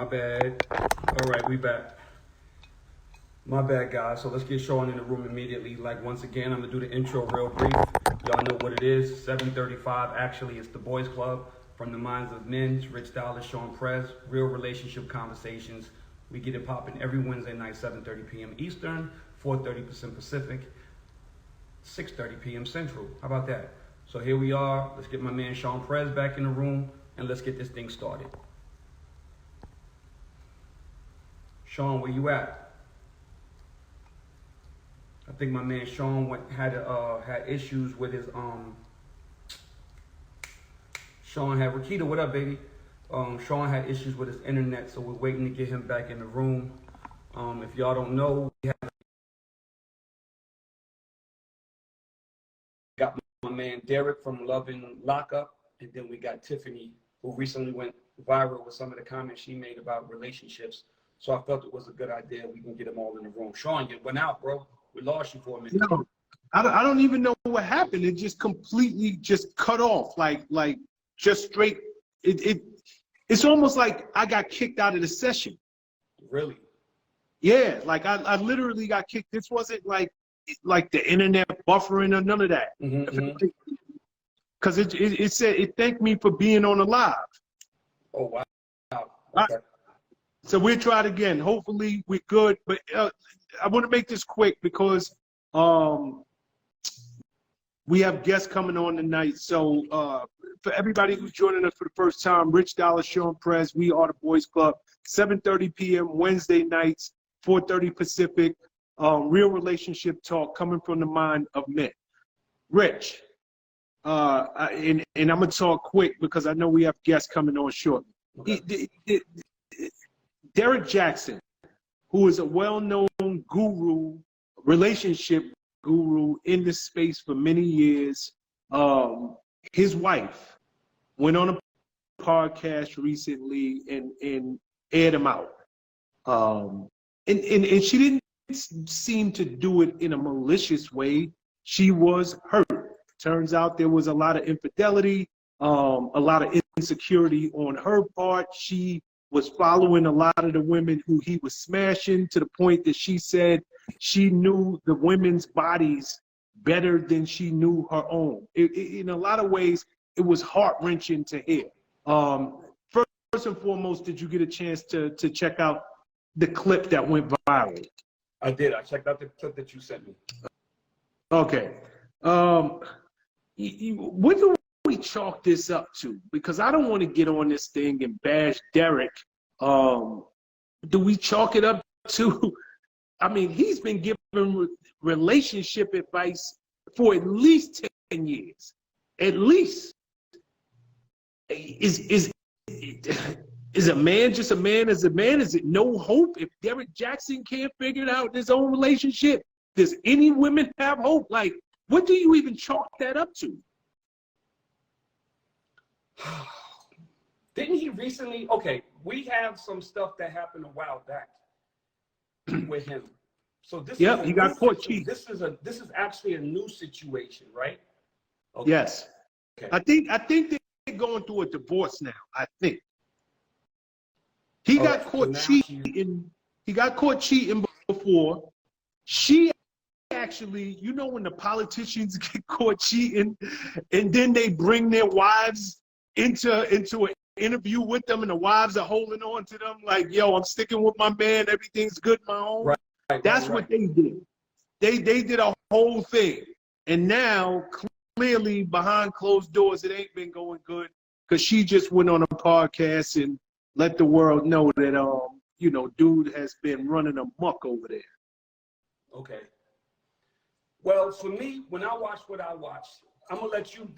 My bad. All right, we back. My bad, guys. So let's get Sean in the room immediately. Like, once again, I'm going to do the intro real brief. Y'all know what it is. 735. Actually, it's the Boys Club. From the minds of men, Rich Dollar, Sean Prez. Real relationship conversations. We get it popping every Wednesday night, 7:30 p.m. Eastern, 4:30 Pacific, 6:30 p.m. Central. How about that? So here we are. Let's get my man Sean Prez back in the room, and let's get this thing started. Sean, where you at? I think my man Sean had issues with his Sean had Rakita, what up, baby? Sean had issues with his internet, so we're waiting to get him back in the room. If y'all don't know, we got my man Derek from Love and Lockup, and then we got Tiffany, who recently went viral with some of the comments she made about relationships. So I felt it was a good idea. We can get them all in the room. Sean, you went out, bro. We lost you for a minute. No, I don't even know what happened. It just completely just cut off, like just straight. It's almost like I got kicked out of the session. Really? Yeah, like I literally got kicked. This wasn't like the internet buffering or none of that. Because it said it thanked me for being on the live. Oh wow. Okay. So we'll try it again. Hopefully we're good. But I want to make this quick because we have guests coming on tonight. So for everybody who's joining us for the first time, Rich Dollar, Sean Prez, we are the Boys Club. 7:30 p.m. Wednesday nights, 4:30 Pacific. Real relationship talk coming from the mind of men. Rich, and I'm going to talk quick because I know we have guests coming on shortly. Okay. Derek Jackson, who is a well-known guru, relationship guru in this space for many years, his wife went on a podcast recently and aired him out. And she didn't seem to do it in a malicious way. She was hurt. Turns out there was a lot of infidelity, a lot of insecurity on her part. She was following a lot of the women who he was smashing to the point that she said she knew the women's bodies better than she knew her own. In a lot of ways, it was heart-wrenching to hear. First and foremost, did you get a chance to check out the clip that went viral? I did. I checked out the clip that you sent me. Okay. What do we chalk this up to? Because I don't want to get on this thing and bash Derek. Do we chalk it up to, I mean, he's been giving relationship advice for at least 10 years. At least. Is a man just a man as a man? Is it no hope if Derek Jackson can't figure it out in his own relationship? Does any women have hope? Like, what do you even chalk that up to? Didn't he recently? Okay, we have some stuff that happened a while back with him. So this he got caught cheating. This is actually a new situation, right? Okay. Yes. Okay. I think they're going through a divorce now. I think he got caught cheating. He got caught cheating before. She actually, you know, when the politicians get caught cheating, and then they bring their wives into an interview with them, and the wives are holding on to them like, yo, I'm sticking with my man, everything's good, my own. Right. That's what they did. They did a whole thing. And now, clearly, behind closed doors, it ain't been going good because she just went on a podcast and let the world know that, you know, dude has been running amok over there. Okay. Well, for me, when I watched what I watched, I'm going to let you,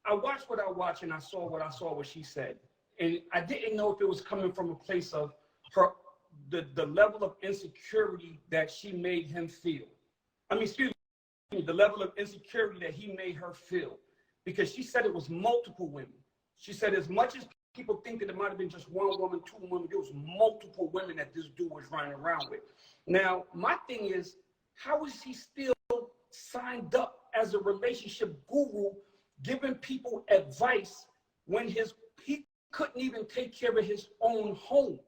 I watched what I watched and I saw what she said. And I didn't know if it was coming from a place of her, the level of insecurity that she made him feel. I mean, excuse me, the level of insecurity that he made her feel. Because she said it was multiple women. She said as much as people think that it might have been just one woman, two women, there was multiple women that this dude was running around with. Now, my thing is, how is he still signed up as a relationship guru giving people advice when his couldn't even take care of his own home.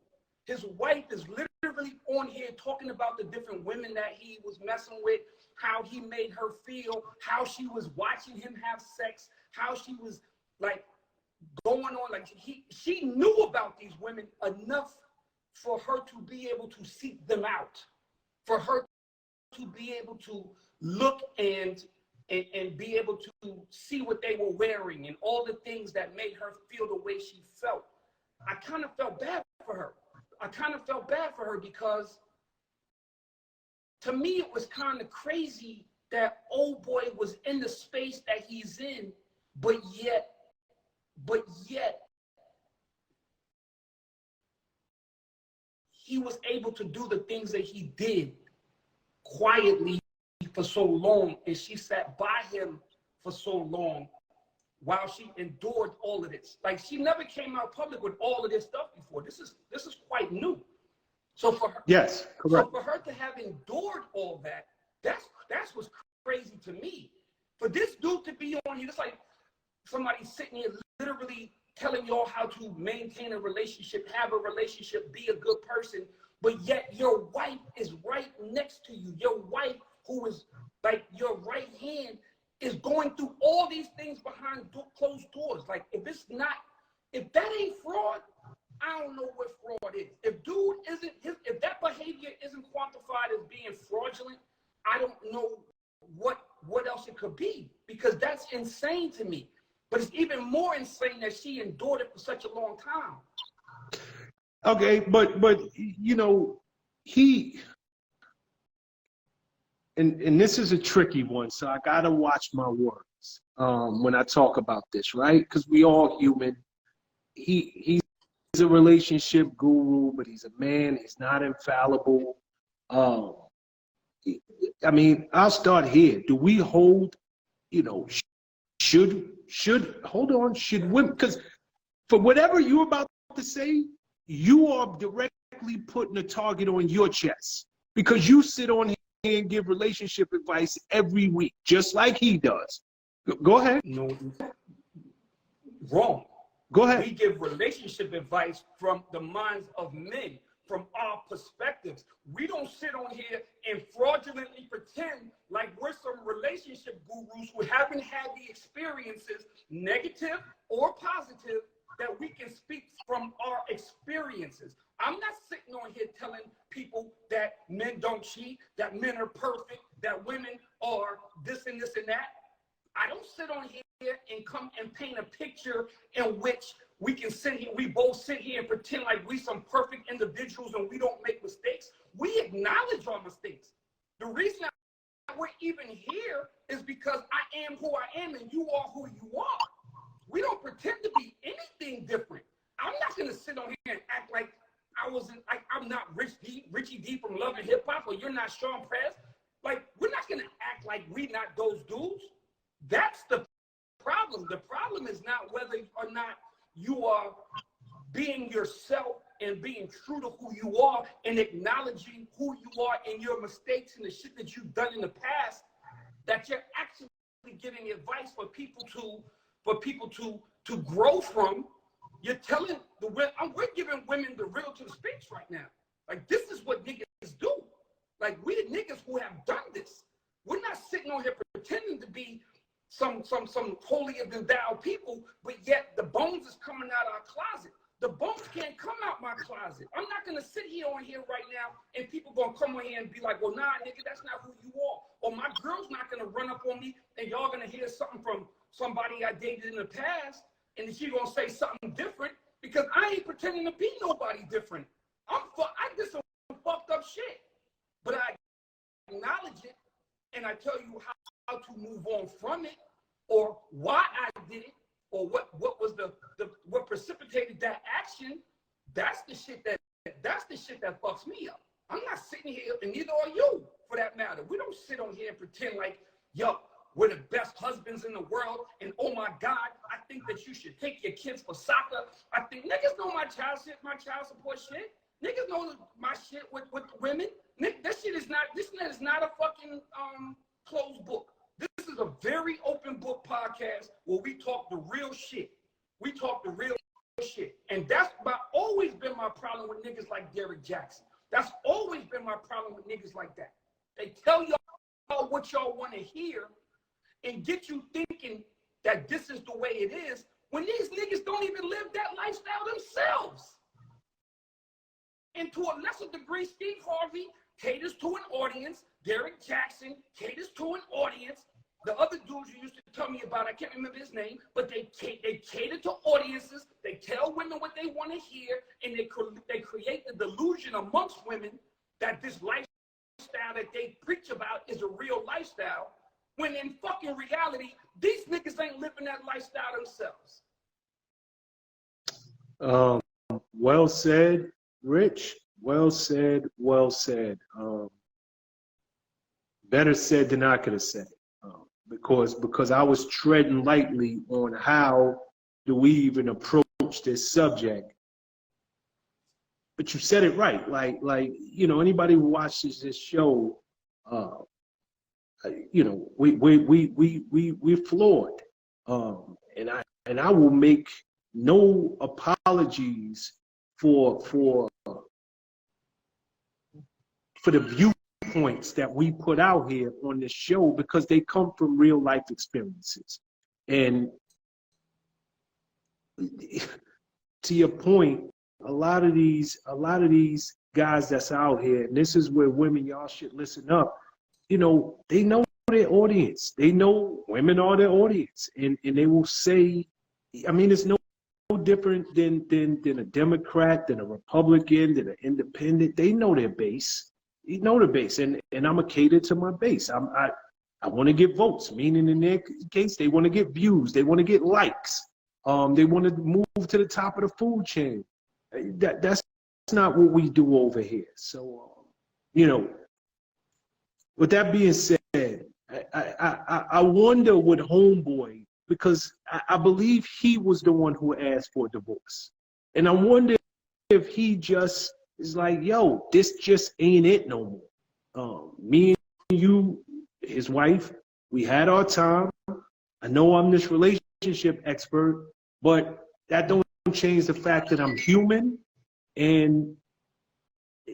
His wife is literally on here talking about the different women that he was messing with, how he made her feel, how she was watching him have sex, how she was like going on, like she knew about these women enough for her to be able to seek them out, for her to be able to look and be able to see what they were wearing and all the things that made her feel the way she felt. I kind of felt bad for her. Because to me, it was kind of crazy that old boy was in the space that he's in, but yet he was able to do the things that he did quietly for so long, and she sat by him for so long while she endured all of this. Like, she never came out public with all of this stuff before. This is quite new. So for her, yes, correct. So for her to have endured all that, that's what's crazy to me. For this dude to be on here, it's like somebody sitting here literally telling y'all how to maintain a relationship, have a relationship, be a good person, but yet your wife is right next to you. Your wife, who is like your right hand, is going through all these things behind closed doors. Like, if that ain't fraud, I don't know what fraud is. If that behavior isn't quantified as being fraudulent, I don't know what else it could be, because that's insane to me. But it's even more insane that she endured it for such a long time. Okay, but you know, and this is a tricky one, so I gotta watch my words when I talk about this, right? Because we all human. He's a relationship guru, but he's a man. He's not infallible. I mean, I'll start here. Do we hold, you know, should women, because for whatever you're about to say, you are directly putting a target on your chest, because you sit on here and give relationship advice every week, just like he does. Go ahead. No, wrong. Go ahead. We give relationship advice from the minds of men, from our perspectives. We don't sit on here and fraudulently pretend like we're some relationship gurus who haven't had the experiences, negative or positive, that we can speak from our experiences. I'm not sitting on here telling people that men don't cheat, that men are perfect, that women are this and this and that. I don't sit on here and come and paint a picture in which we can sit here, we both sit here and pretend like we some perfect individuals and we don't make mistakes. We acknowledge our mistakes. The reason that we're even here is because I am who I am and you are who you are. We don't pretend to be anything different. I'm not gonna sit on here and act like I'm not Richie D from Love and Hip Hop, or you're not Sean Prez. Like, we're not gonna act like we not those dudes. That's the problem. The problem is not whether or not you are being yourself and being true to who you are and acknowledging who you are and your mistakes and the shit that you've done in the past, that you're actually giving advice for people to grow from. You're telling we're giving women the real to the space right now. Like, this is what niggas do. Like, we the niggas who have done this. We're not sitting on here pretending to be some holier than thou people, but yet the bones is coming out of our closet. The bones can't come out my closet. I'm not gonna sit here on here right now and people gonna come on here and be like, well, nah, nigga, that's not who you are. Or my girl's not gonna run up on me and y'all gonna hear something from somebody I dated in the past, and she gonna say something different, because I ain't pretending to be nobody different. I did some fucked up shit, but I acknowledge it and I tell you how to move on from it, or why I did it, or what was what precipitated that action. That's the shit that fucks me up. I'm not sitting here, and neither are you, for that matter. We don't sit on here and pretend like, yo, we're the best husbands in the world, and oh my God, I think that you should take your kids for soccer. I think niggas know my child support shit. Niggas know my shit with women. This shit is not a fucking closed book. This is a very open book podcast where we talk the real shit. We talk the real shit. And that's always been my problem with niggas like Derrick Jaxn. That's always been my problem with niggas like that. They tell y'all what y'all want to hear and get you thinking that this is the way it is when these niggas don't even live that lifestyle themselves. And to a lesser degree, Steve Harvey caters to an audience. Derrick Jaxn caters to an audience. The other dudes you used to tell me about, I can't remember his name, but they cater to audiences. They tell women what they want to hear, and they create the delusion amongst women that this lifestyle that they preach about is a real lifestyle, when in fucking reality, these niggas ain't living that lifestyle themselves. Well said, Rich. Well said, well said. Better said than I could have said. Because I was treading lightly on how do we even approach this subject. But you said it right. Like you know, anybody who watches this show, you know, we're flawed. And I will make no apologies for the viewpoints that we put out here on this show, because they come from real life experiences. And to your point, a lot of these guys that's out here, and this is where women, y'all should listen up, you know, they know their audience. They know women are their audience. And they will say, I mean, it's no different than a Democrat, than a Republican, than an independent. They know their base. You know the base, and I'm a cater to my base. I want to get votes, meaning in their case, they want to get views, they want to get likes, they want to move to the top of the food chain. That's not what we do over here. So, you know, with that being said, I wonder what Homeboy, because I believe he was the one who asked for a divorce, and I wonder if he just is like, yo, this just ain't it no more. Me and you, his wife, we had our time. I know I'm this relationship expert, but that don't change the fact that I'm human, and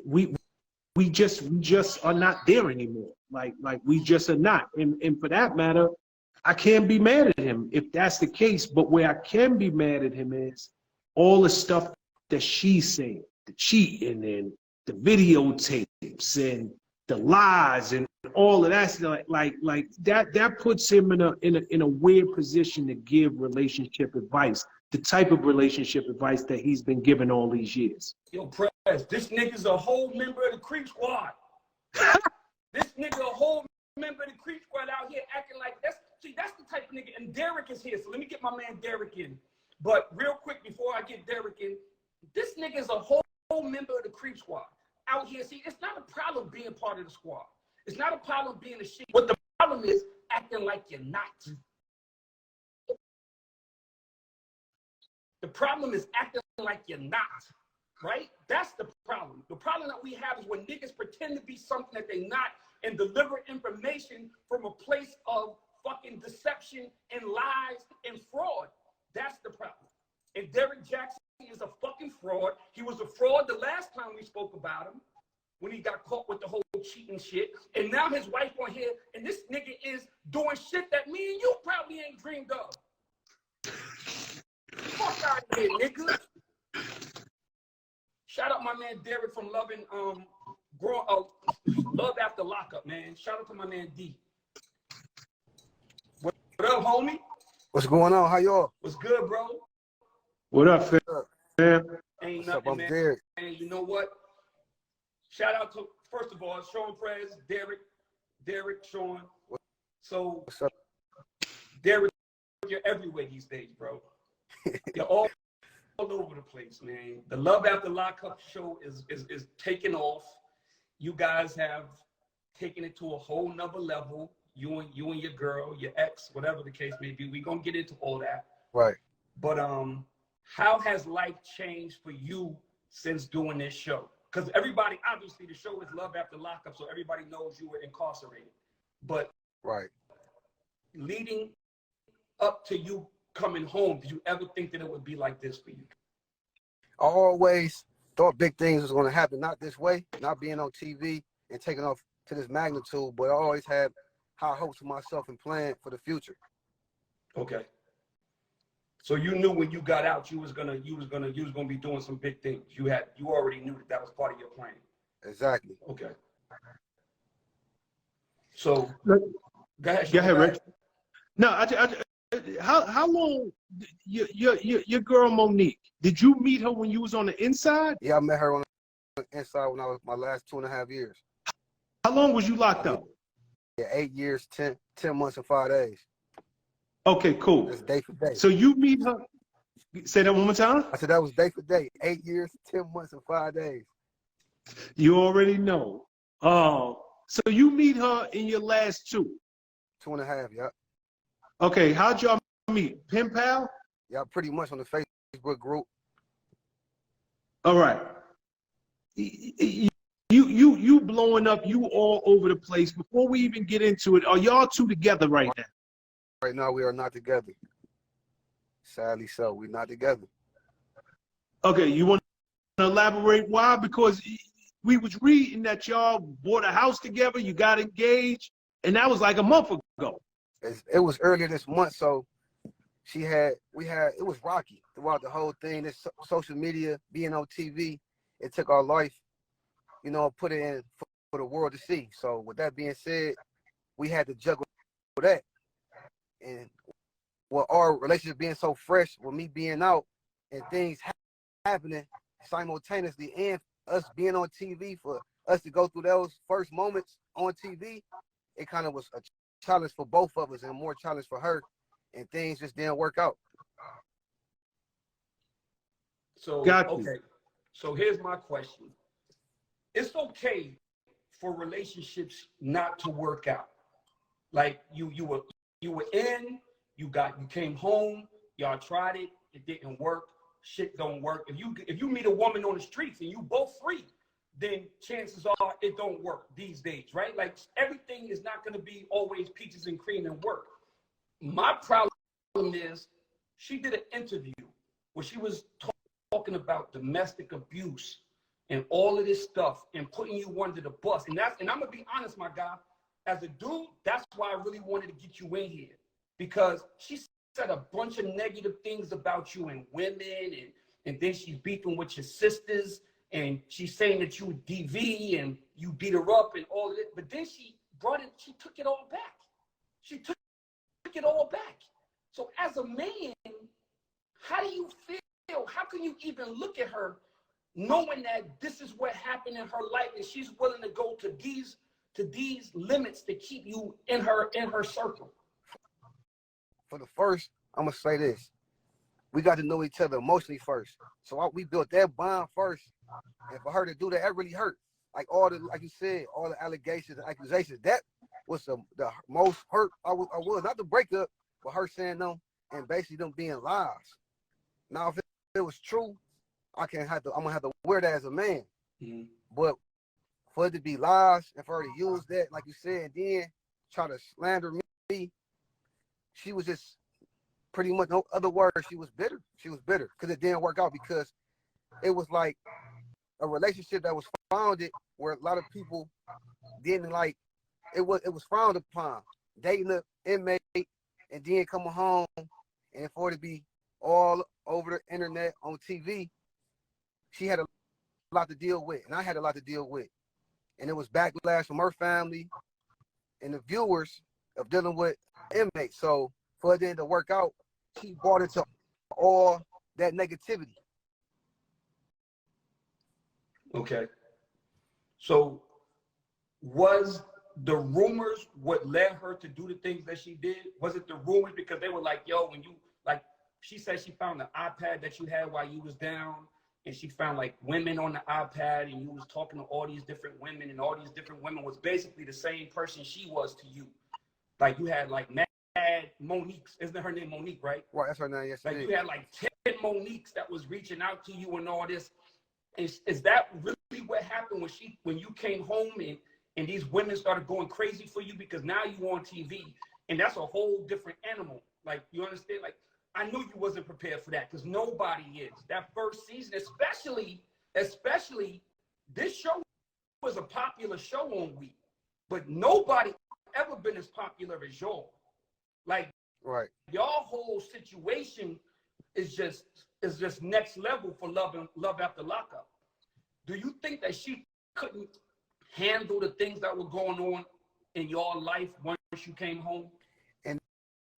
we just are not there anymore. Like we just are not. And for that matter, I can't be mad at him if that's the case. But where I can be mad at him is all the stuff that she's saying. The cheating and the videotapes and the lies and all of that, like that puts him in a weird position to give relationship advice, the type of relationship advice that he's been given all these years. Yo, Prez, this nigga's a whole member of the Creep Squad. This nigga a whole member of the Creep Squad out here acting like that's the type of nigga. And Derrick is here, so let me get my man Derrick in. But real quick before I get Derrick in, this nigga is a whole member of the Creep Squad out here. See, it's not a problem being part of the squad. It's not a problem being a shit. What the problem is acting like you're not. The problem is acting like you're not, right? That's the problem. The problem that we have is when niggas pretend to be something that they're not and deliver information from a place of fucking deception and lies and fraud. That's the problem. And Derrick Jaxn is a fucking fraud. He was a fraud the last time we spoke about him, when he got caught with the whole cheating shit. And now his wife on here, and this nigga is doing shit that me and you probably ain't dreamed of. Fuck out of here, nigga. Shout out my man Derrick from Love After Lockup, man. Shout out to my man D. What up, homie? What's going on? How y'all? What's good, bro? What up, fam? Ain't What's up? nothing, I'm man. Derrick. And you know what? Shout out to, first of all, Sean Prez, Derrick, Sean. So, What's up? Derrick, you're everywhere these days, bro. You're all over the place, man. The Love After Lockup show is taking off. You guys have taken it to a whole nother level. You and your girl, your ex, whatever the case may be. We're gonna get into all that. Right. But how has life changed for you since doing this show? Because everybody, obviously, the show is Love After Lockup, so everybody knows you were incarcerated. But right, leading up to you coming home, did you ever think that it would be like this for you? I always thought big things was going to happen, not this way, not being on TV and taking off to this magnitude, but I always had high hopes for myself and plan for the future. Okay. So you knew when you got out, you was gonna be doing some big things. You already knew that was part of your plan. Exactly. Okay. So Look, go ahead. Go ahead, Rich. No, how long your girl Monique? Did you meet her when you was on the inside? Yeah, I met her on the inside when I was my last 2.5 years. How long was you locked up? Yeah, 8 years, 10 months, and 5 days. Okay, cool. That's day for day. So you meet her. Say that one more time. I said that was day for day. 8 years, 10 months, and 5 days. You already know. So you meet her in your last 2. 2.5, yeah. Okay, how'd y'all meet? Pen pal? Yeah, pretty much on the Facebook group. All right. You blowing up, you all over the place. Before we even get into it, are y'all two together right now? Right now, we are not together. Sadly so, we're not together. Okay, you want to elaborate why? Because we was reading that y'all bought a house together, you got engaged, and that was like a month ago. It was earlier this month, so it was rocky throughout the whole thing. This social media, being on TV, it took our life, put it in for the world to see. So with that being said, we had to juggle that. And with our relationship being so fresh, with me being out and things happening simultaneously, and us being on TV, for us to go through those first moments on TV, it kind of was a challenge for both of us and more challenge for her, and things just didn't work out. So Got you. okay. So here's my question. It's okay for relationships not to work out. Like you were in, you came home, y'all tried it, it didn't work, shit don't work. If you meet a woman on the streets and you both free, then chances are it don't work these days, right? Like everything is not gonna be always peaches and cream and work. My problem is she did an interview where she was talking about domestic abuse and all of this stuff and putting you under the bus. And I'm gonna be honest, my guy, as a dude, that's why I really wanted to get you in here, because she said a bunch of negative things about you and women, and then she's beefing with your sisters, and she's saying that you DV and you beat her up and all of it. But then she took it all back. She took it all back. So as a man, how do you feel? How can you even look at her knowing that this is what happened in her life and she's willing to go to these limits to keep you in her circle? For the first, I'm gonna say this: we got to know each other emotionally first. So we built that bond first, and for her to do that, that really hurt. Like you said, all the allegations and accusations, that was the most hurt I was. Not the breakup, but her saying no and basically them being lies. Now, if it was true, I'm gonna have to wear that as a man. Mm-hmm. But for it to be lies and for her to use that, like you said, and then try to slander me, she was just pretty much, no other words, she was bitter. She was bitter because it didn't work out, because it was like a relationship that was founded where a lot of people didn't like. It was frowned upon, dating an inmate and then coming home, and for it to be all over the internet on TV, she had a lot to deal with, and I had a lot to deal with. And it was backlash from her family and the viewers of dealing with inmates. So for it then to work out, she brought into all that negativity. Okay. So was the rumors what led her to do the things that she did? Was it the rumors because they were like, yo, when you, like, she said she found the iPad that you had while you was down, and she found like women on the iPad, and you was talking to all these different women, and all these different women was basically the same person she was to you. Like you had like mad Monique's, isn't her name Monique, right? Right, that's her name, yes. Like you had like 10 Monique's that was reaching out to you and all this. Is that really what happened when you came home and these women started going crazy for you? Because now you on TV, and that's a whole different animal. Like, you understand? Like, I knew you wasn't prepared for that because nobody is. That first season, especially this show was a popular show on Wii, but nobody ever been as popular as y'all. Like, Right. y'all whole situation is just next level for Love After Lockup. Do you think that she couldn't handle the things that were going on in your life once you came home? And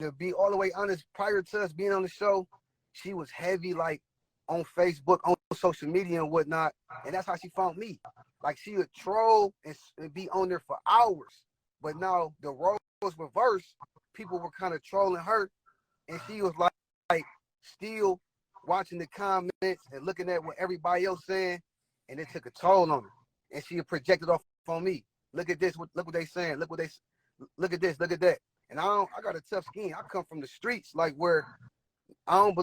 to be all the way honest, prior to us being on the show, she was heavy like on Facebook, on social media and whatnot. And that's how she found me. Like she would troll and be on there for hours. But now the roles reversed. People were kind of trolling her. And she was like still watching the comments and looking at what everybody else saying. And it took a toll on her. And she projected off on me. Look at this. Look what they saying. Look at this. Look at that. And I got a tough skin. I come from the streets, like where I don't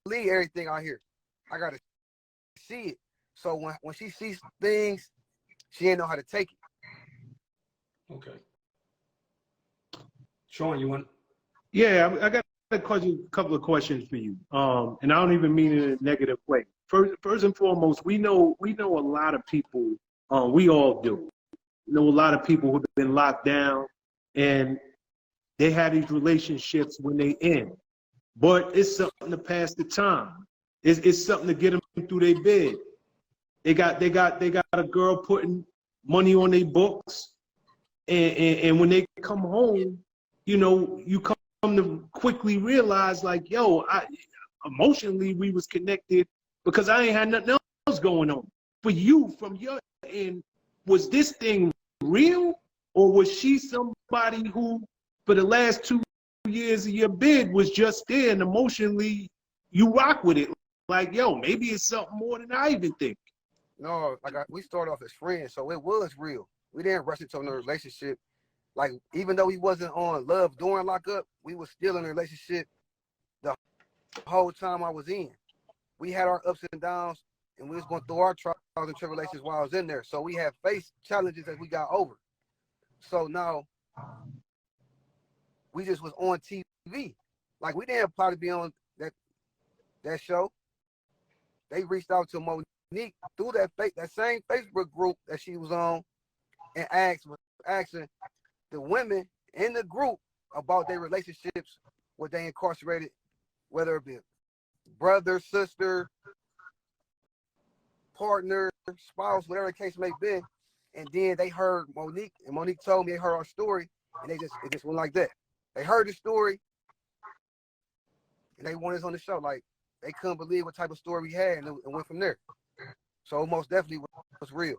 believe everything I hear. I gotta see it. So when she sees things, she ain't know how to take it. Okay. Sean, you want? Yeah, I got a couple of questions for you. And I don't even mean it in a negative way. First and foremost, we know a lot of people. We all do. Know a lot of people who've been locked down, and they have these relationships when they end. But it's something to pass the time. It's something to get them through their bed. They got a girl putting money on their books, and when they come home, you know, you come to quickly realize like, yo, emotionally we was connected because I ain't had nothing else going on. For you, from your end, was this thing real, or was she somebody who, for the last 2 years of your bid, was just there and emotionally you rock with it? Like, yo, maybe it's something more than I even think. No, like we started off as friends, so it was real. We didn't rush into a relationship. Like, even though we wasn't on Love during lockup, we was still in a relationship the whole time I was in. We had our ups and downs, and we was going through our trials and tribulations while I was in there. So we had faced challenges that we got over. So now we just was on TV. Like, we didn't apply to be on that show. They reached out to Monique through that same Facebook group that she was on and asking the women in the group about their relationships with they incarcerated, whether it be brother, sister, partner, spouse, whatever the case may be. And then they heard Monique, and Monique told me they heard our story, and it just went like that. They heard the story, and they wanted us on the show. Like, they couldn't believe what type of story we had, and it went from there. So most definitely was real.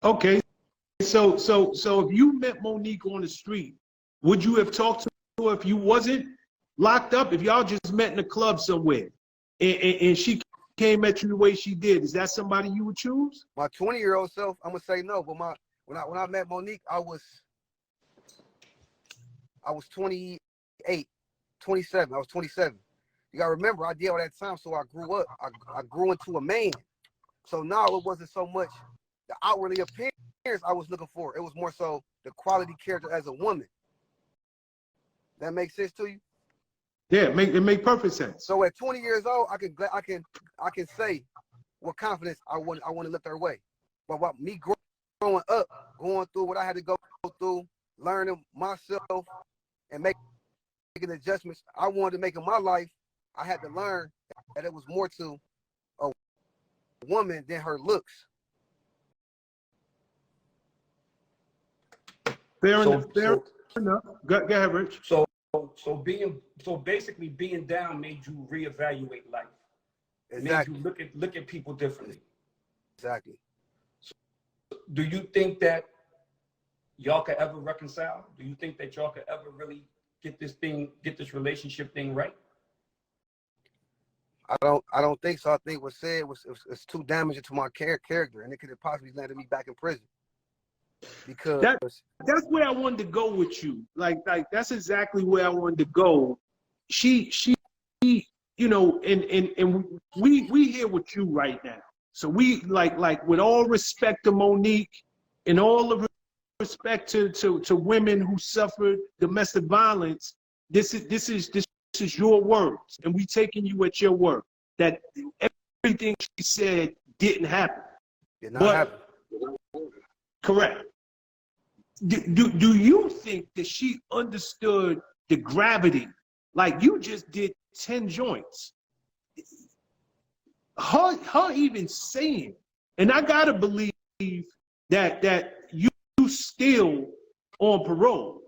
Okay, so if you met Monique on the street, would you have talked to her if you wasn't locked up? If y'all just met in a club somewhere, and she came at you the way she did, is that somebody you would choose? My 20-year-old self, I'm gonna say no. But when I met Monique, I was 28, 27. I was 27. You gotta remember, I did all that time, so I grew up. I grew into a man. So now it wasn't so much the outwardly appearance I was looking for. It was more so the quality character as a woman. That makes sense to you? Yeah, it make perfect sense. So at 20 years old, I can say with confidence I want to look their way. But what me growing up, going through what I had to go through, learning myself and making adjustments I wanted to make in my life, I had to learn that it was more to a woman than her looks. Fair enough. Go ahead, Rich. So basically being down made you reevaluate life. Exactly. Made you look at people differently. Exactly. So do you think that y'all could ever reconcile? Do you think that y'all could ever really get this relationship thing right? I don't think so. I think what said was too damaging to my character, and it could have possibly landed me back in prison. Because that's where I wanted to go with you. Like that's exactly where I wanted to go. She you know, and we here with you right now. So we like with all respect to Monique and all of respect to women who suffered domestic violence, this is your words, and we taking you at your word, that everything she said didn't happen. Did not happen. Correct. Do you think that she understood the gravity? Like, you just did 10 joints. Her even saying, and I gotta believe that you still on parole.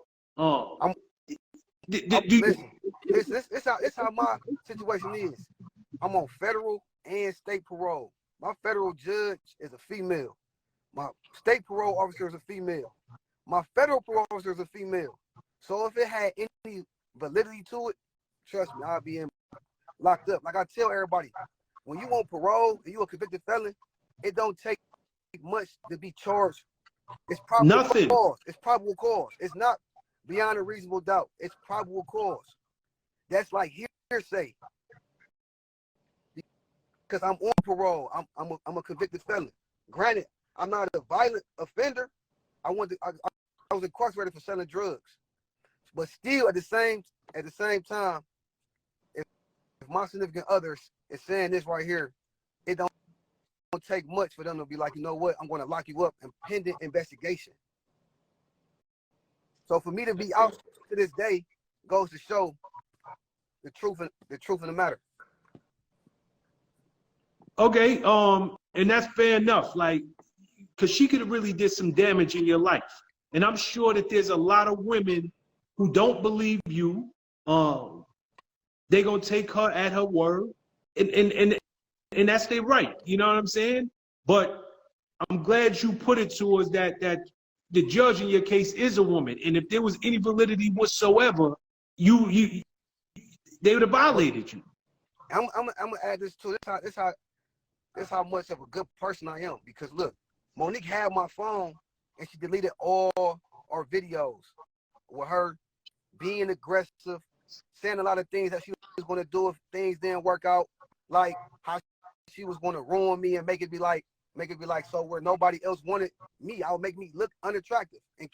Listen, it's how my situation is. I'm on federal and state parole. My federal judge is a female. My state parole officer is a female. My federal parole officer is a female. So if it had any validity to it, trust me, I'll be locked up. Like I tell everybody, when you on parole and you a convicted felon, it don't take much to be charged. It's probable Nothing. cause. It's probable cause. It's not beyond a reasonable doubt. It's probable cause. That's like hearsay. Because I'm on parole. I'm a convicted felon. Granted, I'm not a violent offender. I was incarcerated for selling drugs. But still, at the same time, if my significant other is saying this right here, it don't take much for them to be like, you know what, I'm going to lock you up in pending investigation. So for me to be out to this day goes to show the truth of the matter. Okay, and that's fair enough. Like, because she could have really did some damage in your life, and I'm sure that there's a lot of women who don't believe you. They're gonna take her at her word, and that's their right. You know what I'm saying? But I'm glad you put it to us that the judge in your case is a woman, and if there was any validity whatsoever, they would have violated you. I'm gonna add this to this how much of a good person I am, because look, Monique had my phone and she deleted all our videos with her being aggressive, saying a lot of things that she was going to do if things didn't work out, like how she was going to ruin me and make it be like so where nobody else wanted me, I would make me look unattractive and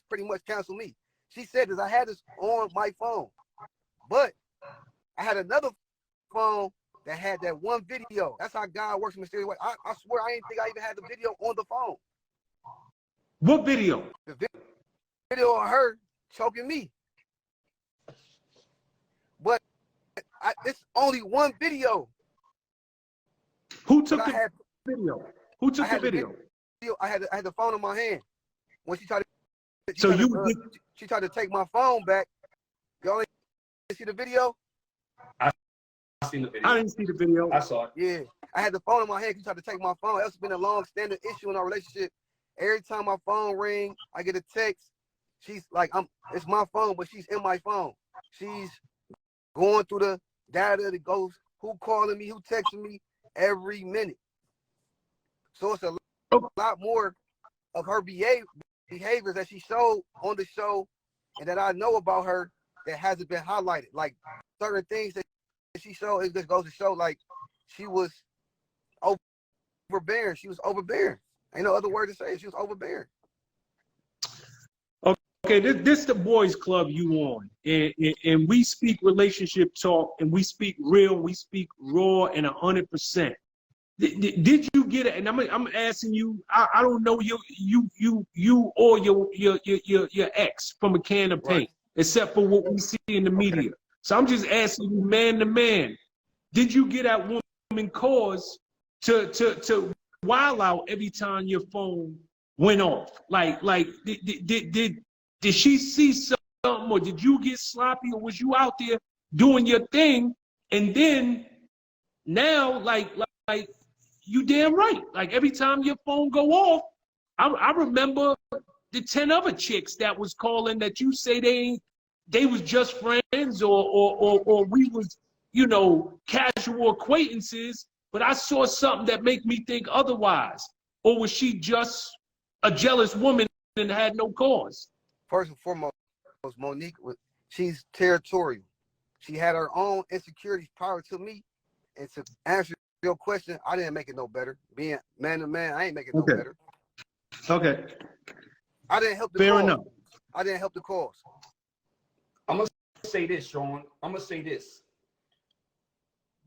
pretty much cancel me. She said this, I had this on my phone, but I had another phone that had that one video. That's how God works in mysterious way. I swear I didn't think I even had the video on the phone. What video? The video of her choking me. But it's only one video. Who took the video? Who took the video? I had the phone in my hand when she tried to. She tried to take my phone back. Y'all didn't see the video? I seen the video. I didn't see the video. I saw it. Yeah, I had the phone in my hand. She tried to take my phone. That's been a long-standing issue in our relationship. Every time my phone rings, I get a text. She's like, it's my phone, but she's in my phone. She's going through the data that goes, who calling me, who texting me every minute. So it's a lot more of her behaviors that she showed on the show and that I know about her that hasn't been highlighted. Like certain things that she showed, it just goes to show like she was overbearing. She was overbearing. Ain't no other word to say. She was overbearing. Okay, this the boys club you on, and we speak relationship talk, and we speak real, we speak raw, and 100%. Did you get it? And I'm asking you. I don't know you or your ex from a can of paint, right, except for what we see in the media. Okay. So I'm just asking you, man to man, did you get that woman cause to wild out every time your phone went off? Like did she see something, or did you get sloppy, or was you out there doing your thing, and then now like you damn right. Like every time your phone go off, I remember the 10 other chicks that was calling that you say they was just friends or we was, you know, casual acquaintances, but I saw something that made me think otherwise. Or was she just a jealous woman and had no cause? First and foremost, Monique, she's territorial. She had her own insecurities prior to me, and to answer your question, I didn't make it no better. Being man to man, I ain't making no better. Okay. I didn't help the Fair cause. enough. I didn't help the cause. I'm gonna say this, Sean. I'm gonna say this.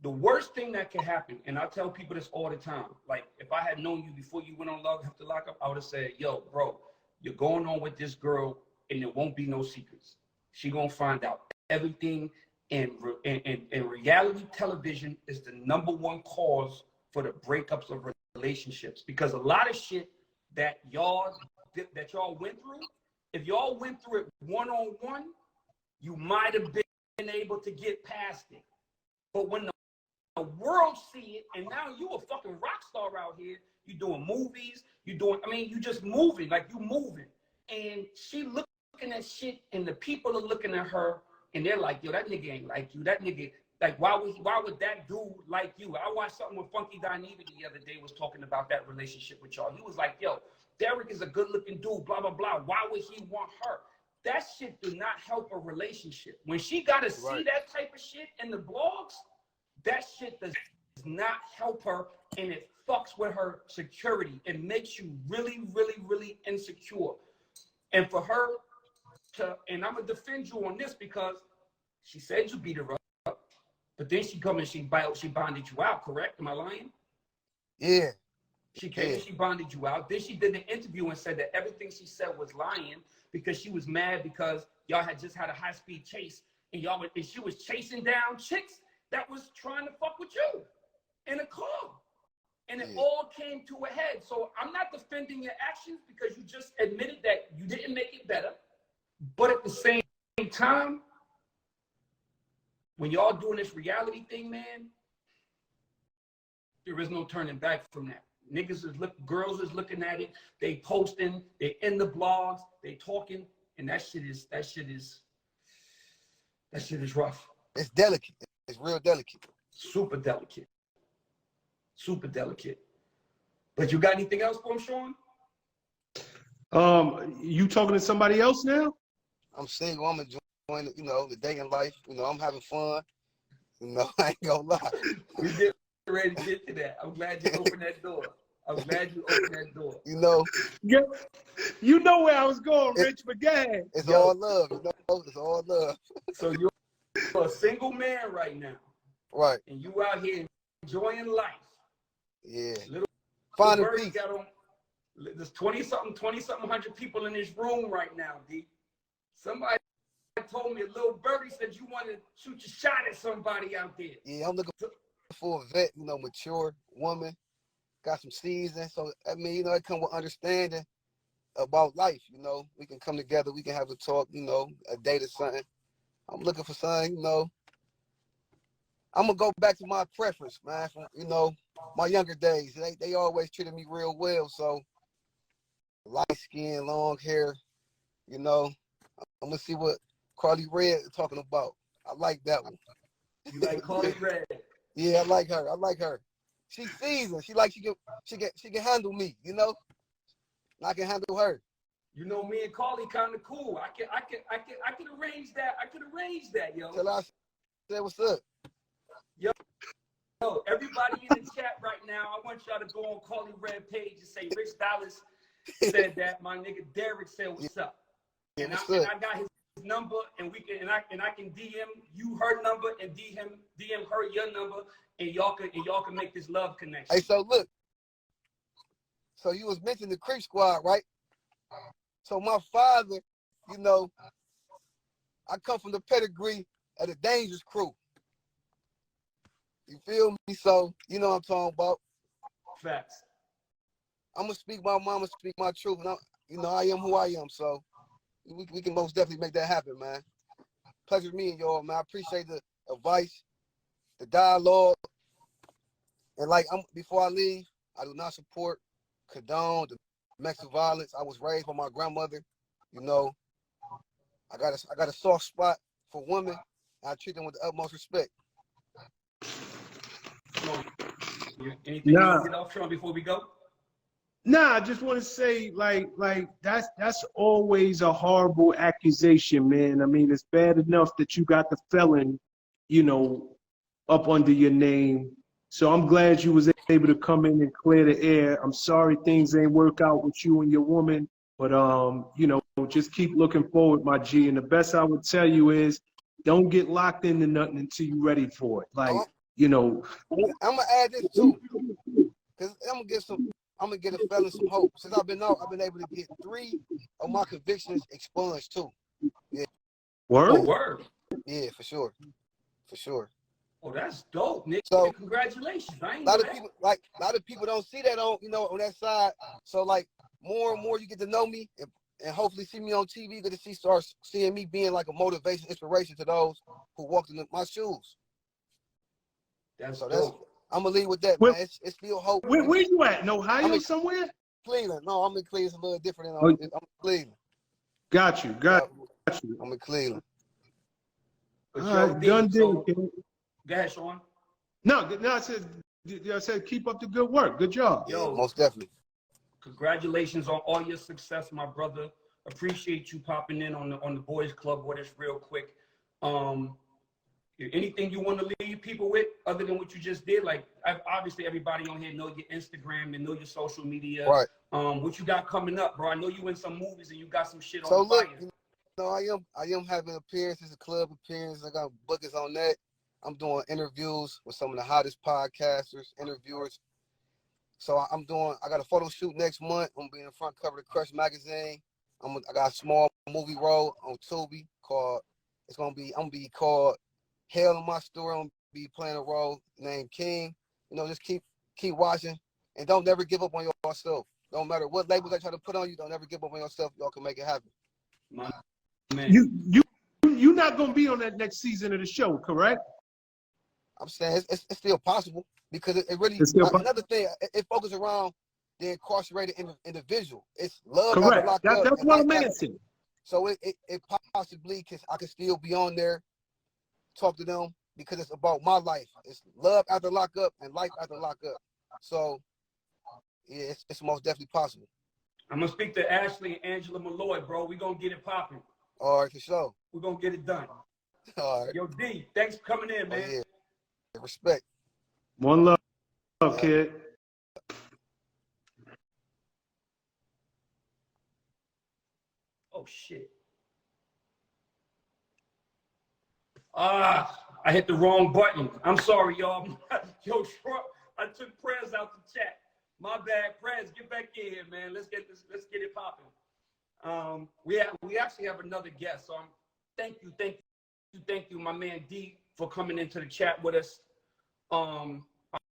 The worst thing that can happen, and I tell people this all the time, like if I had known you before you went on After Lockup, I would have said, yo, bro, you're going on with this girl and there won't be no secrets. She gonna find out everything, and reality television is the #1 cause for the breakups of relationships, because a lot of shit that y'all went through, if y'all went through it one-on-one, you might have been able to get past it. But when the world see it, and now you a fucking rock star out here, you doing movies, you just moving, like you moving. And she looking at shit, and the people are looking at her, and they're like, yo, that nigga ain't like you. That nigga, like, why would that dude like you? I watched something with Funky Dineva the other day, was talking about that relationship with y'all. He was like, yo, Derek is a good looking dude, blah, blah, blah. Why would he want her? That shit do not help a relationship. When she got to see that type of shit in the blogs, that shit does not help her, and it fucks with her security. It makes you really, really, really insecure. And for her to, and I'm going to defend you on this, because she said you beat her up, but then she come and she bonded you out, correct? Am I lying? Yeah. She came and she bonded you out. Then she did an interview and said that everything she said was lying, because she was mad because y'all had just had a high-speed chase, and she was chasing down chicks that was trying to fuck with you in a car. And it all came to a head. So I'm not defending your actions, because you just admitted that you didn't make it better. But at the same time, when y'all doing this reality thing, man, there is no turning back from that. Girls is looking at it, they posting, they in the blogs, they talking, and that shit is rough. It's delicate. It's real delicate. Super delicate. Super delicate. But you got anything else for him, Sean? You talking to somebody else now? I'm single. I'm enjoying, the dating life. I'm having fun. I ain't gonna lie. We get ready to get to that. I'm glad you opened that door. Yeah, you know where I was going, Rich, but go ahead. It's all love. It's all love. So you're a single man right now. Right. And you out here enjoying life. Yeah. Little peace. There's 20-something hundred people in this room right now, D. Somebody told me, a little birdie said you want to shoot your shot at somebody out there. Yeah, I'm looking for a vet, mature woman, got some season. So, it comes with understanding about life, We can come together, we can have a talk, a date or something. I'm looking for something, I'm going to go back to my preference, man, from, my younger days. They always treated me real well. So, light skin, long hair, I'm going to see what Carly Red is talking about. I like that one. You like Carly Red? Yeah, I like her. She's seasoned. She can handle me, And I can handle her. Me and Carly kind of cool. I can arrange that. I can arrange that, yo. Tell her I said what's up. Yo, everybody in the chat right now, I want y'all to go on Carly Red page and say Rich Dallas said that. My nigga Derek said what's up. Yeah, and, what's I, up? and I got his number, and I can DM you her number and DM her your number, and y'all can make this love connection. Hey, so look. So you was mentioning the Creep Squad, right? So my father, I come from the pedigree of the Dangerous Crew. You feel me? So, you know what I'm talking about. Facts. I'm going to speak my mama, speak my truth. And I am who I am. So we can most definitely make that happen, man. Pleasure meeting y'all, man. I appreciate the advice, the dialogue. And before I leave, I do not support, condone domestic violence. I was raised by my grandmother. I got a soft spot for women. I treat them with the utmost respect. Anything you want to get off, Sean, before we go? Nah, I just want to say, that's always a horrible accusation, man. I mean, it's bad enough that you got the felon, up under your name. So I'm glad you was able to come in and clear the air. I'm sorry things ain't work out with you and your woman, but just keep looking forward, my G. And the best I would tell you is, don't get locked into nothing until you're ready for it. Like, Oh, you know, I'm gonna add this too, because I'm gonna get a felon some hope. Since I've been out, I've been able to get 3 of my convictions expunged too. word. Oh, word. Yeah, for sure, for sure. Oh, that's dope, Nick. So Congratulations. I a ain't lot know of that. people, a lot of people don't see that on that side. So like more and more you get to know me and hopefully see me on TV, get to start seeing me being like a motivation, inspiration to those who walked in my shoes. That's So dope. I'm gonna leave with that, Where, man. It's still hope. where you at? In I'm Ohio in somewhere? Cleveland. No, I'm in Cleveland. It's a little different than Oh, I'm in Cleveland. got you. Yeah, You. I'm in Cleveland. But All yo, right, D, done deal, so kid. go ahead, Sean. No, I said keep up the good work. Good job. Yeah, Yo, most definitely. congratulations on all your success, my brother. Appreciate you popping in on the boys club with us real quick. Anything you want to leave people with other than what you just did? Like, obviously everybody on here know your Instagram and know your social media. Right. What you got coming up, bro? I know you in some movies and you got some shit So on look, fire. you know, I am having appearances, a club appearance. I got bookings on that. I'm doing interviews with some of the hottest podcasters, interviewers. So I got a photo shoot next month. I'm gonna be in the front cover of Crush magazine. I got a small movie role on Tubi called I'm gonna be called Hell in My Story. I'm gonna be playing a role named King. You know, just keep watching and don't never give up on yourself. Don't matter what labels they try to put on you, don't ever give up on yourself. Y'all can make it happen. My man. You're not gonna be on that next season of the show, correct? I'm saying it's still possible because it really It's still another thing. It focuses around the incarcerated individual. It's love after correct. lockup That's and what life I'm after. asking. So it possibly I can still be on there, talk to them because it's about my life. It's love after lockup and life after lockup. So yeah, it's most definitely possible. I'm gonna speak to Ashley and Angela Malloy, bro. We gonna get it popping. All right, for sure. We're gonna get it done. All right. Yo, D, thanks for coming in, man. Oh, yeah. Respect. One love, kid. Oh shit. I hit the wrong button. I'm sorry, y'all. Yo, Trump, I took Prez out the chat. My bad, Prez. Get back in here, man. Let's get it popping. We actually have another guest. So thank you, my man D, for coming into the chat with us. I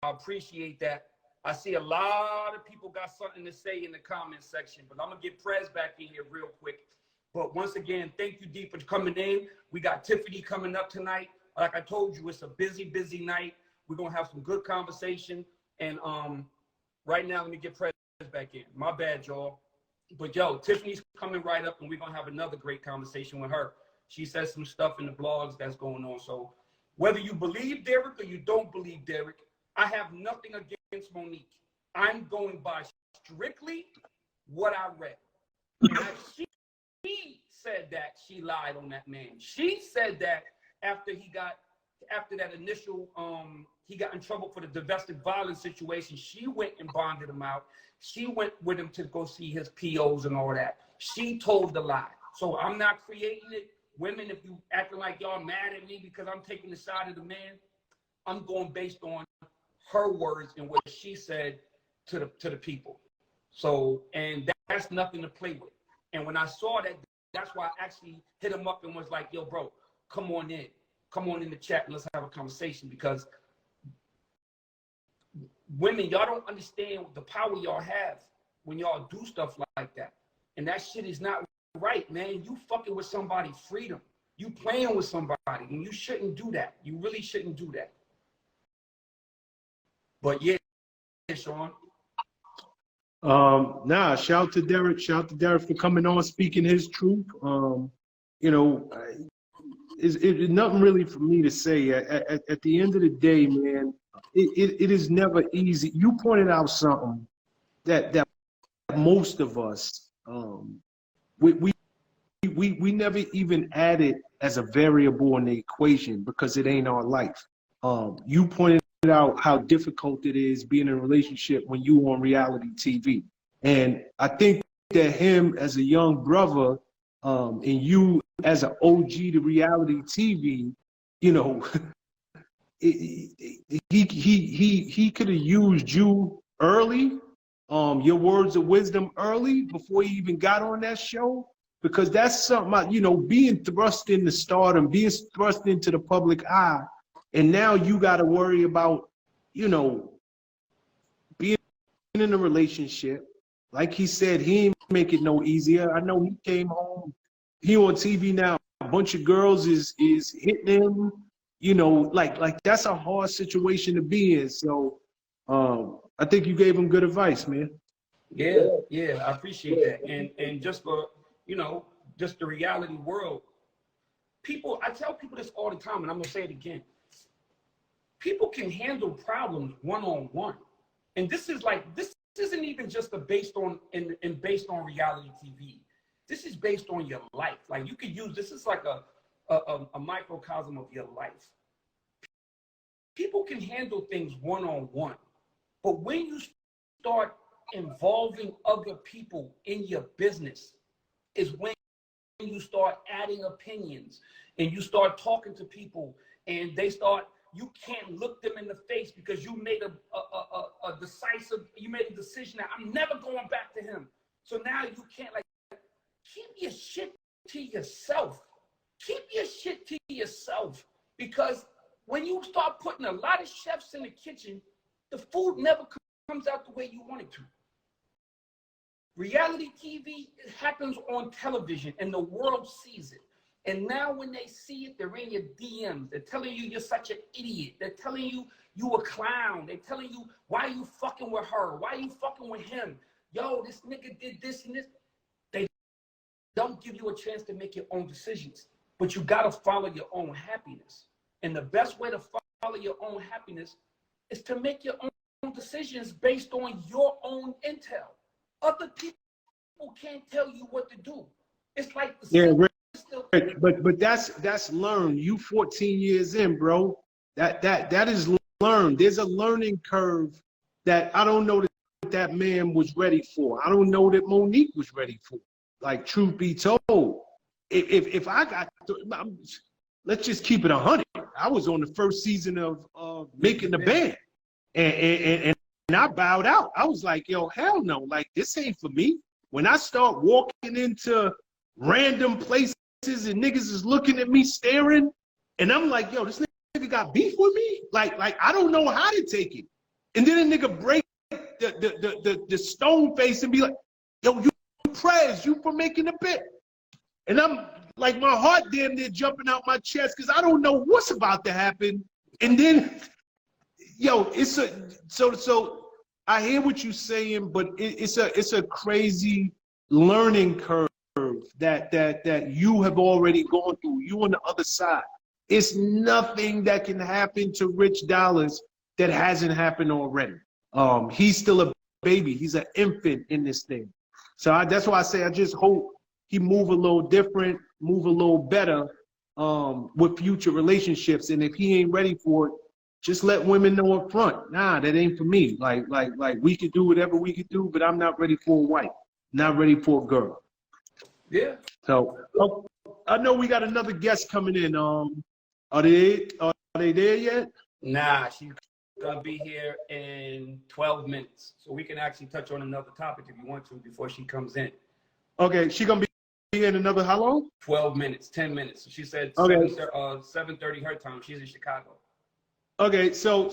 appreciate that. I see a lot of people got something to say in the comment section, but I'm gonna get Prez back in here real quick. But once again, thank you, D, for coming in. We got Tiffany coming up tonight. Like I told you, it's a busy night. We're gonna have some good conversation. And right now, let me get Prez back in. My bad, y'all. But yo, Tiffany's coming right up, and we're gonna have another great conversation with her. She says some stuff in the blogs that's going on. So whether you believe Derek or you don't believe Derek, I have nothing against Monique. I'm going by strictly what I read. Now, she said that she lied on that man. She said that after that initial, he got in trouble for the domestic violence situation, she went and bonded him out. She went with him to go see his POs and all that. She told the lie. So I'm not creating it. Women, if you acting like y'all mad at me because I'm taking the side of the man, I'm going based on her words and what she said to the people. So, and that's nothing to play with. And when I saw that, that's why I actually hit him up and was like, yo, bro, come on in the chat and let's have a conversation, because women, y'all don't understand the power y'all have when y'all do stuff like that. And that shit is not right, man. You fucking with somebody's freedom. You playing with somebody, and you shouldn't do that. You really shouldn't do that. But yeah, Sean. Shout out to Derek. Shout out to Derek for coming on, speaking his truth. You know, it's nothing really for me to say. At the end of the day, man, it is never easy. You pointed out something that most of us, we never even add it as a variable in the equation because it ain't our life. You pointed out how difficult it is being in a relationship when you on reality TV. And I think that him as a young brother, and you as an OG to reality TV, you know, he could have used you early, your words of wisdom early before he even got on that show, because that's something, you know, being thrust into stardom, being thrust into the public eye, and now you got to worry about, you know, being in a relationship. Like he said, he ain't make it no easier. I know he came home, he on TV now, a bunch of girls is hitting him, you know, like that's a hard situation to be in. So I think you gave him good advice, man. Yeah, I appreciate that. And just for, you know, just the reality world, people, I tell people this all the time, and I'm gonna say it again. People can handle problems one-on-one. And this isn't even just based on reality TV. This is based on your life. Like, you could use this is like a microcosm of your life. People can handle things one-on-one, but when you start involving other people in your business is when you start adding opinions and you start talking to people and you can't look them in the face because you made you made a decision that I'm never going back to him. So now you can't, like, keep your shit to yourself. Keep your shit to yourself, because when you start putting a lot of chefs in the kitchen, the food never comes out the way you want it to. Reality TV, it happens on television and the world sees it. And now when they see it, they're in your DMs. They're telling you you're such an idiot. They're telling you you a clown. They're telling you, why are you fucking with her? Why are you fucking with him? Yo, this nigga did this and this. They don't give you a chance to make your own decisions, but you gotta follow your own happiness. And the best way to follow your own happiness is to make your own decisions based on your own intel. Other people can't tell you what to do. It's like the but that's learned. You 14 years in, bro. That is learned. There's a learning curve that I don't know that man was ready for. I don't know that Monique was ready for. Like, truth be told, if I got, let's just keep it 100. I was on the first season of Making the Band, and I bowed out. I was like, yo, hell no, like, this ain't for me. When I start walking into random places and niggas is looking at me staring, and I'm like, yo, this nigga got beef with me? Like I don't know how to take it. And then a nigga break the stone face and be like, yo, you Prez, you for Making the Band. And I'm like, my heart damn near jumping out my chest because I don't know what's about to happen. And then, yo, so I hear what you're saying, but it's a crazy learning curve that you have already gone through. You on the other side. It's nothing that can happen to Rich Dollaz that hasn't happened already. He's still a baby. He's an infant in this thing. So that's why I say I just hope he move a little different, move a little better with future relationships. And if he ain't ready for it, just let women know up front. Nah, that ain't for me. Like we could do whatever we could do, but I'm not ready for a wife. Not ready for a girl. Yeah. So I know we got another guest coming in. Are they there yet? Nah, she's gonna be here in 12 minutes. So we can actually touch on another topic if you want to before she comes in. Okay, she gonna be in another how long? 12 minutes, 10 minutes. She said okay. 7:30 her time. She's in Chicago. Okay, so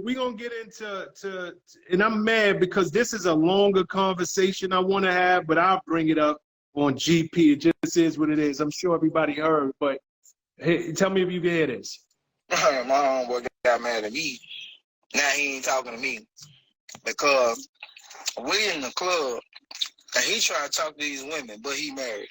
we gonna get into and I'm mad because this is a longer conversation I want to have, but I'll bring it up on GP. It just is what it is. I'm sure everybody heard, but hey, tell me if you can hear this. My homeboy got mad at me. Now he ain't talking to me because we in the club and he trying to talk to these women, but he married.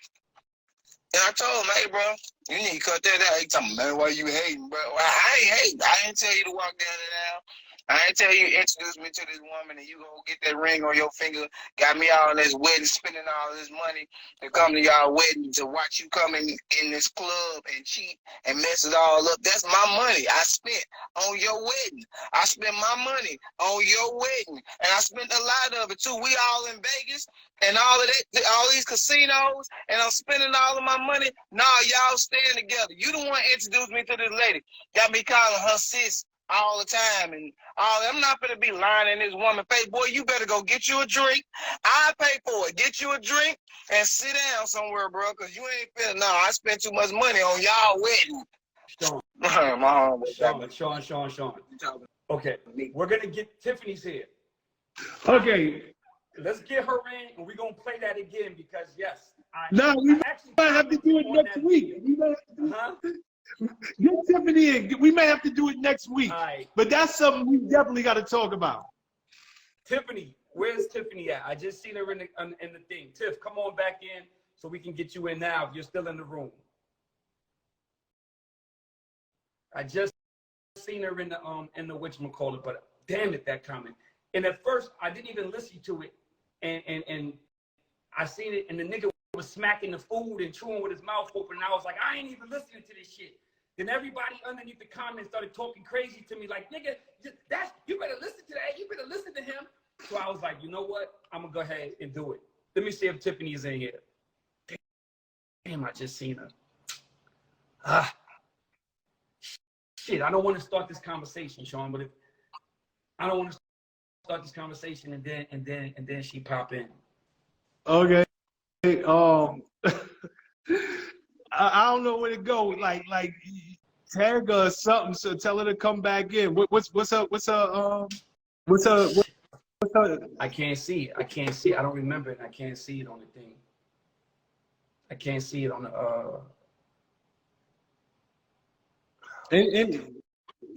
And I told him, hey, bro, you need to cut that out. He talking, man, why you hating, bro? Well, I ain't hating. I didn't tell you to walk down and down. I ain't tell you introduce me to this woman and you go get that ring on your finger, got me all this wedding, spending all this money to come to y'all wedding to watch you come in this club and cheat and mess it all up. That's my money I spent on your wedding. I spent my money on your wedding. And I spent a lot of it too. We all in Vegas and all of that, all these casinos, and I'm spending all of my money. Nah, y'all staying together. You the one introduced me to this lady. Got me calling her sis all the time, and all. I'm not gonna be lying in this woman face. Boy, you better go get you a drink. I pay for it. Get you a drink and sit down somewhere, bro, because you ain't finna. No, I spent too much money on y'all wedding. Sean, My homie. Sean. Okay, we're gonna get Tiffany's here. Okay. Let's get her in, and we're gonna play that again because yes, No, we I actually might have to do it on next that week. video. We might have to Huh? get Tiffany in. We may have to do it next week. All right, But that's something we definitely got to talk about. Tiffany, where's Tiffany at? I just seen her in the thing. Tiff, come on back in so we can get you in now if you're still in the room. I just seen her in the whatchamacallit, but damn it, that comment. And at first I didn't even listen to it, and I seen it, and the nigga was smacking the food and chewing with his mouth open, and I was like, I ain't even listening to this shit. Then everybody underneath the comments started talking crazy to me, like, nigga, you better listen to that. You better listen to him. So I was like, you know what? I'm gonna go ahead and do it. Let me see if Tiffany is in here. Damn, I just seen her. Shit, I don't want to start this conversation, Sean, but I don't want to start this conversation and then she pop in. Okay. I don't know where to go. Like tag her or something. So tell her to come back in. What's her? I can't see. I don't remember it. I can't see it on the thing. I can't see it on the. And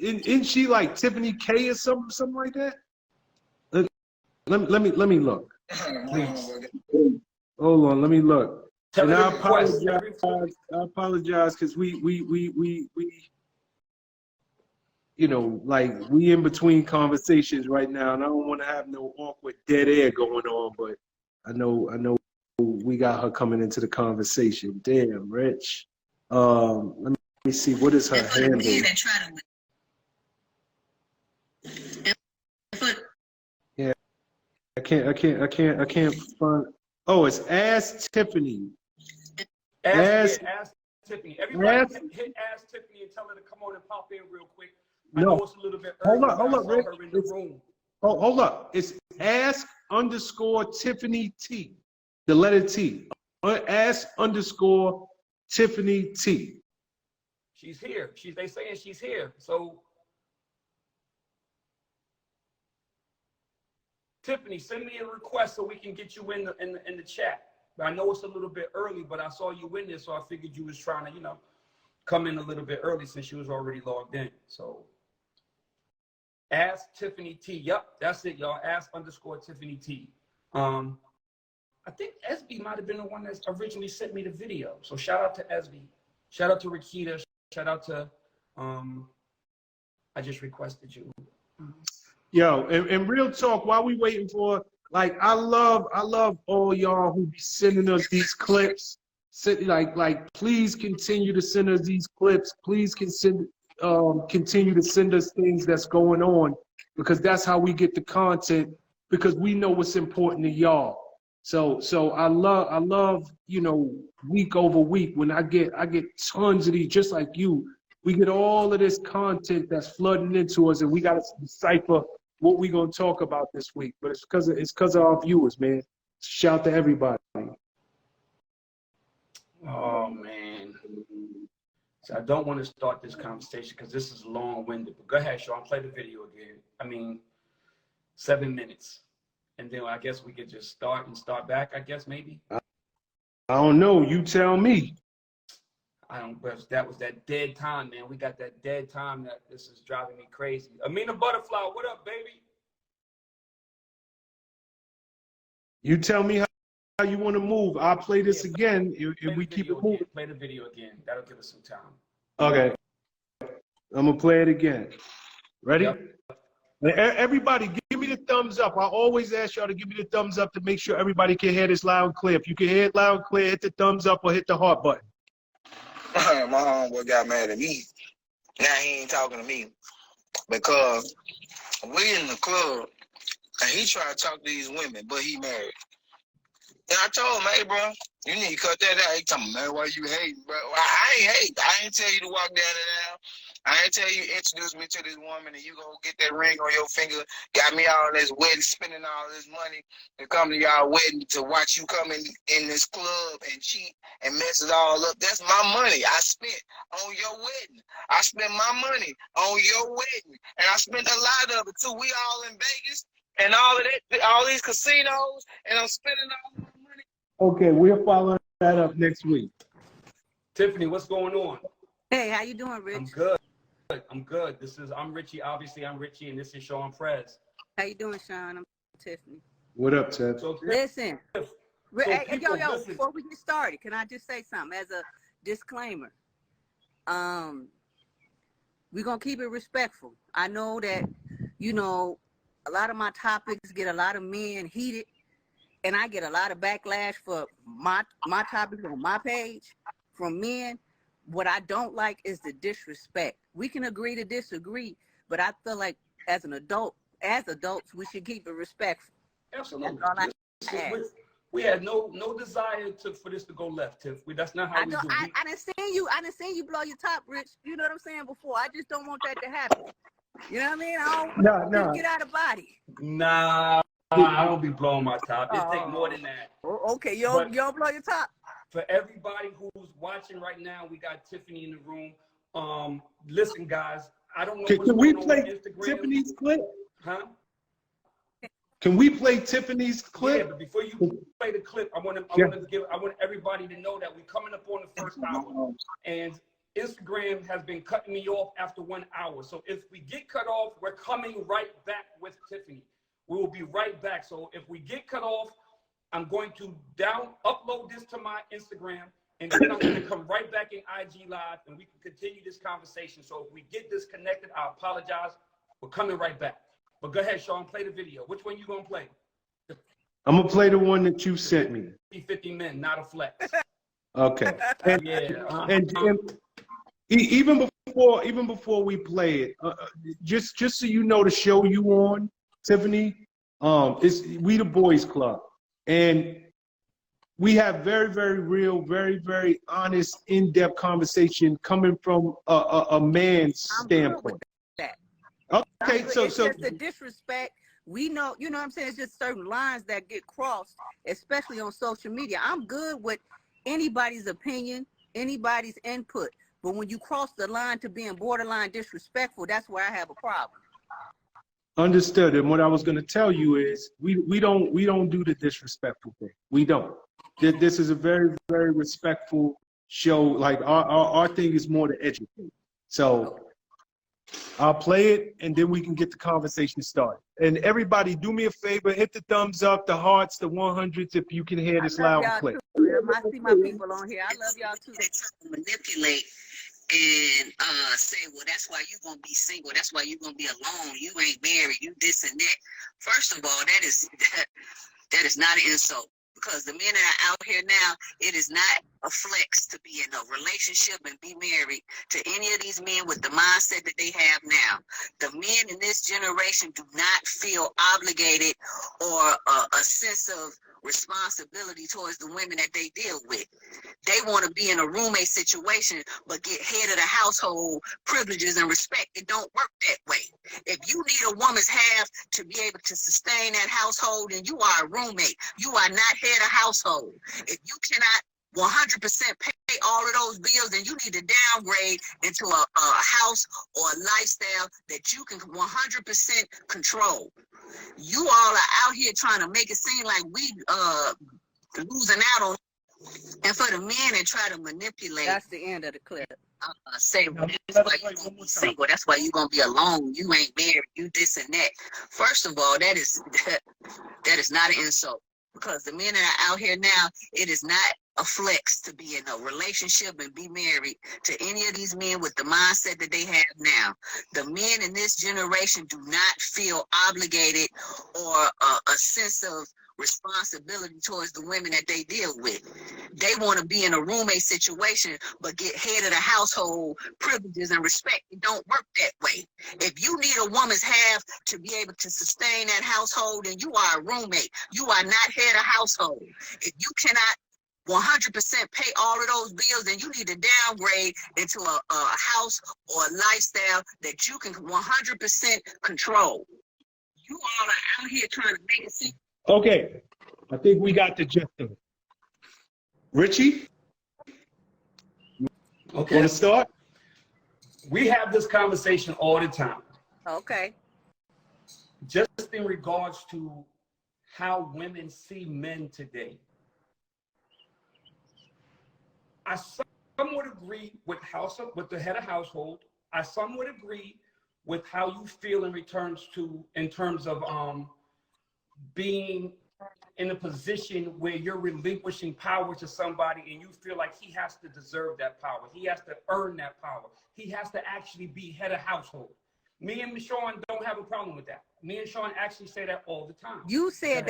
isn't she like Tiffany K or something like that? Let me look. Please. Hold on, let me look. Tell And her I to request. apologize because we you know, like we in between conversations right now, and I don't want to have no awkward dead air going on, but I know we got her coming into the conversation. Damn, Rich. Let me see, what is her handle? Yeah, I can't find. Oh, it's Ask Tiffany. Ask Tiffany. Everybody hit Ask Tiffany and tell her to come on and pop in real quick. I know it's a little bit early. Hold up, Rick. Her in the room. Oh, hold up. It's Ask_Tiffany T. The letter T. Ask_Tiffany T. She's here. They saying she's here. So Tiffany, send me a request so we can get you in the chat. But I know it's a little bit early, but I saw you in there, so I figured you was trying to, come in a little bit early since you was already logged in. So Ask Tiffany T. Yep, that's it, y'all. Ask_Tiffany T. I think SB might have been the one that originally sent me the video. So shout out to SB. Shout out to Rakita. Shout out to I just requested you. Yo, and real talk, while we waiting for, like, I love all y'all who be sending us these clips. Like, please continue to send us these clips. Please continue to send us things that's going on, because that's how we get the content, because we know what's important to y'all. So I love, week over week when I get tons of these, just like you. We get all of this content that's flooding into us, and we got to decipher what we're gonna talk about this week. But it's because of our viewers, man. Shout to everybody. Oh man. So I don't want to start this conversation because this is long-winded. But go ahead, Sean, play the video again. I mean, 7 minutes. And then I guess we could just start back, I guess, maybe. I don't know. You tell me. That was that dead time, man. We got that dead time that this is driving me crazy. Amina Butterfly, what up, baby? You tell me how you want to move. I'll play this again if we keep it moving. Play the video again. That'll give us some time. Okay. I'm going to play it again. Ready? Yep. Everybody, give me the thumbs up. I always ask y'all to give me the thumbs up to make sure everybody can hear this loud and clear. If you can hear it loud and clear, hit the thumbs up or hit the heart button. My homeboy got mad at me. Now he ain't talking to me because we in the club and he tried to talk to these women, but he married. And I told him, hey, bro, you need to cut that out. He told me, man, why you hating, bro? I ain't hate. I ain't tell you to walk down and down. I ain't tell you introduce me to this woman and you go get that ring on your finger. Got me all this wedding, spending all this money to come to y'all wedding to watch you come in this club and cheat and mess it all up. That's my money I spent on your wedding. I spent my money on your wedding. And I spent a lot of it too. We all in Vegas and all of that, all these casinos, and I'm spending all my money. Okay, we'll follow that up next week. Tiffany, what's going on? Hey, how you doing, Rich? I'm good. I'm good. I'm Richie. Obviously, I'm Richie, and this is Sean Prez. How you doing, Sean? I'm Tiffany. What up, Ted? So, Listen, hey, people, yo, listen. before we get started, can I just say something as a disclaimer? We're gonna keep it respectful. I know that, you know, a lot of my topics get a lot of men heated, and I get a lot of backlash for my topics on my page from men. What I don't like is the disrespect. We can agree to disagree, but I feel like as adults, we should keep it respectful. Absolutely. That's all I ask. We had no desire for this to go left, Tiff. That's not how we do it. I didn't see you blow your top, Rich. You know what I'm saying before. I just don't want that to happen. You know what I mean? I don't No. get out of body. Nah, I don't be blowing my top. It take more than that. Okay, you don't blow your top. For everybody who's watching right now, we got Tiffany in the room. Listen, guys, I don't know what's Can we going on play with Instagram. Tiffany's clip? Huh? Can we play Tiffany's clip? Yeah, but before you play the clip, I want everybody to know that we're coming up on the first hour, and Instagram has been cutting me off after 1 hour. So if we get cut off, we're coming right back with Tiffany. We will be right back. So if we get cut off, I'm going to upload this to my Instagram, and then I'm going to come right back in IG Live, and we can continue this conversation. So if we get disconnected, I apologize. We're coming right back. But go ahead, Sean, play the video. Which one you going to play? I'm going to play the one that you sent me. 50 men, not a flex. Okay. And, Yeah. and even before we play it, just so you know, the show you on, Tiffany, it's We the Boys Club. And we have very, very real, very, very honest, in-depth conversation coming from a man's standpoint. Okay, It's just the disrespect. We know, you know what I'm saying? It's just certain lines that get crossed, especially on social media. I'm good with anybody's opinion, anybody's input. But when you cross the line to being borderline disrespectful, that's where I have a problem. Understood. And what I was going to tell you is we don't do the disrespectful thing. We don't. This is a very, very respectful show. Like our thing is more to educate. So I'll play it and then we can get the conversation started. And everybody do me a favor, hit the thumbs up, the hearts, the 100s if you can hear this loud and clear. I see my people on here. I love y'all too. They try to manipulate and say, well, that's why you're going to be single. That's why you're going to be alone. You ain't married. You this and that. First of all, that is not an insult. Because the men that are out here now, it is not a flex to be in a relationship and be married to any of these men with the mindset that they have now. The men in this generation do not feel obligated or a sense of responsibility towards the women that they deal with. They want to be in a roommate situation, but get head of the household privileges and respect. It don't work that way. If you need a woman's half to be able to sustain that household, then you are a roommate. You are not head of household. If you cannot 100% pay all of those bills, then you need to downgrade into a house or a lifestyle that you can 100% control. You all are out here trying to make it seem like we losing out on, and for the men that try to manipulate. That's the end of the clip. Say, well, that's why you're gonna be single. That's why you're gonna be alone. You ain't married. You this and that. First of all, that is not an insult. Because the men that are out here now, it is not a flex to be in a relationship and be married to any of these men with the mindset that they have now. The men in this generation do not feel obligated or a sense of responsibility towards the women that they deal with. They want to be in a roommate situation, but get head of the household privileges and respect. It don't work that way. If you need a woman's half to be able to sustain that household, then you are a roommate. You are not head of household. If you cannot 100% pay all of those bills, then you need to downgrade into a house or a lifestyle that you can 100% control. You all are out here trying to make it seem. Okay, I think we got the gist of it. Richie, Okay. want to start? We have this conversation all the time, Okay. just in regards to how women see men today. I somewhat agree with the head of household. I somewhat agree with how you feel in terms of being in a position where you're relinquishing power to somebody and you feel like he has to deserve that power. He has to earn that power. He has to actually be head of household. Me and Sean don't have a problem with that. Me and Sean actually say that all the time. You said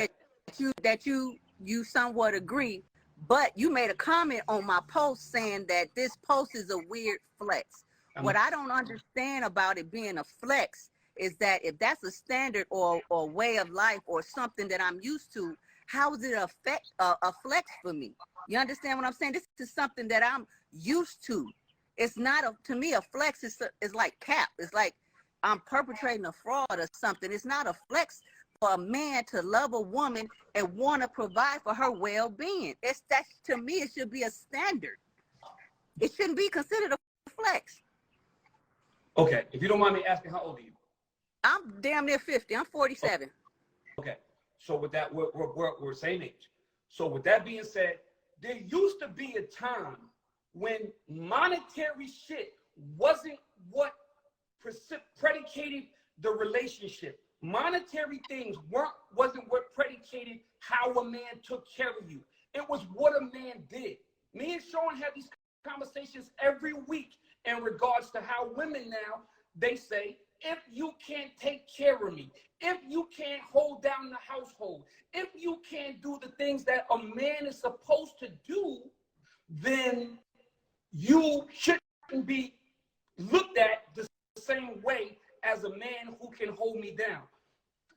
that you somewhat agree, but you made a comment on my post saying that this post is a weird flex. What I don't understand about it being a flex is that if that's a standard or way of life or something that I'm used to, how is it a flex for me? You understand what I'm saying? This is something that I'm used to. It's not to me, a flex is like cap. It's like I'm perpetrating a fraud or something. It's not a flex for a man to love a woman and want to provide for her well-being. That to me, it should be a standard. It shouldn't be considered a flex. Okay, if you don't mind me asking, how old are you? I'm damn near 50. I'm 47. Okay, so with that, we're same age. So with that being said, there used to be a time when monetary shit wasn't what predicated the relationship. Monetary things wasn't what predicated how a man took care of you. It was what a man did. Me and Sean have these conversations every week in regards to how women now, they say, if you can't take care of me, if you can't hold down the household, if you can't do the things that a man is supposed to do, then you shouldn't be looked at the same way as a man who can hold me down.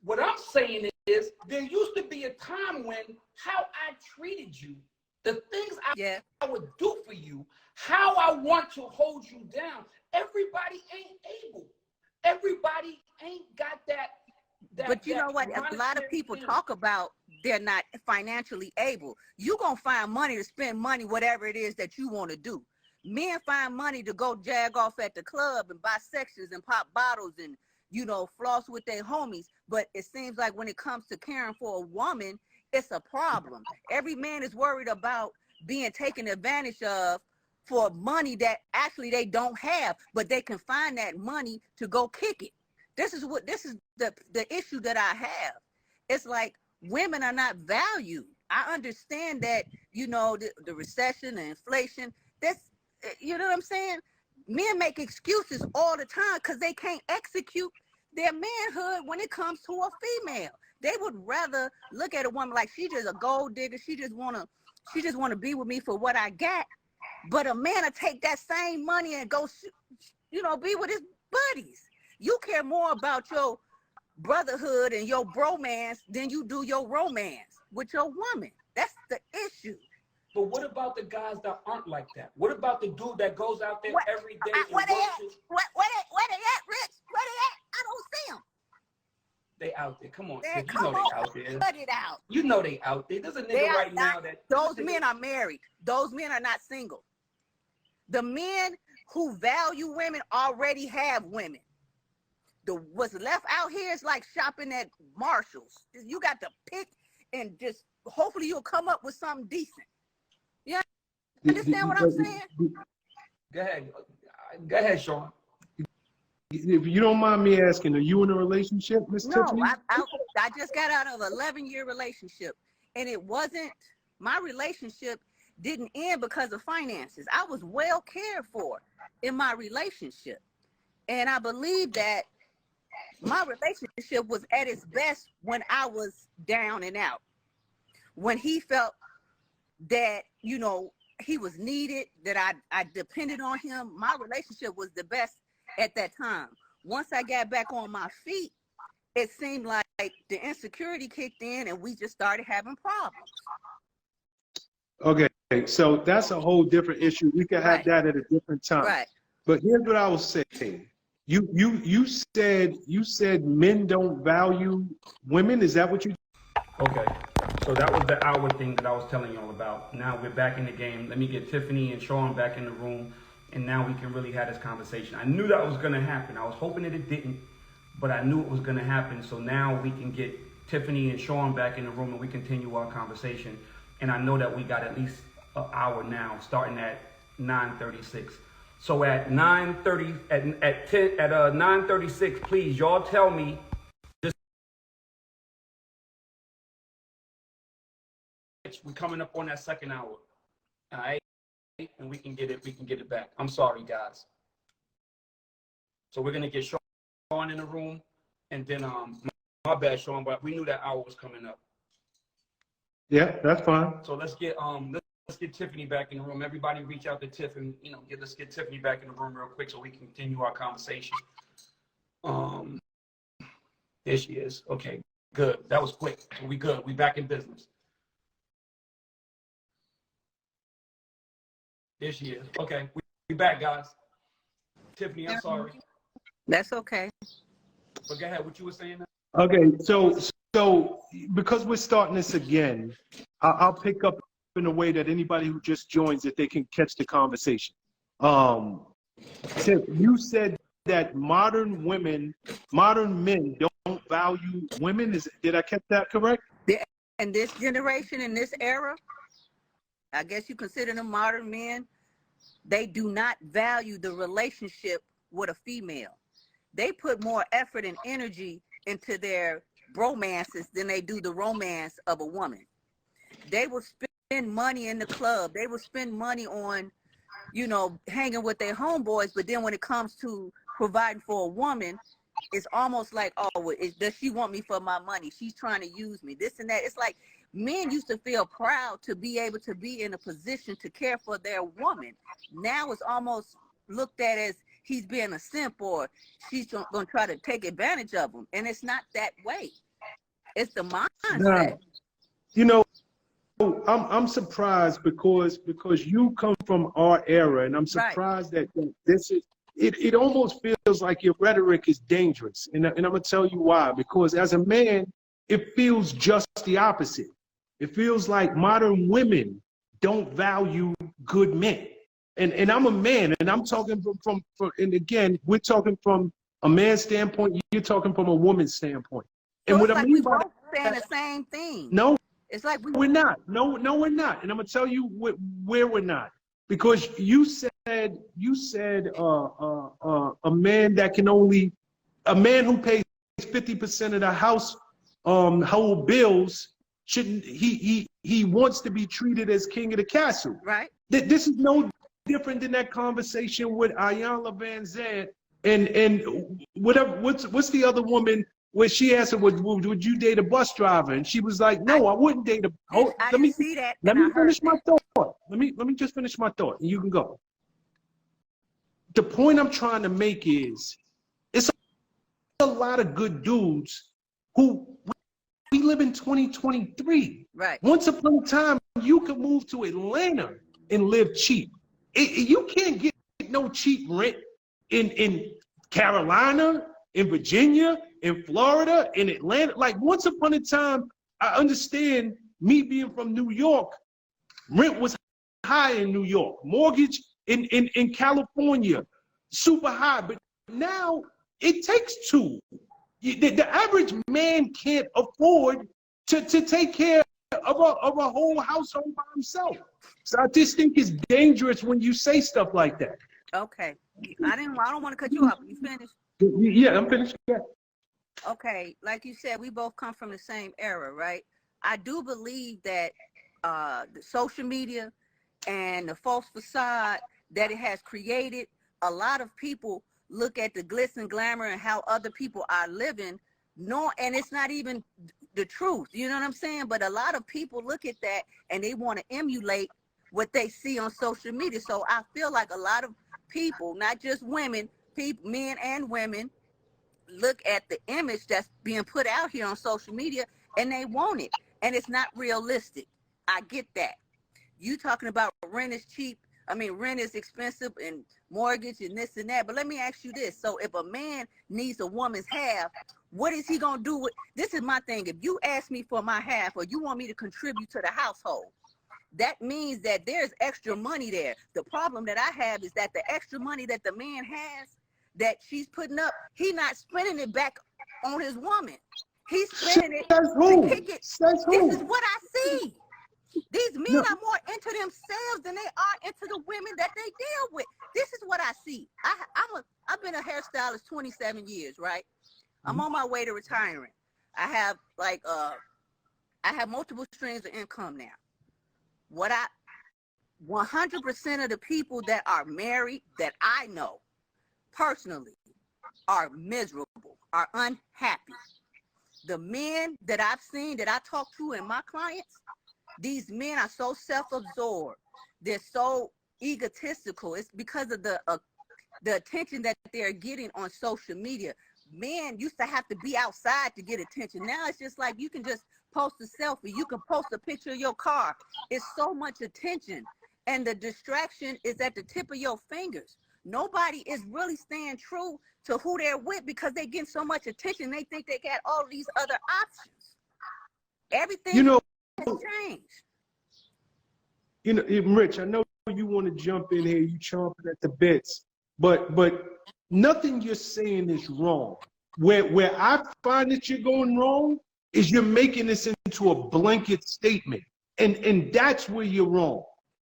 What I'm saying is there used to be a time when how I treated you, the things I would do for you, how I want to hold you down, everybody ain't able. Everybody ain't got that. But you know what? A lot of people talk about they're not financially able. You're going to find money to spend money, whatever it is that you want to do. Men find money to go jag off at the club and buy sections and pop bottles and, floss with their homies. But it seems like when it comes to caring for a woman, it's a problem. Every man is worried about being taken advantage of for money that actually they don't have, but they can find that money to go kick it. This is the issue that I have. It's like women are not valued. I understand that, the recession, the inflation, you know what I'm saying? Men make excuses all the time because they can't execute their manhood when it comes to a female. They would rather look at a woman like she's just a gold digger. She just wanna be with me for what I got. But a man will take that same money and go, be with his buddies. You care more about your brotherhood and your bromance than you do your romance with your woman. That's the issue. But what about the guys that aren't like that? What about the dude that goes out there every day and where they at? works? Where they at, Rich? Where they at? I don't see them. They out there. Come on. They out there. Cut it out. You know they out there. There's a nigga right now that... Those men are married. Those men are not single. The men who value women already have women. What's left out here is like shopping at Marshall's. You got to pick and just hopefully you'll come up with something decent. You understand what I'm saying? Go ahead, Sean. If you don't mind me asking, are you in a relationship, Miss Tiffany? No, I just got out of an 11-year relationship, and it wasn't my relationship. didn't end because of finances. I was well cared for in my relationship. And I believe that my relationship was at its best when I was down and out. When he felt that, you know, he was needed, that I depended on him, my relationship was the best at that time. Once I got back on my feet, it seemed like the insecurity kicked in and we just started having problems. Okay, so that's a whole different issue. We can have Right. that at a different time. Right. But here's what I was saying. You said men don't value women. Is that what you? Okay, so that was the hour thing that I was telling y'all about. Now we're back in the game. Let me get Tiffany and Sean back in the room, and now we can really have this conversation. I knew that was gonna happen. I was hoping that it didn't, but I knew it was gonna happen. So now we can get Tiffany and Sean back in the room, and we continue our conversation. And I know that we got at least an hour now, starting at 9:36. So at 9:30, at 9:36, please, y'all tell me. We're coming up on that second hour, all right? And we can get it back. I'm sorry, guys. So we're gonna get Sean in the room, and then my bad, Sean, but we knew that hour was coming up. Yeah, that's fine. So let's get Tiffany back in the room. Everybody reach out to Tiff and let's get Tiffany back in the room real quick so we can continue our conversation. There she is. Okay, good. That was quick. So we good. We back in business. There she is. Okay, we back, guys. Tiffany, I'm sorry. That's okay. But go ahead. What you were saying? Okay, so because we're starting this again, I'll pick up in a way that anybody who just joins that they can catch the conversation. Tiff, you said that modern men don't value women. Did I catch that correct? In this generation, in this era, I guess you consider them modern men, they do not value the relationship with a female. They put more effort and energy into their bromances than they do the romance of a woman. They will spend money in the club. They will spend money on, hanging with their homeboys. But then when it comes to providing for a woman, it's almost like, does she want me for my money? She's trying to use me, this and that. It's like men used to feel proud to be able to be in a position to care for their woman. Now it's almost looked at as he's being a simp or she's going to try to take advantage of him. And it's not that way. It's the mindset. Now, I'm surprised because you come from our era, and I'm surprised that this is. It almost feels like your rhetoric is dangerous, and I'm gonna tell you why. Because as a man, it feels just the opposite. It feels like modern women don't value good men, and I'm a man, and I'm talking from and again, we're talking from a man's standpoint. You're talking from a woman's standpoint. And So what it's I like mean we by both saying the same thing. no, it's like we're not. No, we're not. And I'm gonna tell you where we're not. Because you said a man who pays 50% of the household bills shouldn't he wants to be treated as king of the castle. Right. This is no different than that conversation with Iyanla Vanzant and whatever. What's the other woman where she asked her, would you date a bus driver? And she was like, no, I wouldn't date a. I didn't see that. Let me finish my thought. Let me just finish my thought, and you can go. The point I'm trying to make is, it's a lot of good dudes who we live in 2023. Right. Once upon a time, you could move to Atlanta and live cheap. You can't get no cheap rent in Carolina, in Virginia, in Florida, in Atlanta. Like once upon a time, I understand me being from New York, rent was high in New York. Mortgage in California, super high. But now it takes two. The average man can't afford to take care of a whole household by himself. So I just think it's dangerous when you say stuff like that. Okay. I don't want to cut you off. You finished? Yeah, I'm finished. Yeah. Okay. Like you said, we both come from the same era, right? I do believe that the social media and the false facade that it has created, a lot of people look at the glitz and glamour and how other people are living, and it's not even the truth. You know what I'm saying? But a lot of people look at that and they want to emulate what they see on social media. So I feel like a lot of people, not just women, people, men and women, look at the image that's being put out here on social media and they want it, and it's not realistic. I get that. You talking about rent is cheap. I mean, rent is expensive and mortgage and this and that. But let me ask you this. So if a man needs a woman's half, what is he going to do with, this is my thing. If you ask me for my half or you want me to contribute to the household, that means that there's extra money there. The problem that I have is that the extra money that the man has that she's putting up, he's not spending it back on his woman. He's spending it Says to who? kick it. Says This who? is what I see. These men No. are more into themselves than they are into the women that they deal with. This is what I see. I've been a hairstylist 27 years, right? I'm on my way to retiring. I have multiple streams of income now. 100% of the people that are married that I know personally are miserable, are unhappy. The men that I've seen, that I talk to and my clients, these men are so self-absorbed. They're so egotistical. It's because of the attention that they're getting on social media. Men used to have to be outside to get attention. Now it's just like you can just post a selfie. You can post a picture of your car. It's so much attention. And the distraction is at the tip of your fingers. Nobody is really staying true to who they're with because they're getting so much attention. They think they got all these other options. Everything You know, has changed. you know, Rich, I know you want to jump in here, you chomping at the bits, but nothing you're saying is wrong. Where I find that you're going wrong is you're making this into a blanket statement, and that's where you're wrong.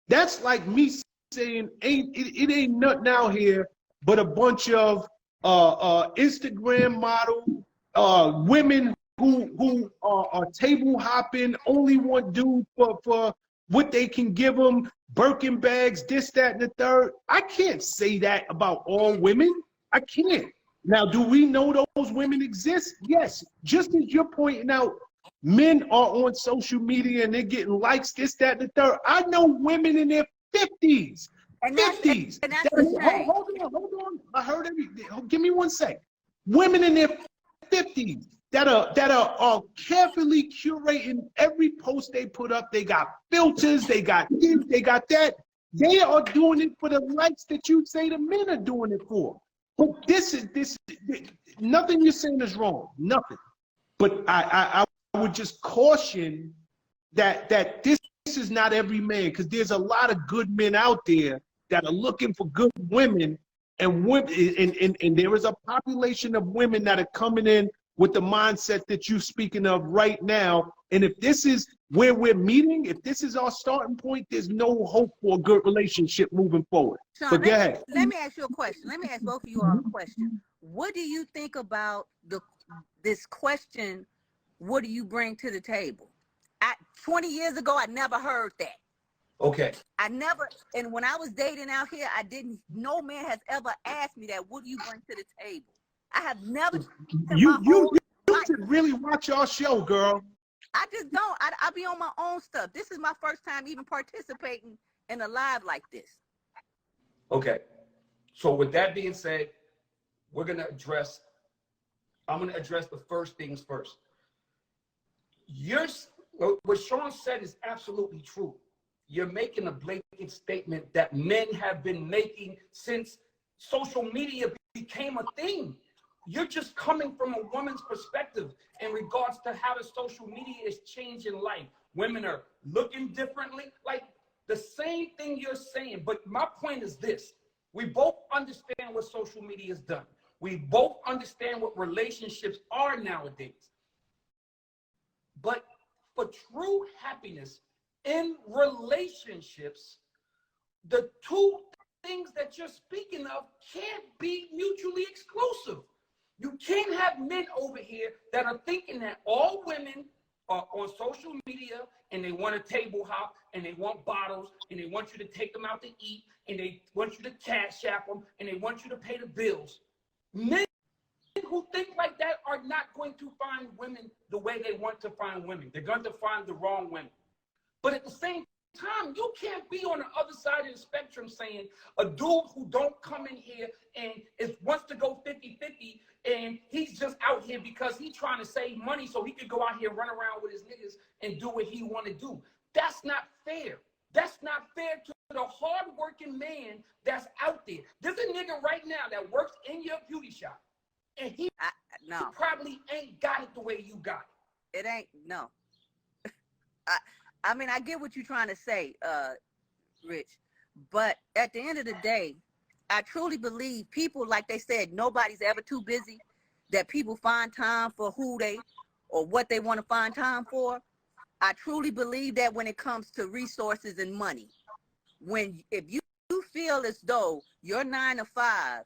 That's like me saying it ain't nothing out here but a bunch of Instagram model women who are table hopping, only want dudes for what they can give them, Birkin bags, this, that, and the third. I can't say that about all women. I can't. Now, do we know those women exist? Yes. Just as you're pointing out, men are on social media and they're getting likes, this, that, and the third. I know women in their 50s. And that's 50s. the shame. Hold on. I heard everything. Give me 1 sec. Women in their 50s that are carefully curating every post they put up. They got filters, they got this, they got that. They are doing it for the likes that you say the men are doing it for. But this nothing you're saying is wrong. Nothing. But I would just caution that this is not every man, because there's a lot of good men out there that are looking for good women, and there is a population of women that are coming in with the mindset that you're speaking of right now. And if this is where we're meeting, if this is our starting point, there's no hope for a good relationship moving forward. Sean, But go ahead. let me ask you a question. Let me ask both of you all a question. What do you think about this question, what do you bring to the table? 20 years ago, I never heard that. Okay. And when I was dating out here, no man has ever asked me that, what do you bring to the table? I have never. You should really watch our show, girl. I just don't. I be on my own stuff. This is my first time even participating in a live like this. Okay. So with that being said, I'm going to address the first things first. What Sean said is absolutely true. You're making a blatant statement that men have been making since social media became a thing. You're just coming from a woman's perspective in regards to how the social media is changing life. Women are looking differently, like the same thing you're saying. But my point is this. We both understand what social media has done. We both understand what relationships are nowadays. But for true happiness in relationships, the two things that you're speaking of can't be mutually exclusive. You can't have men over here that are thinking that all women on social media and they want a table hop and they want bottles and they want you to take them out to eat and they want you to cash app them and they want you to pay the bills. Men who think like that are not going to find women the way they want to find women. They're going to find the wrong women. But at the same time, you can't be on the other side of the spectrum saying a dude who don't come in here and wants to go 50-50 and he's just out here because he's trying to save money so he could go out here, run around with his niggas and do what he want to do. That's not fair. That's not fair to the hardworking man that's out there. There's a nigga right now that works in your beauty shop and he probably ain't got it the way you got it. It ain't, no. I mean, I get what you're trying to say, Rich, but at the end of the day, I truly believe people, like they said, nobody's ever too busy, that people find time for who they or what they want to find time for. I truly believe that when it comes to resources and money, if you feel as though your 9 to 5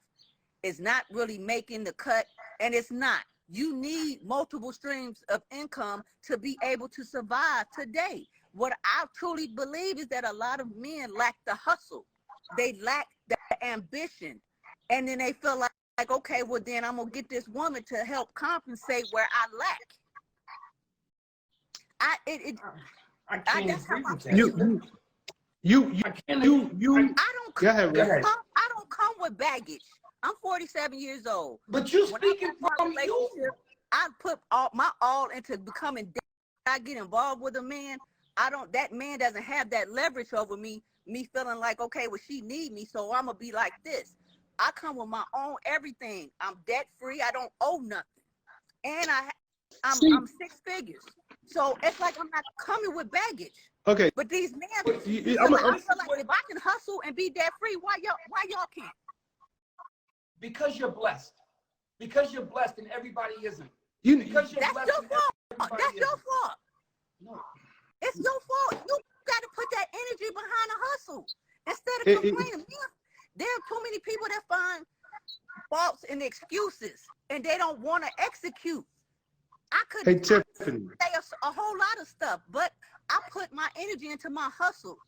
is not really making the cut, and it's not, you need multiple streams of income to be able to survive today. What I truly believe is that a lot of men lack the hustle. They lack the ambition. And then they feel like, okay, well then I'm gonna get this woman to help compensate where I lack. I can't agree with that. I don't come with baggage. I'm 47 years old. But you speaking from you. I put my all into becoming. I get involved with a man. That man doesn't have that leverage over me feeling like, okay, well, she need me, so I'm gonna be like this. I come with my own everything. I'm debt free. I don't owe nothing, and I'm 6 figures. So it's like I'm not coming with baggage. Okay. But these men, I feel like if I can hustle and be debt free, why y'all can't? Because you're blessed. Because you're blessed and everybody isn't. That's your fault. That's your fault. No. It's your fault. You got to put that energy behind the hustle instead of complaining. There are too many people that find faults and excuses, and they don't want to execute. I could say a whole lot of stuff, but I put my energy into my hustle.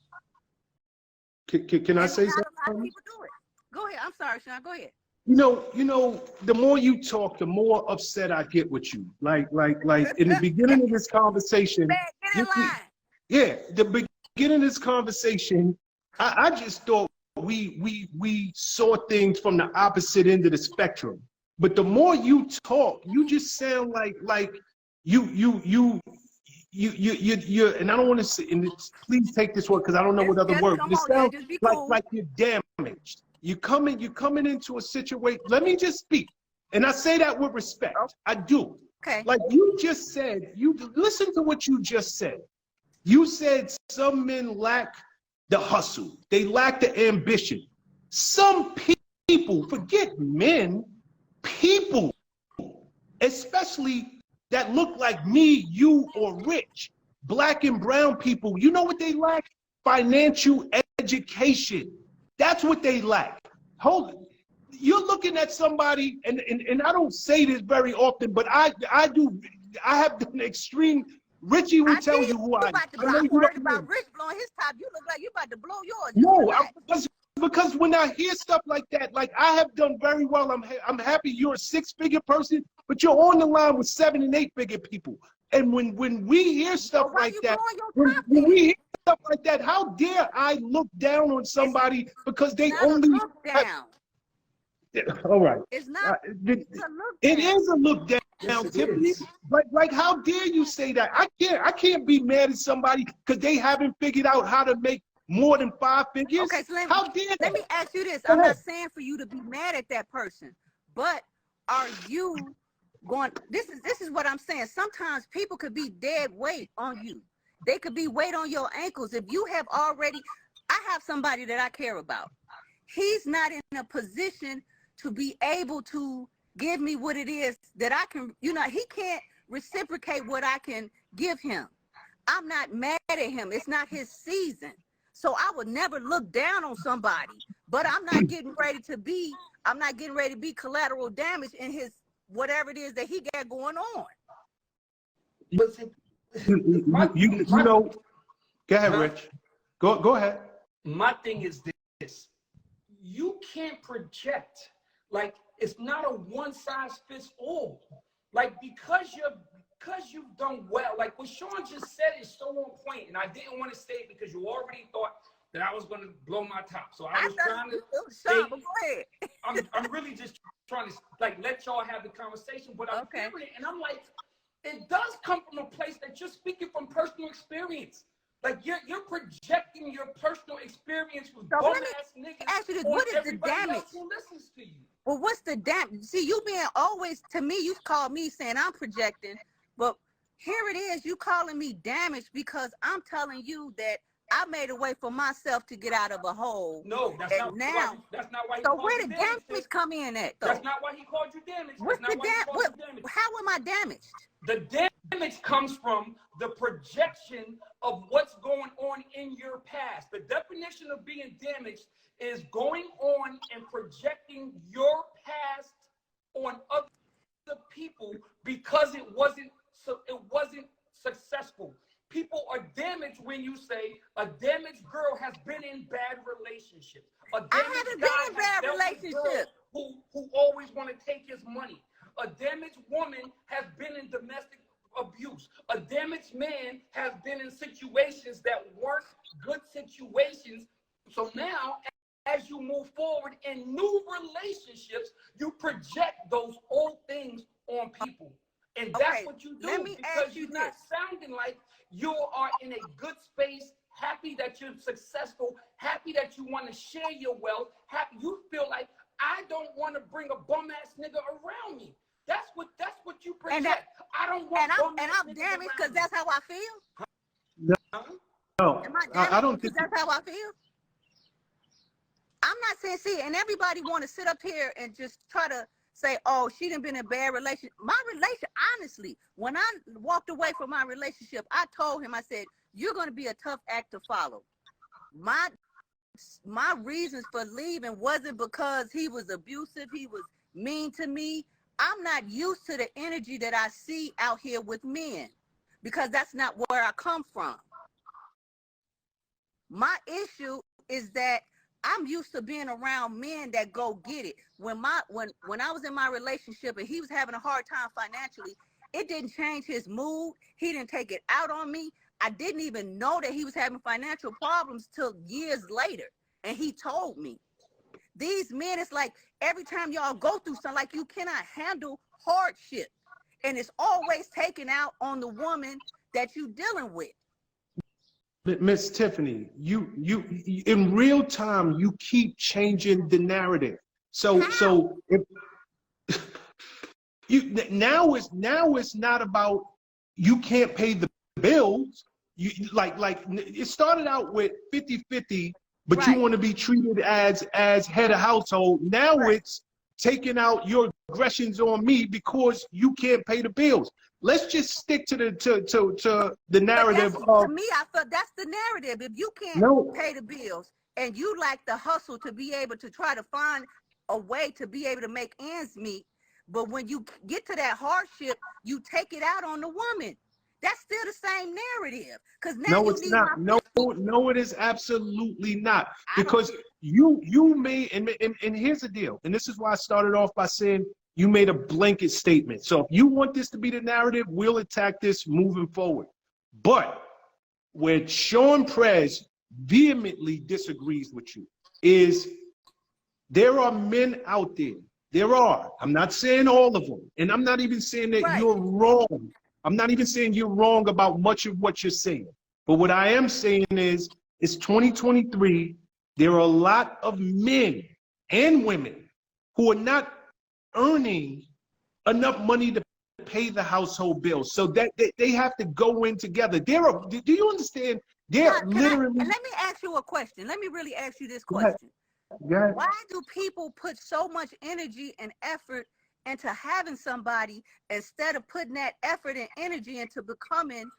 Can I say something? A lot of people do it. Go ahead. I'm sorry, Sean. Go ahead. You know, the more you talk, the more upset I get with you. Like in the beginning of this conversation, the beginning of this conversation, I just thought we saw things from the opposite end of the spectrum. But the more you talk, you just sound like you and I don't want to say, and please take this word because I don't know what other word. It sounds like you're damaged. You're coming into a situation. Let me just speak. And I say that with respect. I do. Okay. Like you just said, listen to what you just said. You said some men lack the hustle. They lack the ambition. Some people, forget men, people, especially that look like me, you, or Rich, black and brown people, you know what they lack? Financial education. That's what they lack. You're looking at somebody, and I don't say this very often, but I do. I have an extreme. Richie will tell you who I am. I'm worried about Rich blowing his top. You look like you about to blow yours. No, because when I hear stuff like that, like I have done very well. I'm happy you're a 6-figure person, but you're on the line with 7- and 8-figure people. And when we hear stuff like that, when we hear stuff like that, how dare I look down on somebody because they only look down. All right. It's not. It is a look down. Tiffany. Like how dare you say that? I can't be mad at somebody because they haven't figured out how to make more than 5 figures. Okay, so let me ask you this. I'm not saying for you to be mad at that person, but are you going? This is what I'm saying. Sometimes people could be dead weight on you. They could be weight on your ankles. If you have already, I have somebody that I care about. He's not in a position to be able to give me what it is that I can, he can't reciprocate what I can give him. I'm not mad at him. It's not his season. So I would never look down on somebody, but I'm not getting ready to be collateral damage in his, whatever it is that he got going on. But You know, go ahead, Rich. Go ahead. My thing is this: you can't project. Like, it's not a one size fits all. Like, because you've done well. Like what Sean just said is so on point, and I didn't want to say it because you already thought that I was going to blow my top. So I was trying to Sean, go ahead. I'm really just trying to like let y'all have the conversation, but I'm Okay. hearing it, and I'm like, it does come from a place that you're speaking from personal experience. Like you're projecting your personal experience with So bum let me ass niggas ask you this, on what is the everybody damage? else who listens to you. Well, what's the damage? See, you being always, to me, you call me saying I'm projecting, but here it is, you calling me damaged because I'm telling you that I made a way for myself to get out of a hole. No, that's And not now, that's not why he so called where you the damaged. damage come in at, though? That's not why he called you damaged. What's That's the not why he called you damaged. how am I damaged? The damage comes from the projection of what's going on in your past. The definition of being damaged is going on and projecting your past on other people because it wasn't successful. People are damaged when you say a damaged girl has been in bad relationships. A damaged I haven't been guy in has bad dealt with relationships. girls who always want to take his money. A damaged woman has been in domestic abuse. A damaged man has been in situations that weren't good situations. So now, as you move forward in new relationships, you project those old things on people. And that's Okay, what you do let me because ask you you're not sounding like you are in a good space, happy that you're successful, happy that you want to share your wealth, happy you feel like I don't want to bring a bum ass nigga around me. That's what you project. I don't want And I'm damaged because that's how I feel? No, Am I I damaged don't because think. that's how I feel? I'm not saying, see, and everybody want to sit up here and just try to say, oh, she done been in a bad relationship. My relation, honestly, when I walked away from my relationship, I told him, I said, you're going to be a tough act to follow. My reasons for leaving wasn't because he was abusive, he was mean to me. I'm not used to the energy that I see out here with men because that's not where I come from. My issue is that I'm used to being around men that go get it. When I was in my relationship and he was having a hard time financially, it didn't change his mood. He didn't take it out on me. I didn't even know that he was having financial problems till years later. And he told me. These men, it's like every time y'all go through something, like you cannot handle hardship. And it's always taken out on the woman that you're dealing with. Miss Tiffany, you in real time you keep changing the narrative. So if now it's not about you can't pay the bills. You like it started out with 50-50, but Right. you want to be treated as head of household. Now Right. it's taking out your aggressions on me because you can't pay the bills. Let's just stick to the narrative To me, I felt that's the narrative. If you can't pay the bills and you like the hustle to be able to try to find a way to be able to make ends meet, but when you get to that hardship, you take it out on the woman. That's still the same narrative. Because now No, you it's need not. my No, it is absolutely not. Because you made, and here's the deal, and this is why I started off by saying you made a blanket statement. So if you want this to be the narrative, we'll attack this moving forward. But where Sean Prez vehemently disagrees with you is there are men out there. There are. I'm not saying all of them. And I'm not even saying that Right. you're wrong. I'm not even saying you're wrong about much of what you're saying. But what I am saying is, it's 2023. There are a lot of men and women who are not earning enough money to pay the household bills. So that they have to go in together. Do you understand? They're literally. And let me ask you a question. Let me really ask you this Go ahead. question. Go ahead. Why do people put so much energy and effort into having somebody instead of putting that effort and energy into becoming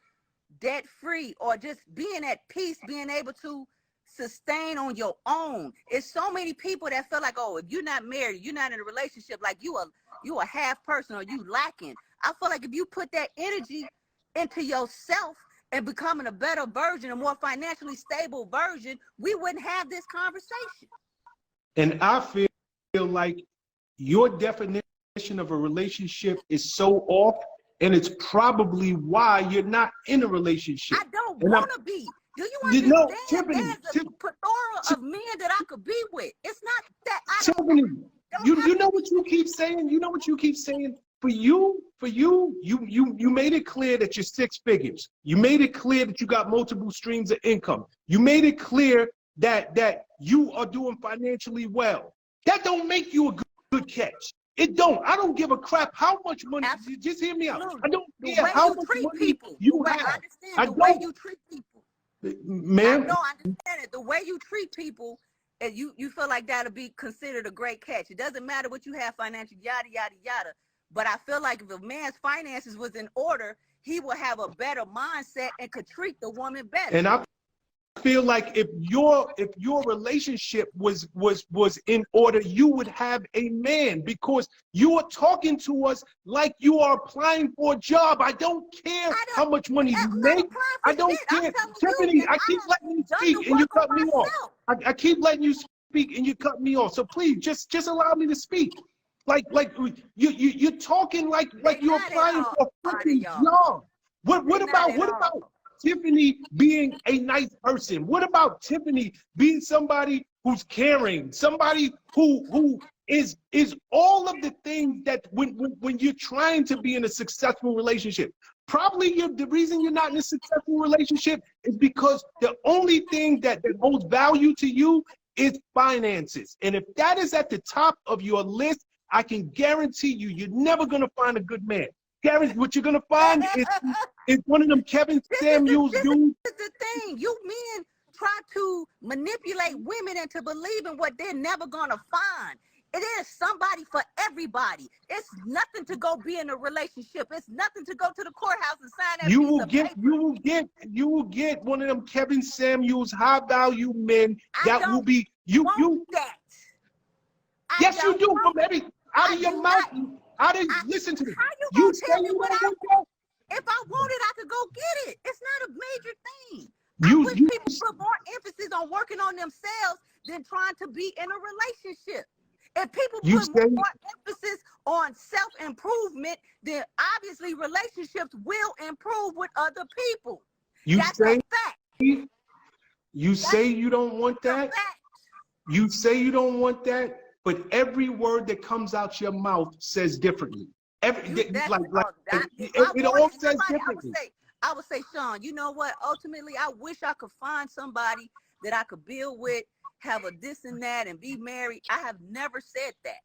debt free or just being at peace, being able to sustain on your own? It's so many people that feel like, oh, if you're not married, you're not in a relationship, like you a half person or you lacking. I feel like if you put that energy into yourself and becoming a better version, a more financially stable version, we wouldn't have this conversation. And I feel like your definition of a relationship is so off, and it's probably why you're not in a relationship. I don't And want to be. Do you You understand? know, Tiffany, There's a plethora of men that I could be with. It's not that I Tiffany, don't you have know what you keep saying? You know what you keep saying? For you, you made it clear that you're 6 figures. You made it clear that you got multiple streams of income. You made it clear that you are doing financially well. That don't make you a good catch. It don't. I don't give a crap how much money. Absolutely. Just hear me out. I don't The care way how you much treat money people. you The way, I have. understand I the way don't. you treat people. Ma'am, No, I understand it. The way you treat people, and you feel like that'll be considered a great catch. It doesn't matter what you have financially, yada, yada, yada. But I feel like if a man's finances was in order, he will have a better mindset and could treat the woman better. and I feel like if your relationship was in order, you would have a man, because you are talking to us like you are applying for a job. I don't care how much money you make. I don't care. Tiffany, I keep letting you speak and you cut me off. I keep letting you speak and you cut me off. So please just allow me to speak. Like you're talking like you're applying for a freaking job. What about Tiffany being a nice person? What about Tiffany being somebody who's caring, somebody who is all of the things that when you're trying to be in a successful relationship? Probably the reason you're not in a successful relationship is because the only thing that holds value to you is finances. And if that is at the top of your list, I can guarantee you're never gonna find a good man. Guarantee what you're gonna find is one of them Kevin Samuels dudes. This is the thing. You men try to manipulate women into believing what they're never gonna find. It is somebody for everybody. It's nothing to go be in a relationship. It's nothing to go to the courthouse and sign that You piece will of get paper. you will get one of them Kevin Samuels high value men that will be Want that. Yes, you do. From every out of your mouth. Listen to me. How you You gonna say tell me you what don't I want that? If I want it, I could go get it. It's not a major thing. You- I wish you- people put more emphasis on working on themselves than trying to be in a relationship. If people You put say- more emphasis on self-improvement, then obviously relationships will improve with other people. You That's say a fact. you say you don't want That's a that. fact. You say you don't want that, but every word that comes out your mouth says differently. It all says differently. I would say, Sean, you know what? Ultimately, I wish I could find somebody that I could build with, have a this and that, and be married. I have never said that.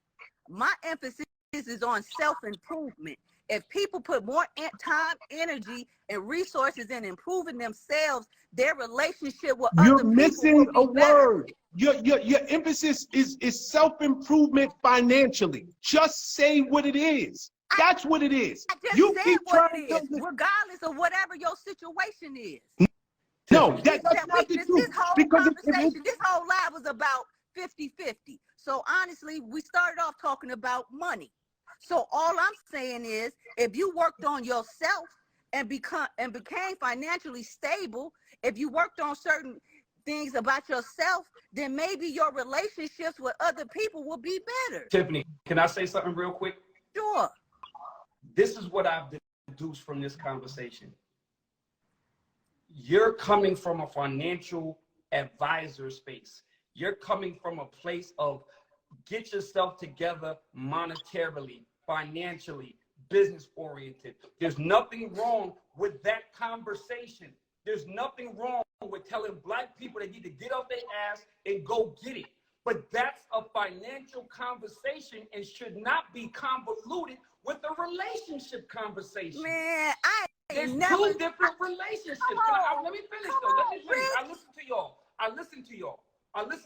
My emphasis is on self-improvement. If people put more time, energy, and resources in improving themselves, their relationship with other You're people missing will a be better. word. Your emphasis is self-improvement financially. Just say what it is. That's what it is. I just You said keep what trying it to is, regardless of whatever your situation is. No, that's not the This truth. whole Because conversation, this whole live was about 50-50. So honestly, we started off talking about money. So all I'm saying is, if you worked on yourself and became financially stable, if you worked on certain things about yourself, then maybe your relationships with other people will be better. Tiffany, can I say something real quick? Sure. This is what I've deduced from this conversation. You're coming from a financial advisor space. You're coming from a place of get yourself together monetarily, financially, business oriented. There's nothing wrong with that conversation. There's nothing wrong with telling Black people they need to get off their ass and go get it. But that's a financial conversation and should not be convoluted with a relationship conversation. Man, I There's ain't never. two different relationships. Let me finish though. Let me finish. I listen to y'all. I listen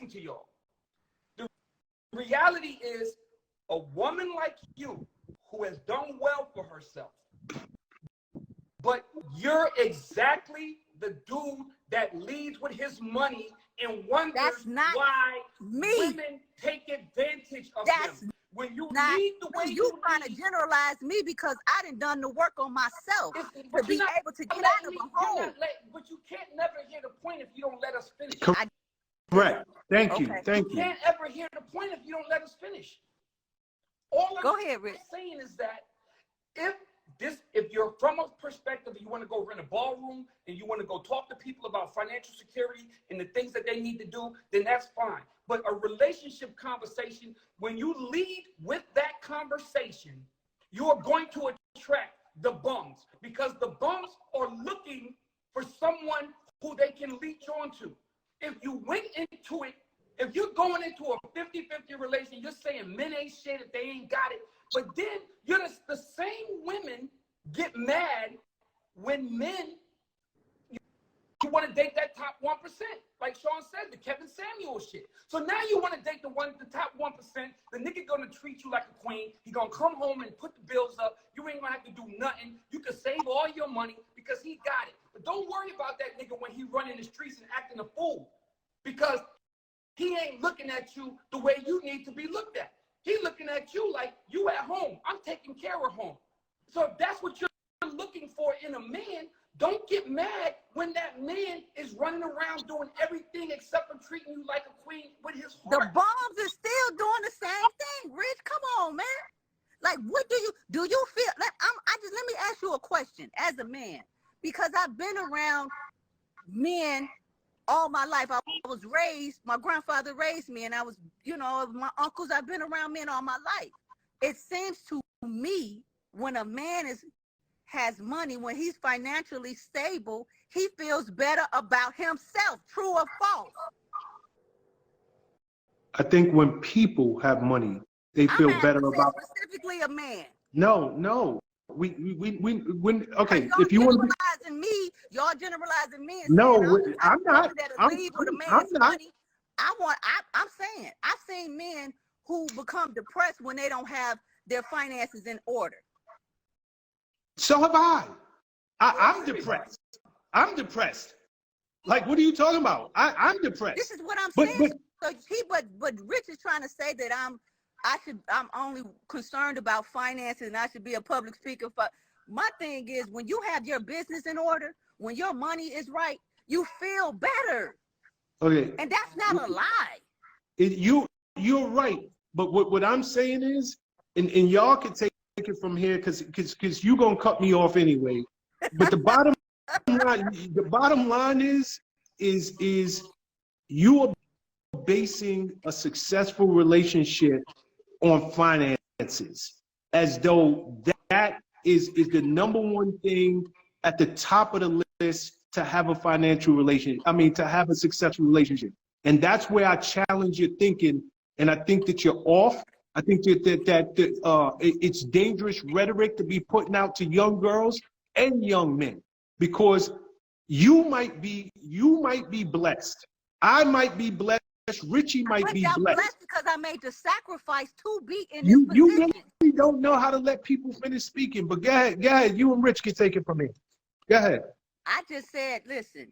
to y'all. The reality is, a woman like you who has done well for herself, but you're exactly the dude that leads with his money and wonders That's not why me. women take advantage of That's him. when you Now, lead the way you trying to lead, generalize me because I didn't done the work on myself to but be you're not able to get letting out of me- a you're hole. not but you can't never hear the point if you don't let us finish. Correct. Thank you. Okay. Thank You you. can't ever hear the point if you don't let us finish. All Go I'm ahead, Rich. saying is that if you're from a perspective, you want to go rent a ballroom and you want to go talk to people about financial security and the things that they need to do, then that's fine. But a relationship conversation, when you lead with that conversation, you are going to attract the bums because the bums are looking for someone who they can leech onto. If you went into it, if you're going into a 50-50 relation, you're saying men ain't shit if they ain't got it. But then you're the same women get mad when men, you want to date that top 1%. Like Sean said, the Kevin Samuel shit. So now you want to date the top 1%. The nigga gonna treat you like a queen. He gonna come home and put the bills up. You ain't gonna have to do nothing. You can save all your money because he got it. But don't worry about that nigga when he running the streets and acting a fool. Because he ain't looking at you the way you need to be looked at. He looking at you like you at home. I'm taking care of home. So if that's what you're looking for in a man, don't get mad when that man is running around doing everything except for treating you like a queen with his The heart. bombs is still doing the same thing, Rich. Come on, man. Like, what do you feel? Let me ask you a question as a man, because I've been around men all my life. I was raised, my grandfather raised me, and I was, my uncles, I've been around men all my life. It seems to me when a man has money, when he's financially stable, he feels better about himself. True or false? I think when people have money, they feel better about. Specifically a man. No. Okay. Y'all If you want to. generalizing me, y'all generalizing me. And No, saying I'm not. That leave with a man's not. money. I'm saying I've seen men who become depressed when they don't have their finances in order. So have I. I'm depressed. I'm depressed. Like, what are you talking about? I'm depressed. This is what I'm But- saying. But Rich is trying to say that I'm only concerned about finances and I should be a public speaker. My thing is, when you have your business in order, when your money is right, you feel better. Okay. And that's not a lie. You're right. But what I'm saying is, and y'all can take it from here because you're gonna cut me off anyway. But the bottom line is you are basing a successful relationship on finances, as though that is the number one thing at the top of the list to have a financial relationship. I mean, to have a successful relationship. And that's where I challenge your thinking. And I think that you're off. I think that it's dangerous rhetoric to be putting out to young girls and young men, because you might be blessed. I might be blessed. Richie might be I'm blessed. blessed because I made the sacrifice to be in this You position. really don't know how to let people finish speaking, but go ahead. You and Rich can take it from here. Go ahead. I just said, listen,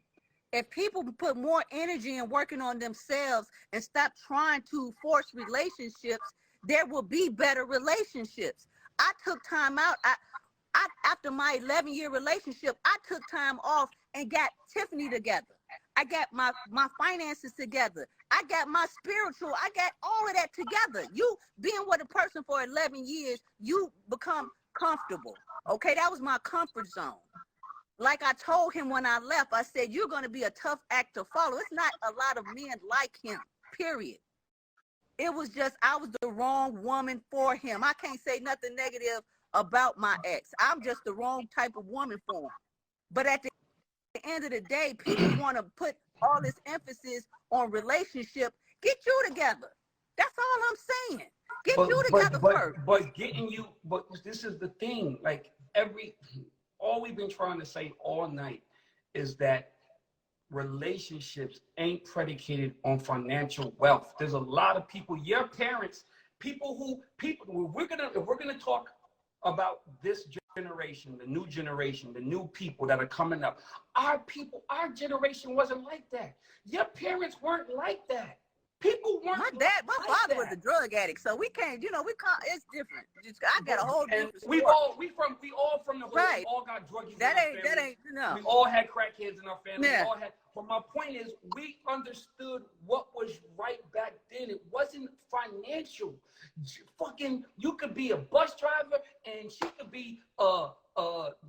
if people put more energy in working on themselves and stop trying to force relationships, there will be better relationships. I took time out. After my 11-year relationship, I took time off and got Tiffany together. I got my finances together. I got my spiritual. I got all of that together. You being with a person for 11 years, you become comfortable. Okay, that was my comfort zone. Like I told him when I left, I said, you're going to be a tough act to follow. It's not a lot of men like him, period. It was just I was the wrong woman for him. I can't say nothing negative about my ex. I'm just the wrong type of woman for him. But at the end of the day, people want to put all this emphasis on relationship. Get you together. That's all I'm saying. Get you together first. But this is the thing. Like all we've been trying to say all night is that relationships ain't predicated on financial wealth. There's a lot of people, your parents, if we're gonna talk about this generation, the new generation, the new people that are coming up, our generation wasn't like that. Your parents weren't like that. People weren't My like father was that. a drug addict, so we can't, we can't, it's different. I got a whole And different we story. all from the hood. Right. We all got druggies That in our family. ain't, no. We all had crackheads in our family. Yeah. We all had, but my point is, we understood what was right back then. It wasn't financial. Fucking, you could be a bus driver and she could be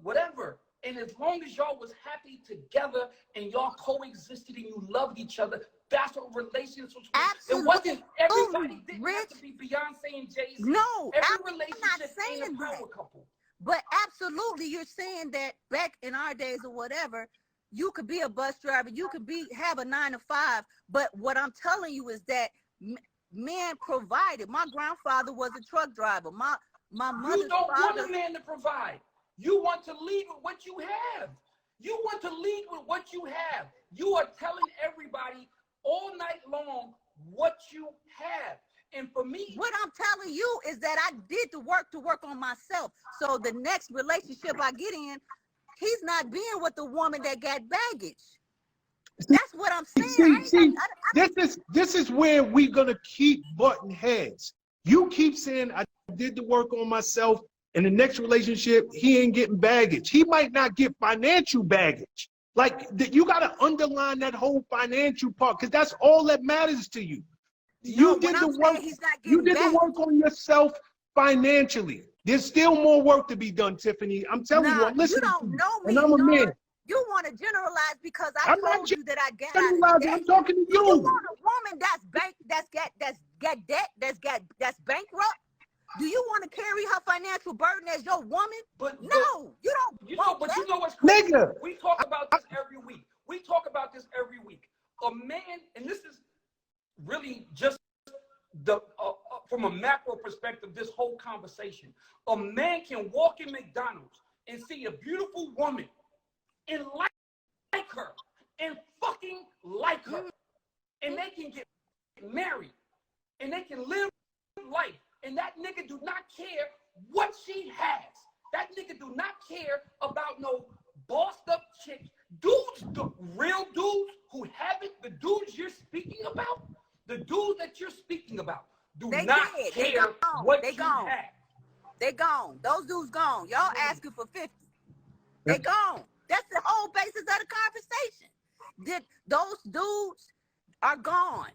whatever. And as long as y'all was happy together and y'all coexisted and you loved each other, that's what relationships was. Absolutely. It wasn't everybody didn't have Rich. to be Beyonce and Jay-Z. No, Every I'm not relationship ain't saying a that. power couple. But absolutely, you're saying that back in our days or whatever, you could be a bus driver, you could have a 9 to 5. But what I'm telling you is that men provided. My grandfather was a truck driver. My mother's You don't father. want a man to provide. You want to lead with what you have. You want to lead with what you have. You are telling everybody all night long what you have. And for me, What I'm telling you is that I did the work to work on myself. So the next relationship I get in, he's not being with the woman that got baggage. That's what I'm saying. This is where we're gonna keep butting heads. You keep saying I did the work on myself. In the next relationship, he ain't getting baggage. He might not get financial baggage. Like, you got to underline that whole financial part, because that's all that matters to you. You did the work. You did the work on yourself financially. There's still more work to be done, Tiffany. I'm telling you, I'm listening to you, and I'm a man. You want to generalize because I told you that I got out of debt. I'm talking to you. You want a woman that's got debt, that's bankrupt? Do you want to carry her financial burden as your woman? But you don't. you know what's crazy? Nigga. We talk about this every week. A man, and this is really just the from a macro perspective, this whole conversation. A man can walk in McDonald's and see a beautiful woman and like her and fucking like her, and they can get married and they can live life. And that nigga do not care what she has. That nigga do not care about no bossed up chick. Dudes, the real dudes who have it, the dudes you're speaking about, the dudes that you're speaking about, do not care what you have. They gone. Those dudes gone. Y'all asking for 50. They gone. That's the whole basis of the conversation. Those dudes are gone.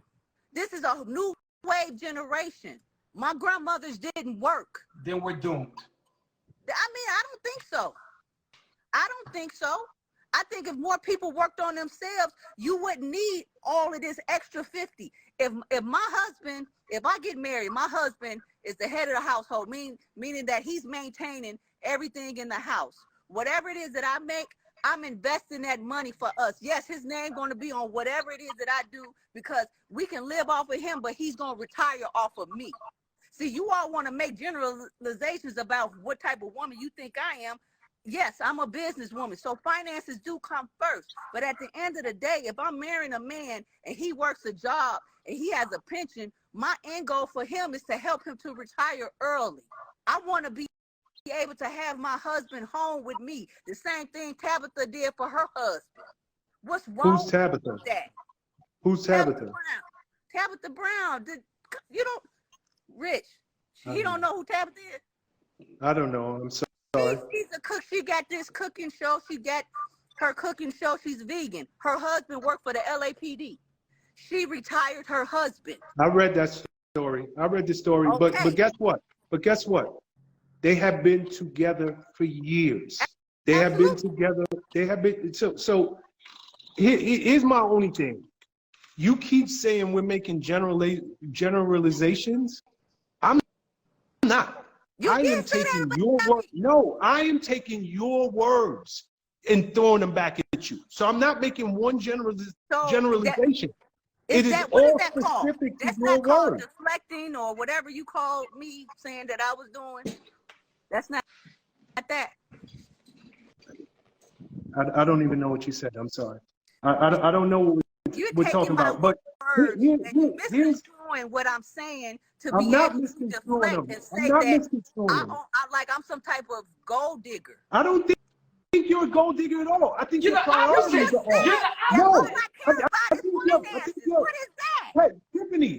This is a new wave generation. My grandmothers didn't work. Then we're doomed. I don't think so. I think if more people worked on themselves, you wouldn't need all of this extra 50. If I get married, my husband is the head of the household, meaning that he's maintaining everything in the house. Whatever it is that I make, I'm investing that money for us. Yes, his name going to be on whatever it is that I do because we can live off of him, but he's going to retire off of me. See, you all want to make generalizations about what type of woman you think I am. Yes, I'm a businesswoman, so finances do come first. But at the end of the day, if I'm marrying a man and he works a job and he has a pension, my end goal for him is to help him to retire early. I want to be able to have my husband home with me. The same thing Tabitha did for her husband. What's wrong Who's Tabitha? with that? Who's Tabitha? Tabitha Brown. Rich, he don't know who Tabitha is? I don't know. I'm sorry. She's a cook. She got this cooking show. She got her cooking show. She's vegan. Her husband worked for the LAPD. She retired her husband. I read that story. Okay. But guess what? They have been together for years. They have been together. So here's my only thing. You keep saying we're making generalizations. I'm not. I am taking your word. No, I am taking your words and throwing them back at you. So I'm not making one generalization. It is all specific to your word. Deflecting or whatever you called me saying that I was doing. That's not that. I don't even know what you said. I'm sorry. I don't know what we're talking about. But you're misconstruing what I'm saying to be able to deflect and say that I'm some type of gold digger. I don't think you're a gold digger at all. I think your priorities are off. What is that? Hey, Tiffany,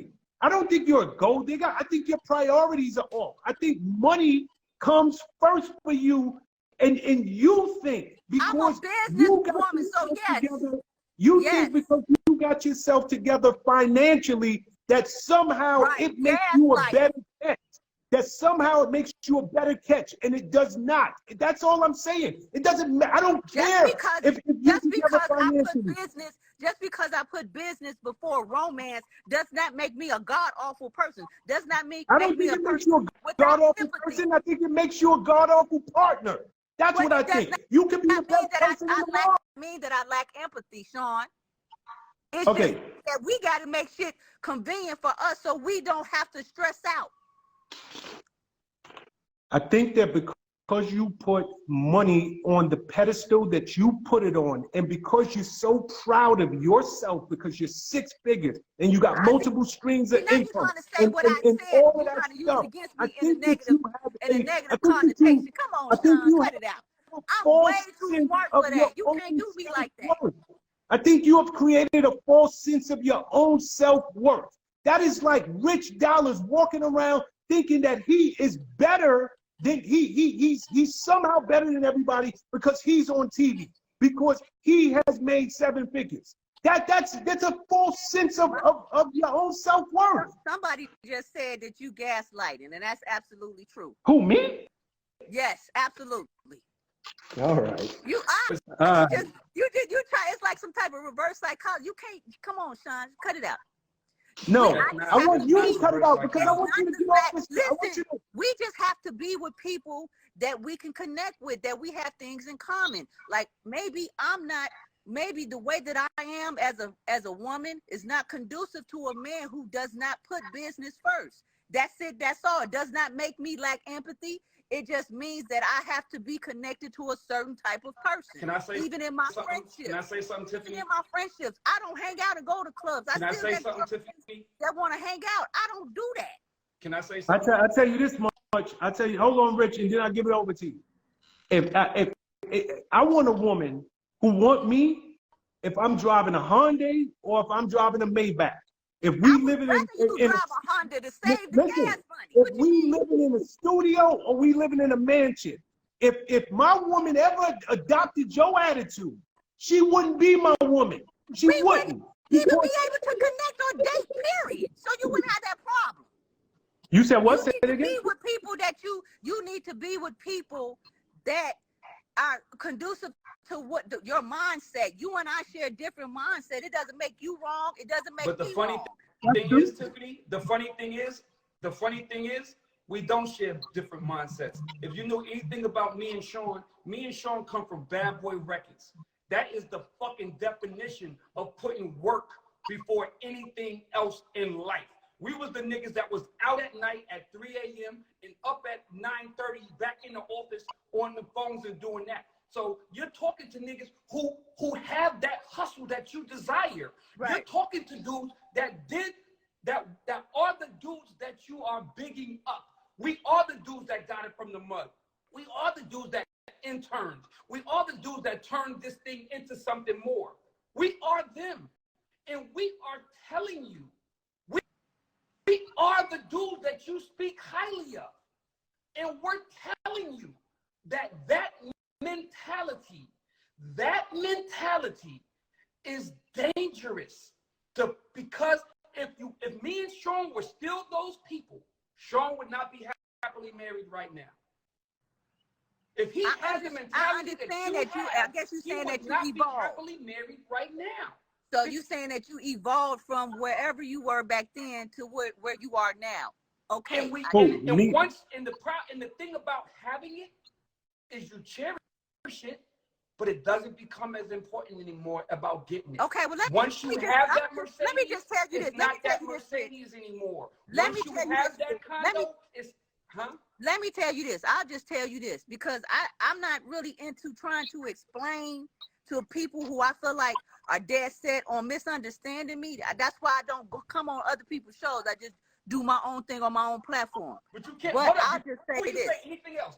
think you're a gold digger. I think your priorities are off. I think money comes first for you, and you think I'm a because business you got woman, so yourself yes. together, you Yes. think because you got yourself together financially that somehow Right. it makes you a Gaslighting. better catch. That somehow it makes you a better catch, and it does not. That's all I'm saying. It doesn't matter. I don't care Just because, if you're just together because I put financially. business, just because I put business before romance does not make me a god awful person. Does not make, I make don't me think a it makes person you a without god-awful sympathy. person. I think it makes you a god-awful partner. That's Well, what I it does think. not You can be the mean best that person in the world. mean that I lack empathy, Sean. It's Okay. just that we got to make shit convenient for us so we don't have to stress out. I think that because you put money on the pedestal that you put it on, and because you're so proud of yourself because you're 6 figures and you got multiple streams of Now you're income trying to say what I and said. all of You're that trying to use stuff, it against I me in a think that negative, you have in a I negative think that connotation. you, Come I on, think Sean, you cut have it out. a I'm false way too sense smart of for your that. You own can't do me like that. self-worth. I think you have created a false sense of your own self-worth. That is like Rich Dollars walking around thinking that he is better than he's somehow better than everybody because he's on TV, because he has made 7 figures. That's a false sense of your own self-worth. Somebody just said that you gaslighting, and that's absolutely true. Who, me? Yes, absolutely. All right. You Uh, you try. It's like some type of reverse psychology. You can't. Come on, Sean, cut it out. No, I I want you to cut it out because I want you to get off this. I want you Listen, to. we just have to be with people that we can connect with, that we have things in common. Like maybe maybe the way that I am as a woman is not conducive to a man who does not put business first. That's it. That's all. It does not make me lack empathy. It just means that I have to be connected to a certain type of person. Can I say even in my something? friendships? Can I say something, Even Tiffany? in my friendships, I don't hang out and go to clubs. Can I still say have something, friends Tiffany? that want to hang out. I don't do that. Can I say I something? tell you this much. I tell you, hold on, Rich, and then I'll give it over to you. If I want a woman who want me, if I'm driving a Hyundai or if I'm driving a Maybach. If we living Rather you in drive a Honda to save the listen, gas money. if What you we mean? living in a studio or we living in a mansion, if my woman ever adopted your attitude, she wouldn't be my woman. She We wouldn't. Even Because- be able to connect on date, period. So you wouldn't have that problem. You said what? You Say need it to again. be with people that you need to be with people that are conducive to what your mindset. You and I share a different mindset. It doesn't make you wrong. It doesn't make But the me funny wrong. thing is, Tiffany, the funny thing is, we don't share different mindsets. If you know anything about me and Sean come from Bad Boy Records. That is the fucking definition of putting work before anything else in life. We was the niggas that was out at night at 3 a.m. and up at 9:30 back in the office on the phones and doing that. So you're talking to niggas who have that hustle that you desire. Right. You're talking to dudes that are the dudes that you are bigging up. We are the dudes that got it from the mud. We are the dudes that interned. We are the dudes that turned this thing into something more. We are them. And we are telling you, we are the dudes that you speak highly of. And we're telling you that mentality is dangerous. Because if me and Sean were still those people, Sean would not be happily married right now. If he had the mentality I guess you're saying that you not be evolved. happily married right now. So you're saying that you evolved from wherever you were back then to where you are now. Okay. And the thing about having it is you cherish it, but it doesn't become as important anymore about getting it. Okay, well Once you have that Mercedes, let me just tell you this. it's not that Mercedes anymore. Let Once me you tell you have this. that condo, it's Let me tell you this. I'll just tell you this because I'm not really into trying to explain to people who I feel like are dead set on misunderstanding me. That's why I don't come on other people's shows. I just do my own thing on my own platform. But you can't. But I'll just say before you this. say anything else,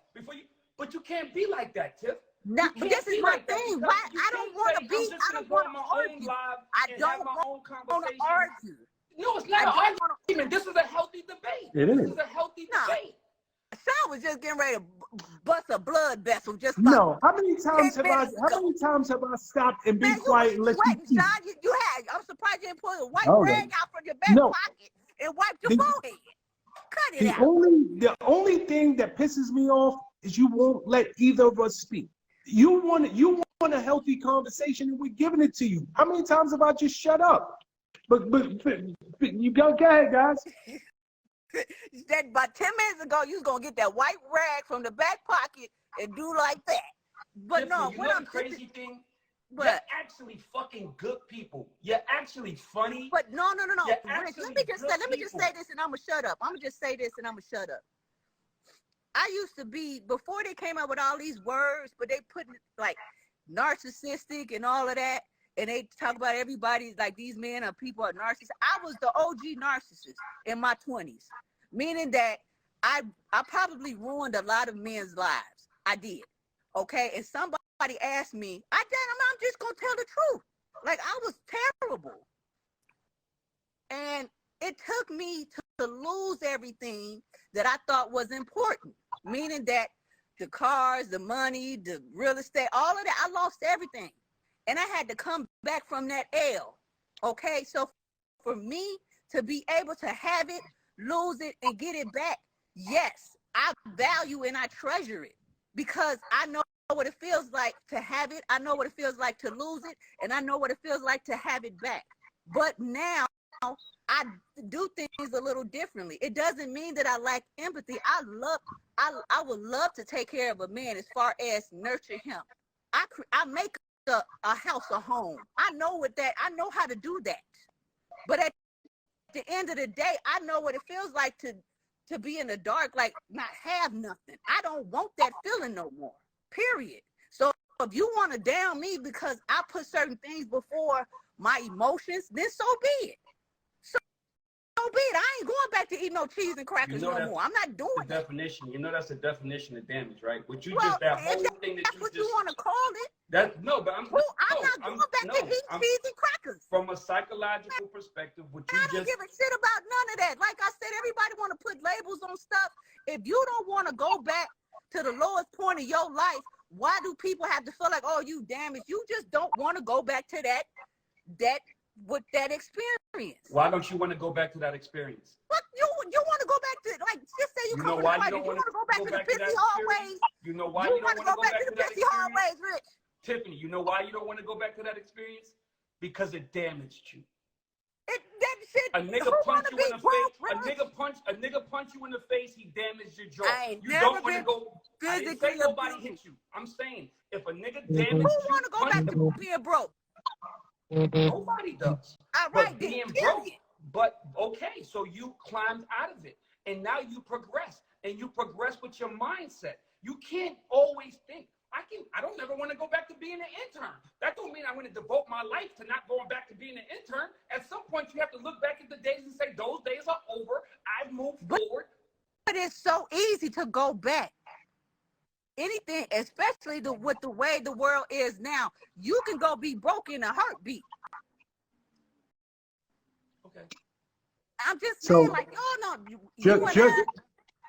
but you can't be like that, Tiff. But this is my thing. Why I don't want to be. I don't want to argue. I don't want to argue. No, it's not an argument. This is a It This is. is a healthy Nah. debate. Sean was just getting ready to bust a blood vessel just about No. How many times 10 have I? minutes How ago. many times have I stopped and Man, been you quiet was and let you sweating, speak? Sean. You had. I'm surprised you didn't pull a white Hold rag on. out from your back No. pocket and wipe your The- forehead. Cut it The out. only thing that pisses me off is you won't let either of us speak. You want a healthy conversation, and we're giving it to you. How many times have I just shut up? But you go ahead, guys. That about 10 minutes ago, you was gonna get that white rag from the back pocket and do like that. But Tiffany, no, you what know I'm the crazy thing? You're but actually fucking good people. You're actually funny. but no. You're Rich, actually let me just good say this and I'm gonna shut up. I'm gonna just say this and I'm gonna shut up. I used to be, before they came up with all these words, but they put like narcissistic and all of that, and they talk about everybody like these men or people are narcissists. I was the OG narcissist in my 20s, meaning that I probably ruined a lot of men's lives. I did. Okay, and somebody asked me, I'm just gonna tell the truth. Like, I was terrible, and it took me to lose everything that I thought was important, meaning that the cars, the money, the real estate, all of that, I lost everything. And I had to come back from that L. Okay, so for me to be able to have it, lose it, and get it back, yes, I value and I treasure it because I know what it feels like to have it. I know what it feels like to lose it, and I know what it feels like to have it back. But now I do things a little differently. It doesn't mean that I lack empathy. I would love to take care of a man as far as nurture him. I make a house a home. I know how to do that. But at the end of the day, I know what it feels like to be in the dark, like not have nothing. I don't want that feeling no more, period. So if you want to down me because I put certain things before my emotions, then so be it. So be it. I ain't going back to eat no cheese and crackers no more. I'm not doing the that. definition. You know that's the definition of damage, right? What you Well, just that if whole thing that that's you what just you want to call it. that no, but I'm Well, I'm no, not going back to eating cheese and crackers. From a psychological perspective, what you I don't just give a shit about none of that. Like I said, everybody want to put labels on stuff. If you don't want to go back to the lowest point of your life, why do people have to feel like, oh, you damaged? You just don't want to go back to that with that experience. Why don't you want to go back to that experience? What you want to go back to? Like, just say you come from the fight. You want to go back to the pissy hallways. You know why You you don't want to go back to the pissy hallways, Rich. Tiffany, you know why you don't want to go back to that experience? Because it damaged you. That shit. A nigga punch you in the face. A nigga punch you in the face. He damaged your jaw. I ain't You never don't want to been go. I didn't say physically nobody abused. hit you. I'm saying if a nigga Who damaged you, want to go back to being broke? nobody does. All But right, then, being period. broke. But okay, so you climbed out of it, and now you progress, and you progress with your mindset. You can't always think. I don't ever want to go back to being an intern. That don't mean I want to devote my life to not going back to being an intern. At some point, you have to look back at the days and say, those days are over. I've moved forward. But it's so easy to go back. Anything, especially with the way the world is now, you can go be broke in a heartbeat. Okay. I'm just So, saying, like, you and I,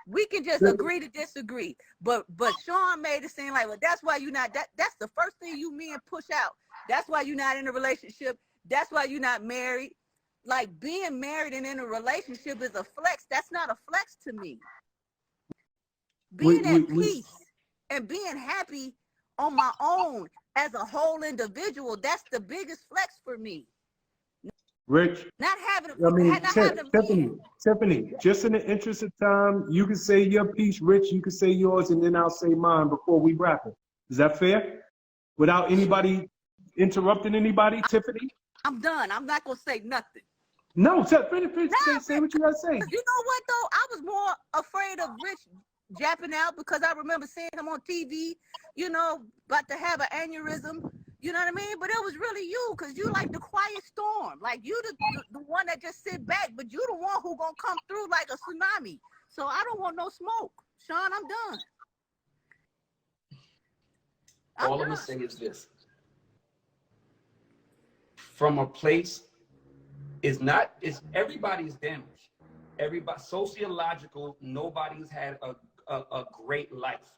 we can just agree to disagree. But Sean made it seem like, well, that's why you're not. That's the first thing you men push out. That's why you're not in a relationship. That's why you're not married. Like, being married and in a relationship is a flex. That's not a flex to me. Being at peace and being happy on my own as a whole individual, that's the biggest flex for me. Rich, Not having Tiffany, just in the interest of time, you can say your piece, Rich, you can say yours, and then I'll say mine before we wrap it. Is that fair? Without anybody interrupting anybody, Tiffany? I'm done. I'm not going to say nothing. No, say what you gotta say. You know what, though? I was more afraid of Rich japping out because I remember seeing him on TV, about to have an aneurysm. You know what I mean? But it was really you, because you like the quiet storm. Like, you the one that just sit back, but you the one who gonna come through like a tsunami. So I don't want no smoke. Sean, I'm done. All I'm going to say is this. From a place, everybody is damaged. Everybody, sociological, nobody's had a great life.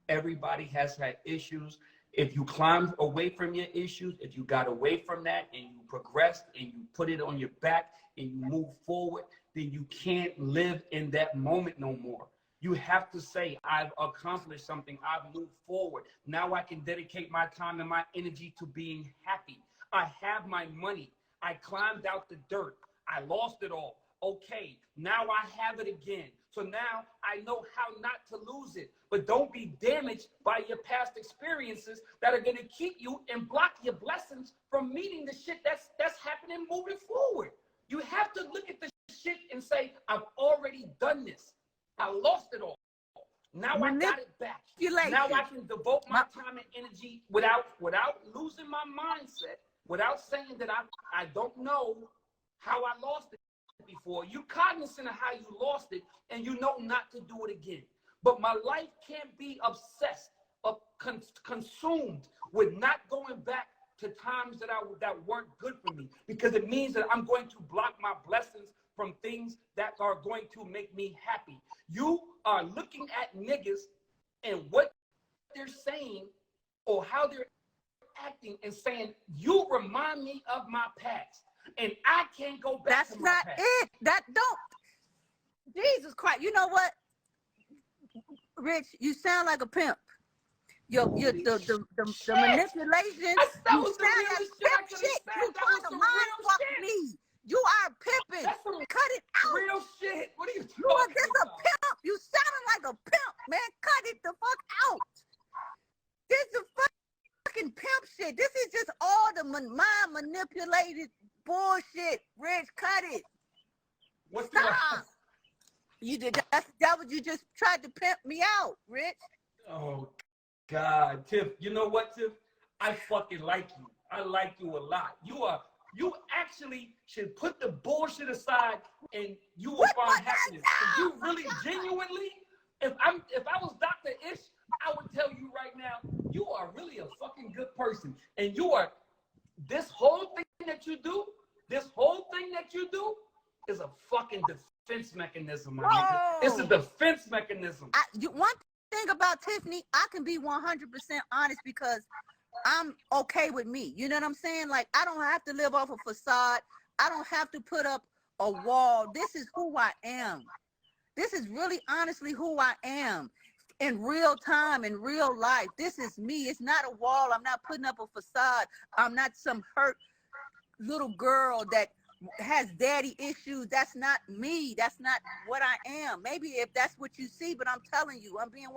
Everybody has had issues. If you climbed away from your issues, if you got away from that and you progressed and you put it on your back and you move forward, then you can't live in that moment no more. You have to say, I've accomplished something. I've moved forward. Now I can dedicate my time and my energy to being happy. I have my money. I climbed out the dirt. I lost it all. Okay, now I have it again. So now I know how not to lose it. But don't be damaged by your past experiences that are going to keep you and block your blessings from meeting the shit that's happening moving forward. You have to look at the shit and say, I've already done this. I lost it all. Now I got it back. Now I can devote my time and energy without losing my mindset, without saying that I don't know how I lost it before. You're cognizant of how you lost it, and you know not to do it again. But my life can't be obsessed or consumed with not going back to times that weren't good for me, because it means that I'm going to block my blessings from things that are going to make me happy. You are looking at niggas and what they're saying or how they're acting and saying, you remind me of my past, and I can't go back to my past. That's not it. That don't. Jesus Christ. You know what, Rich? You sound like a pimp. The manipulation. That You was the sound like realest shit I pimp could shit. have You said. That trying was to some mind real fuck shit. me. You are pimping. That's some Cut it out. real shit. What are you You are talking just a about? pimp. You sounding like a pimp, man. Cut it the fuck out. This is fucking pimp shit. This is just all the mind manipulated bullshit. Rich, cut it. What's the Stop. You did that was you just tried to pimp me out, Rich. Oh God, Tiff. You know what, Tiff? I fucking like you. I like you a lot. You actually should put the bullshit aside and you will find happiness. If you really genuinely, if I was Dr. Ish, I would tell you right now, you are really a fucking good person. And you are, this whole thing that you do is a fucking defense mechanism, my nigga. It's a defense mechanism. One thing about Tiffany, I can be 100% honest because I'm okay with me. You know what I'm saying? Like, I don't have to live off a facade. I don't have to put up a wall. This is who I am. This is really honestly who I am in real time, in real life. This is me. It's not a wall. I'm not putting up a facade. I'm not some hurt little girl that has daddy issues. That's not me. That's not what I am. Maybe if that's what you see, but I'm telling you, I'm being 100%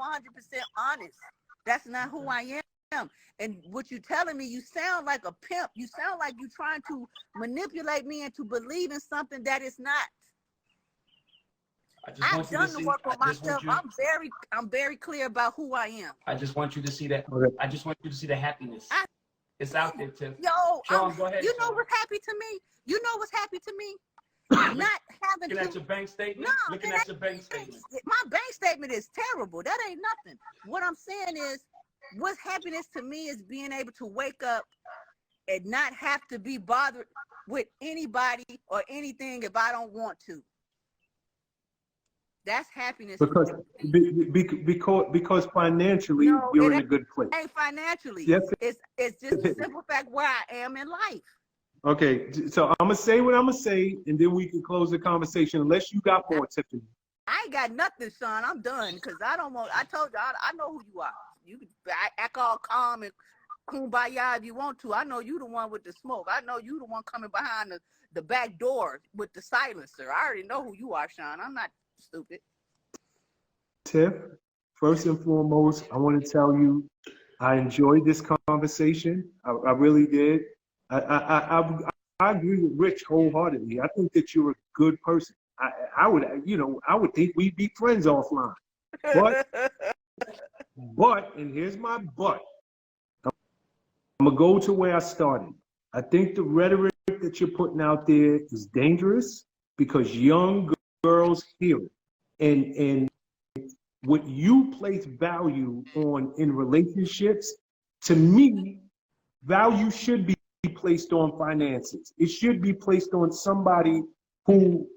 honest. That's not who I am. And what you're telling me, you sound like a pimp. You sound like you're trying to manipulate me into believing something that is not. I've done the work on myself. I'm very clear about who I am. I just want you to see that. Okay. I just want you to see the happiness. It's out there, Tiff. Yo, Sean, go ahead. you know Sean. what's happy to me? You know what's happy to me? Not having Looking to. at your bank statement? No, Looking it at ain't- your bank statement. My bank statement is terrible. That ain't nothing. What I'm saying is, what's happiness to me is being able to wake up and not have to be bothered with anybody or anything if I don't want to. That's happiness. Because because financially No, you're it in a good place. ain't financially. Yes. It's just the simple fact where I am in life. Okay, so I'm gonna say what I'm gonna say, and then we can close the conversation. Unless you got more, Tiffany. I ain't got nothing, Sean. I'm done because I don't want. I told you I know who you are. You can act all calm and kumbaya if you want to. I know you the one with the smoke. I know you the one coming behind the back door with the silencer. I already know who you are, Sean. I'm not stupid. Tiff, first and foremost, I want to tell you, I enjoyed this conversation. I really did. I agree with Rich wholeheartedly. I think that you're a good person. I would think we'd be friends offline. But, and here's my but. I'm gonna go to where I started. I think the rhetoric that you're putting out there is dangerous because young girls hear it. And what you place value on in relationships, to me, value should be placed on finances. It should be placed on somebody who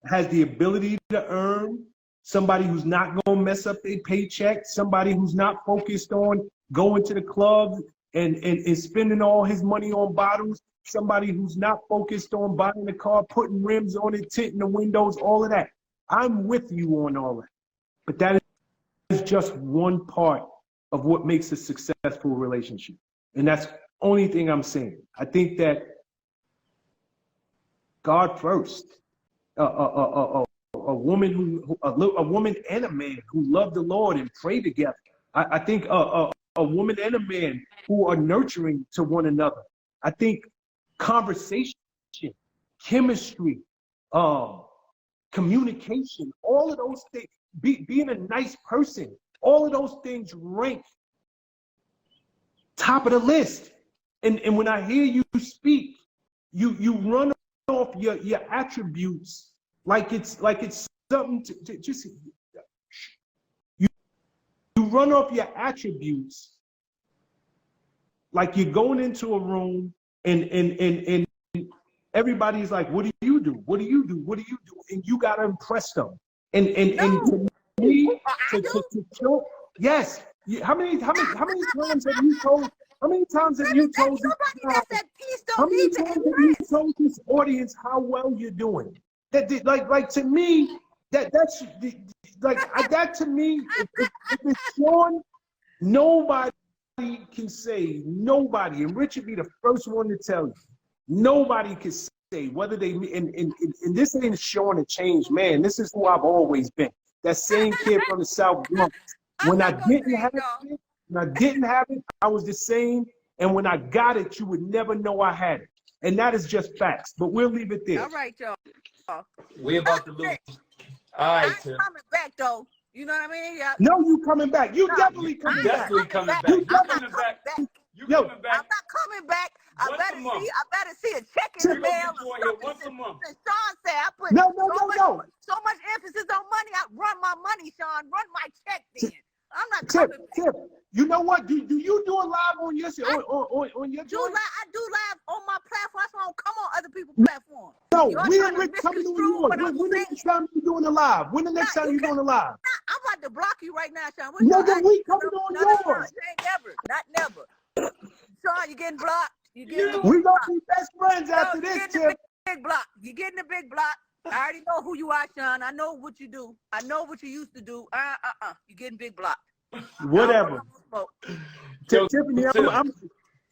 has the ability to earn, somebody who's not going to mess up their paycheck, somebody who's not focused on going to the club and spending all his money on bottles, somebody who's not focused on buying a car, putting rims on it, tinting the windows, all of that. I'm with you on all that. But that is just one part of what makes a successful relationship. And that's the only thing I'm saying. I think that God first, a woman a woman and a man who love the Lord and pray together. I think a woman and a man who are nurturing to one another. I think conversation, chemistry, communication, all of those things, being a nice person, all of those things rank top of the list. And when I hear you speak, you run off your attributes like it's something to just you run off your attributes like you're going into a room and everybody's like, what do you do? What do you do? What do you do? And you gotta impress them. And to me, to show, yes. How many times have you told? How many times have you told? How many times have you told this audience how well you're doing? That like to me, that's like that to me. If it's Sean, nobody can say, nobody, and Richard be the first one to tell you, nobody can say whether they and this ain't Sean a changed man. This is who I've always been. That same kid from the South Bronx. When I didn't have it, I was the same. And when I got it, you would never know I had it. And that is just facts. But we'll leave it there. All right, y'all. We're about to lose. All right, I'm coming back though. You know what I mean? Yeah. No, you coming back. You definitely coming back. Definitely coming back. You You coming back. You Yo, coming I'm back. not coming back. I Once a better month. see a check in the We're mail. gonna get you on here once a month. Since Sean said I put No. so much emphasis on money. I run my money, Sean. Run my check then. I'm not coming back. Tip, you know what? Do you do a live on your on your joint? I do live on my platform. That's why I don't come on other people's platforms. No, Y'all we trying and to Rick coming to misconstrue New York. what I'm When the saying. next time you doing a live? When the next Nah, time you you doing a live? I'm about to block you right now, Sean. No, then we coming on No, yours. you ain't never. Not never. Sean, you getting blocked. You getting We gonna be best friends after you this, getting the Tip. big block. You getting the big block. I already know who you are, Sean. I know what you do. I know what you used to do. You getting big block. Whatever. Yo, Tiffany, Tip.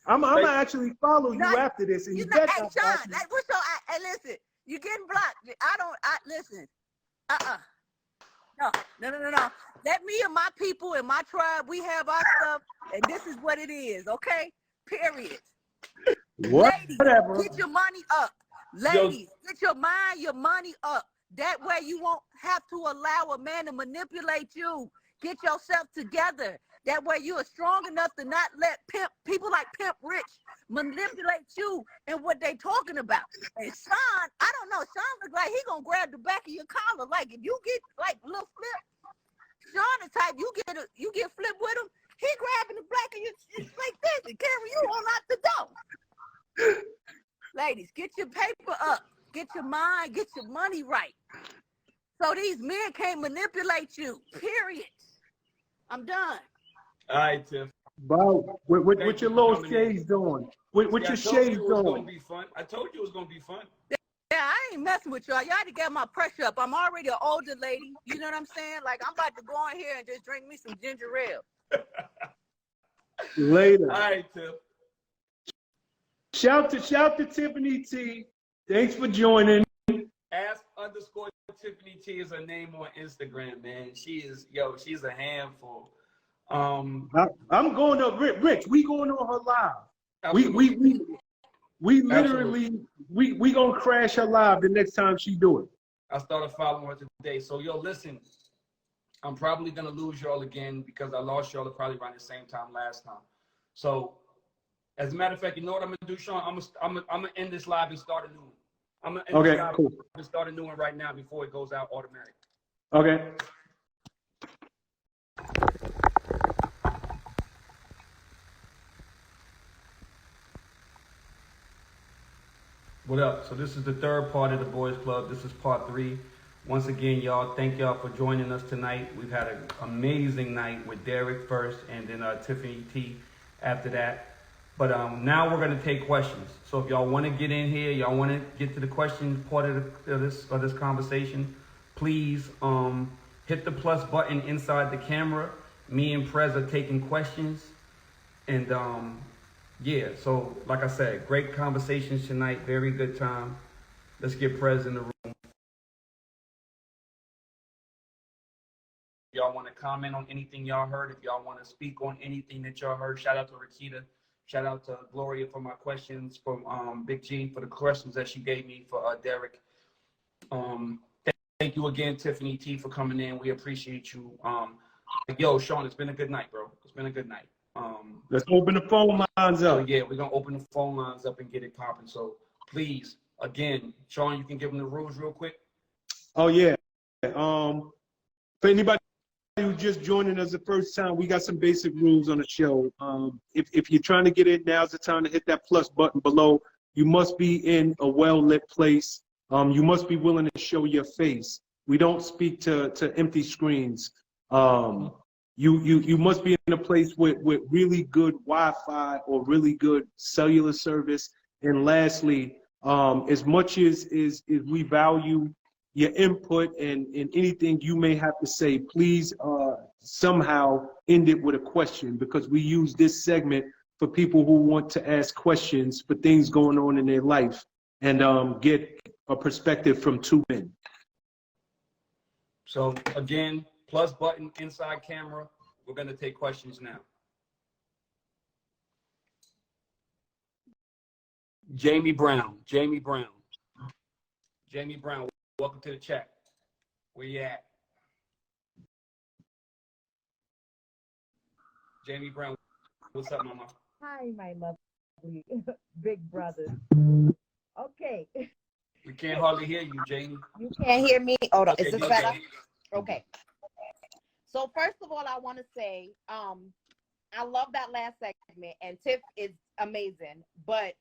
I'm gonna actually follow you No, after this, and You you know, bet hey, I'll Sean, follow you. like, what's your, hey, listen, you getting blocked. Listen. No. Let me and my people and my tribe, we have our stuff, and this is what it is, okay? Period. Ladies, Whatever. get your money up. Ladies, get your money up. That way you won't have to allow a man to manipulate you. Get yourself together. That way you are strong enough to not let people like Pimp Rich manipulate you and what they talking about. And Sean, I don't know, Sean look like he gonna grab the back of your collar. Like if you get like a little flip, Sean the type you get flipped with him, he grabbing the back of your like this and carry you on out the door. Ladies, get your paper up, get your mind, get your money right. So these men can't manipulate you. Period. I'm done. All right, Tiff. Bo, what your little shades doing? What Yeah, your I told you shades it was gonna doing? be fun. I told you it was gonna be fun. Yeah, I ain't messing with y'all. Y'all had to get my pressure up. I'm already an older lady. You know what I'm saying? Like, I'm about to go in here and just drink me some ginger ale. Later. All right, Tiff. Shout to Tiffany T. Thanks for joining. Ask_Tiffany T is her name on Instagram, man. She's a handful. I'm going to Rich. We going on her live. Absolutely. We literally we gonna crash her live the next time she do it. I started following her today. So listen, I'm probably gonna lose y'all again because I lost y'all probably around the same time last time. So as a matter of fact, you know what I'm gonna do, Sean? I'm gonna end this live and start a new one. I'm gonna end this live and start a new one right now before it goes out automatic. Okay. What up? So this is the third part of the Boys Club. This is part 3. Once again, y'all, thank y'all for joining us tonight. We've had an amazing night with Derek first, and then Tiffany T after that. But now we're gonna take questions. So if y'all want to get in here, y'all want to get to the questions part of this conversation, please hit the plus button inside the camera. Me and Prez are taking questions, and yeah. So like I said, great conversations tonight. Very good time. Let's get Prez in the room. Y'all want to comment on anything y'all heard, if y'all want to speak on anything that y'all heard, shout out to Rakita, shout out to Gloria for my questions, from Big G for the questions that she gave me for Derek. Thank you again, Tiffany T, for coming in. We appreciate you. Yo, Sean, it's been a good night, bro. It's been a good night. Let's open the phone lines So up. yeah, we're gonna open the phone lines up and get it popping. So please, again, Sean, you can give them the rules real quick. Oh yeah. For anybody who's just joining us the first time, we got some basic rules on the show. If you're trying to get in, now's the time to hit that plus button below. You must be in a well-lit place. You must be willing to show your face. We don't speak to empty screens. You must be in a place with really good Wi-Fi or really good cellular service. And lastly, as much as we value your input and anything you may have to say, please somehow end it with a question, because we use this segment for people who want to ask questions for things going on in their life and get a perspective from two men. So again, plus button inside camera. We're going to take questions now. Jamie Brown, welcome to the chat. Where you at? Jamie Brown, what's up, mama? Hi, my lovely big brother. Okay. We can't hardly hear you, Jamie. You can't hear me? Hold on. Okay, Is this go better? ahead. Okay. So first of all, I want to say, I love that last segment, and Tiff is amazing. But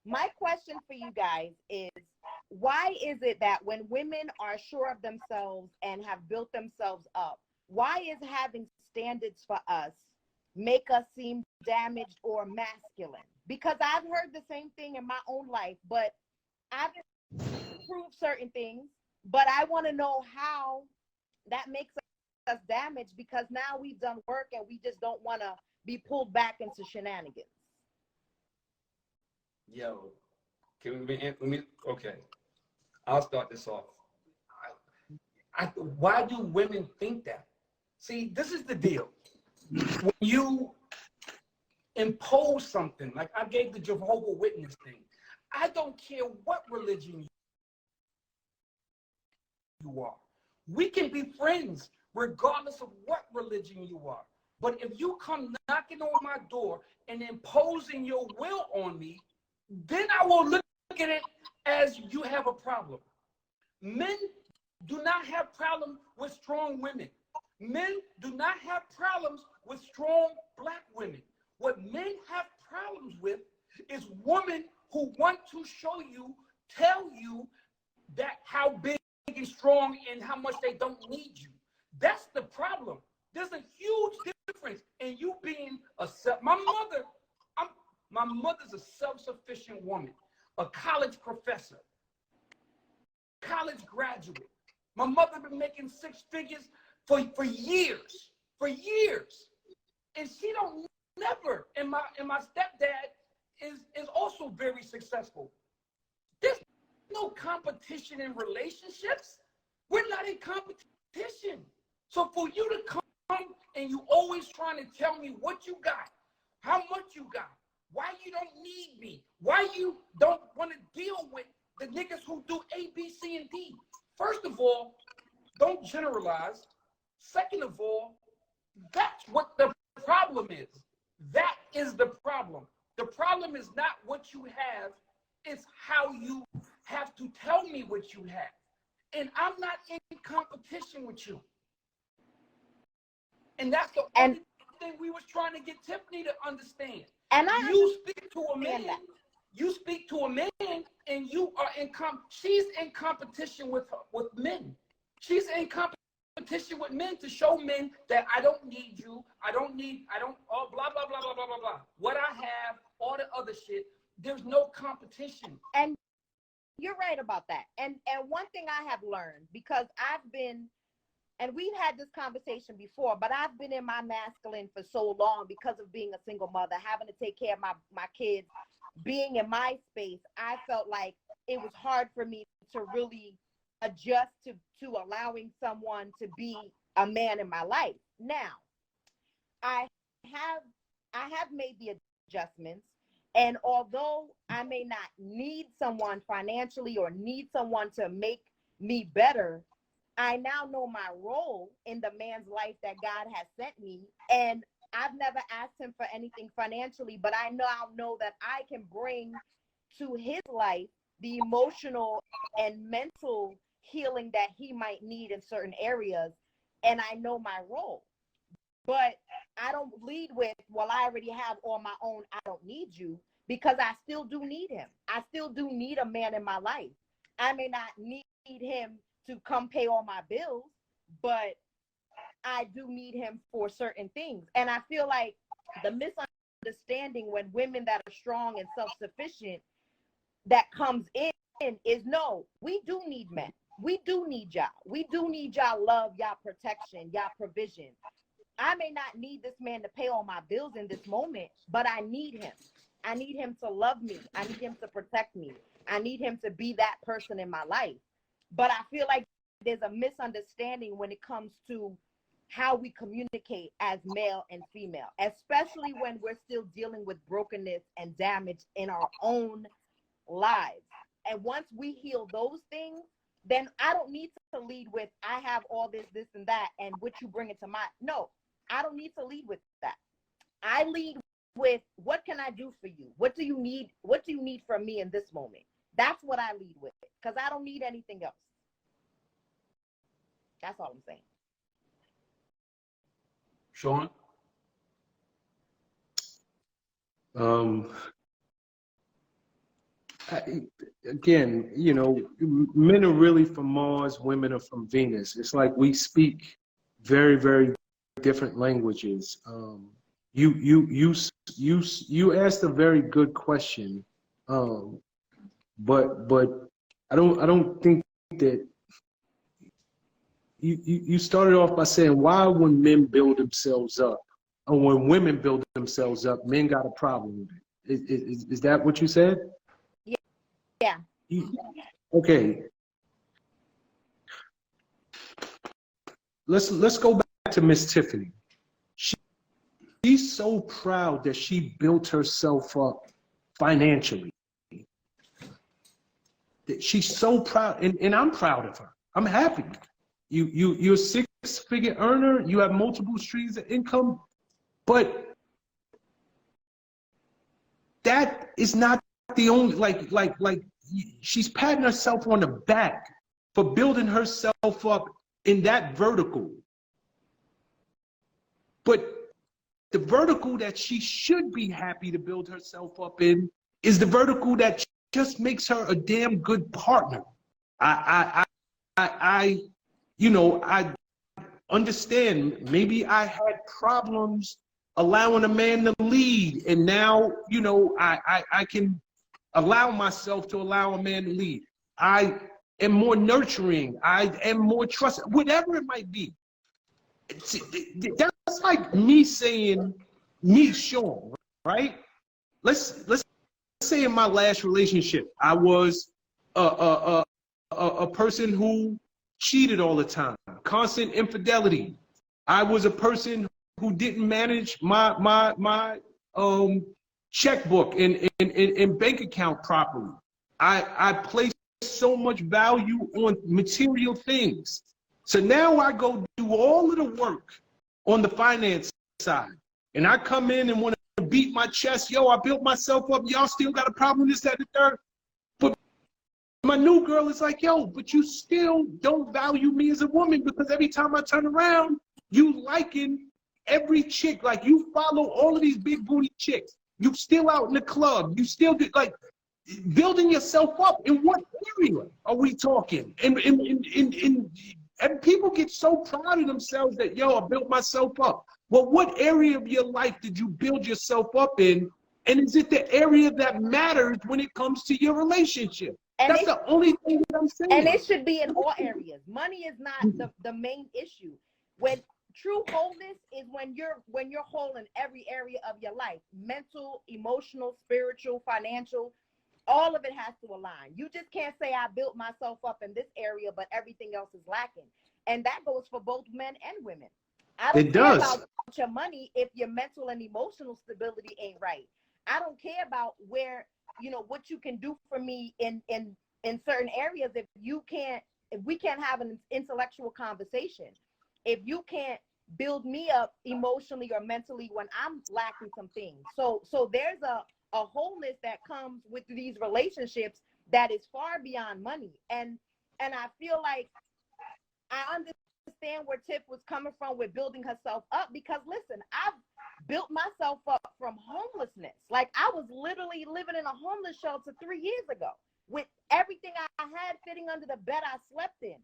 my question for you guys is, why is it that when women are sure of themselves and have built themselves up, why is having standards for us make us seem damaged or masculine? Because I've heard the same thing in my own life, but I've proved certain things, but I want to know how that makes us damaged, because now we've done work and we just don't want to be pulled back into shenanigans. Yo, okay. I'll start this off. Why do women think that? See, this is the deal. When you impose something, like I gave the Jehovah's Witness thing, I don't care what religion you are. We can be friends regardless of what religion you are. But if you come knocking on my door and imposing your will on me, then I will look at it as you have a problem. Men do not have problem with strong women. Men do not have problems with strong black women. What men have problems with is women who want to show you, tell you that how big and strong and how much they don't need you. That's the problem. There's a huge difference in you being my mother's a self-sufficient woman, a college professor, college graduate. My mother been making 6 figures for years, and she don't never. And my stepdad is also very successful. There's no competition in relationships. We're not in competition. So for you to come and you always trying to tell me what you got, how much you got, why you don't need me, why you don't want to deal with the niggas who do A, B, C, and D. First of all, don't generalize. Second of all, that's what the problem is. That is the problem. The problem is not what you have, it's how you have to tell me what you have. And I'm not in competition with you. And that's the only thing we was trying to get Tiffany to understand. And you speak to a man, that. You speak to a man, and you are she's in competition with men. She's in competition with men to show men that I don't need you. Oh, blah, blah, blah, blah, blah, blah, blah. What I have, all the other shit, there's no competition. And you're right about that. And one thing I have learned, because I've been, and we've had this conversation before, but I've been in my masculine for so long because of being a single mother, having to take care of my kids, being in my space. I felt like it was hard for me to really adjust to allowing someone to be a man in my life. Now, I have made the adjustments, and although I may not need someone financially or need someone to make me better, I now know my role in the man's life that God has sent me, and I've never asked him for anything financially, but I now know that I can bring to his life the emotional and mental healing that he might need in certain areas, and I know my role. But I don't lead with, well, I already have all my own, I don't need you, because I still do need him. I still do need a man in my life. I may not need him to come pay all my bills, but I do need him for certain things. And I feel like the misunderstanding when women that are strong and self-sufficient that comes in is, no, we do need men. We do need y'all. We do need y'all love, y'all protection, y'all provision. I may not need this man to pay all my bills in this moment, but I need him. I need him to love me. I need him to protect me. I need him to be that person in my life. But I feel like there's a misunderstanding when it comes to how we communicate as male and female, especially when we're still dealing with brokenness and damage in our own lives. And once we heal those things, then I don't need to lead with, I have all this, this, and that, and what you bring into my, no, I don't need to lead with that. I lead with, what can I do for you? What do you need? What do you need from me in this moment? That's what I lead with, because I don't need anything else. That's all I'm saying. Sean? Again, you know, men are really from Mars, women are from Venus. It's like we speak very, very different languages. You asked a very good question, but I don't think that you started off by saying, why when men build themselves up, or when women build themselves up, men got a problem with it. Is that what you said? Yeah. Okay. Let's go back to Miss Tiffany. She's so proud that she built herself up financially. She's so proud, and I'm proud of her. I'm happy. You're a six-figure earner. You have multiple streams of income, but that is not the only, like she's patting herself on the back for building herself up in that vertical. But the vertical that she should be happy to build herself up in is the vertical that just makes her a damn good partner. You know, I understand maybe I had problems allowing a man to lead, and now, you know, I can allow myself to allow a man to lead. I am more nurturing. I am more trusting, whatever it might be. That's like me saying, me, Sean, right? Let's say in my last relationship, I was a person who cheated all the time, constant infidelity. I was a person who didn't manage my checkbook and bank account properly. I placed so much value on material things. So now I go do all of the work on the finance side. And I come in and want to beat my chest. Yo, I built myself up. Y'all still got a problem, this, that, and the third. But my new girl is like, yo, but you still don't value me as a woman, because every time I turn around, you liking every chick. Like, you follow all of these big booty chicks. You still out in the club. You still get, like, building yourself up. In what area are we talking? In And people get so proud of themselves that, yo, I built myself up. Well, what area of your life did you build yourself up in? And is it the area that matters when it comes to your relationship? And That's the only thing that I'm saying. And it should be in all areas. Money is not the main issue. When true wholeness is when you're whole in every area of your life, mental, emotional, spiritual, financial, all of it has to align. You just can't say I built myself up in this area, but everything else is lacking. And that goes for both men and women. I don't care about your money if your mental and emotional stability ain't right. I don't care about where, what you can do for me in certain areas if we can't have an intellectual conversation. If you can't build me up emotionally or mentally when I'm lacking some things. So there's a wholeness that comes with these relationships that is far beyond money. And I feel like I understand where Tiff was coming from with building herself up, because listen, I've built myself up from homelessness. Like, I was literally living in a homeless shelter 3 years ago with everything I had fitting under the bed I slept in.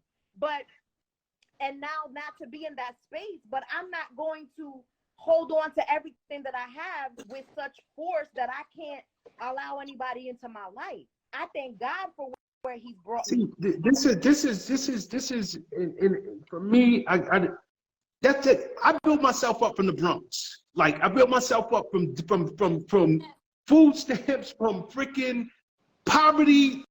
And now not to be in that space, but I'm not going to hold on to everything that I have with such force that I can't allow anybody into my life. I thank God for where He's brought me. This is for me. That's it. I built myself up from the Bronx. Like, I built myself up from food stamps, from freaking poverty.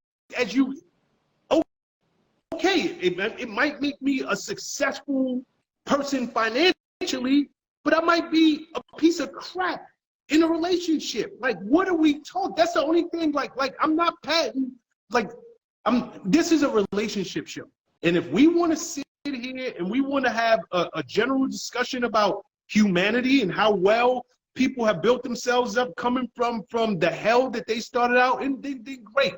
Okay, it might make me a successful person financially, but I might be a piece of crap in a relationship. Like, what are we talking? That's the only thing. Like I'm not patting. Like, this is a relationship show, and if we want to sit here and we want to have a general discussion about humanity and how well people have built themselves up, coming from the hell that they started out, and they did great.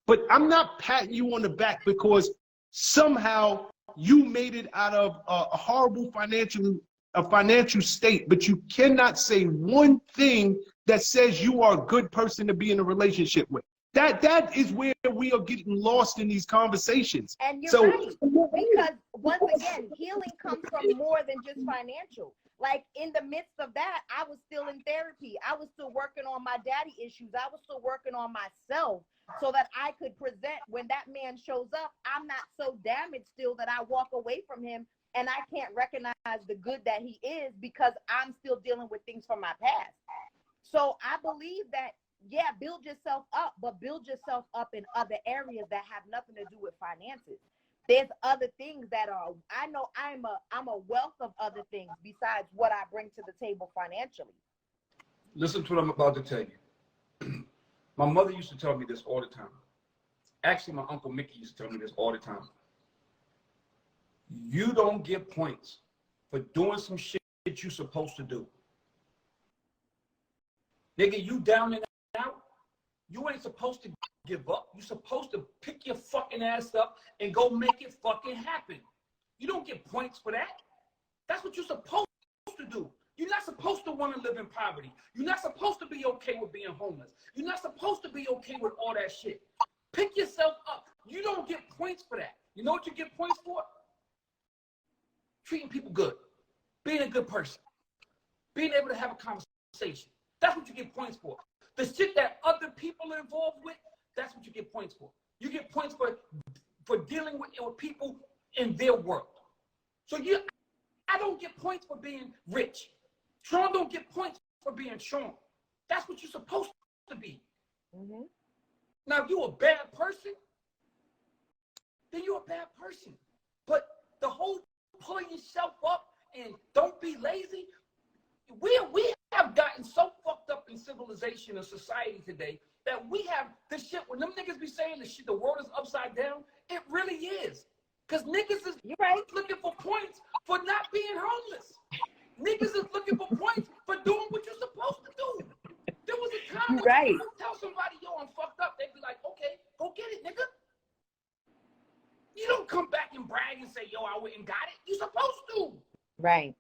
But I'm not patting you on the back because somehow you made it out of a horrible financial state, but you cannot say one thing that says you are a good person to be in a relationship with. That is where we are getting lost in these conversations. And you're right, because once again, healing comes from more than just financial. Like, in the midst of that, I was still in therapy. I was still working on my daddy issues. I was still working on myself so that I could present when that man shows up. I'm not so damaged still that I walk away from him and I can't recognize the good that he is because I'm still dealing with things from my past. So I believe that, yeah, build yourself up, but build yourself up in other areas that have nothing to do with finances. There's other things that are, I know I'm a wealth of other things besides what I bring to the table financially. Listen to what I'm about to tell you. My mother used to tell me this all the time. Actually, my Uncle Mickey used to tell me this all the time. You don't get points for doing some shit that you're supposed to do. Nigga, you down and out, you ain't supposed to give up. You're supposed to pick your fucking ass up and go make it fucking happen. You don't get points for that. That's what you're supposed to do. You're not supposed to want to live in poverty. You're not supposed to be okay with being homeless. You're not supposed to be okay with all that shit. Pick yourself up. You don't get points for that. You know what you get points for? Treating people good. Being a good person. Being able to have a conversation. That's what you get points for. The shit that other people are involved with, that's what you get points for. You get points for dealing with people in their world. So I don't get points for being rich. Sean don't get points for being Sean. That's what you're supposed to be. Mm-hmm. Now, if you're a bad person, then you're a bad person. But the whole pull yourself up and don't be lazy, we have gotten so fucked up in civilization and society today that we have this shit, when them niggas be saying the shit, the world is upside down, it really is. Because niggas is looking for points for not being homeless. Niggas is looking for points for doing what you're supposed to do. There was a time when you tell somebody, yo, I'm fucked up, they'd be like, okay, go get it, nigga. You don't come back and brag and say, yo, I went and got it. You're supposed to. Right.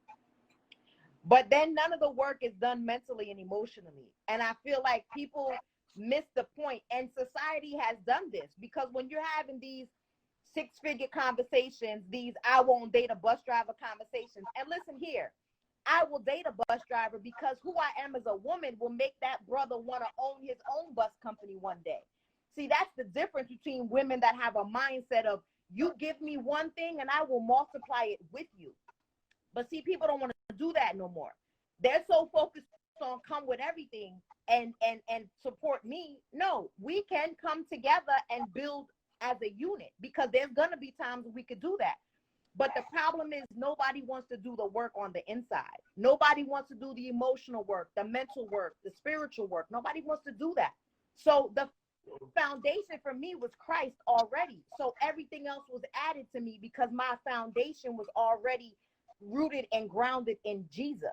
But then none of the work is done mentally and emotionally. And I feel like people miss the point. And society has done this because when you're having these six-figure conversations, these I won't date a bus driver conversations. And listen here, I will date a bus driver because who I am as a woman will make that brother want to own his own bus company one day. See, that's the difference between women that have a mindset of you give me one thing and I will multiply it with you. But see, people don't want to do that no more. They're so focused on come with everything and support me. No, we can come together and build as a unit because there's going to be times we could do that. But the problem is nobody wants to do the work on the inside. Nobody wants to do the emotional work, the mental work, the spiritual work. Nobody wants to do that. So the foundation for me was Christ already. So everything else was added to me because my foundation was already rooted and grounded in Jesus.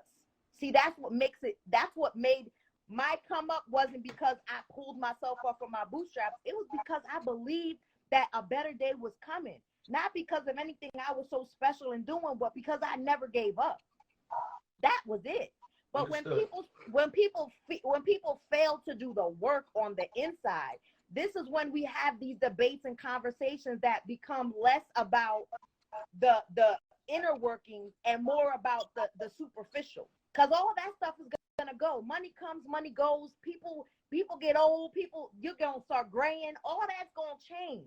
See, that's what makes it, that's what made my come up wasn't because I pulled myself up from my bootstraps. It was because I believed that a better day was coming. Not because of anything I was so special in doing, but because I never gave up. That was it. But when people fail to do the work on the inside, this is when we have these debates and conversations that become less about the inner workings and more about the superficial. Because all of that stuff is gonna go. Money comes, money goes. People get old. You're gonna start graying. All of that's gonna change.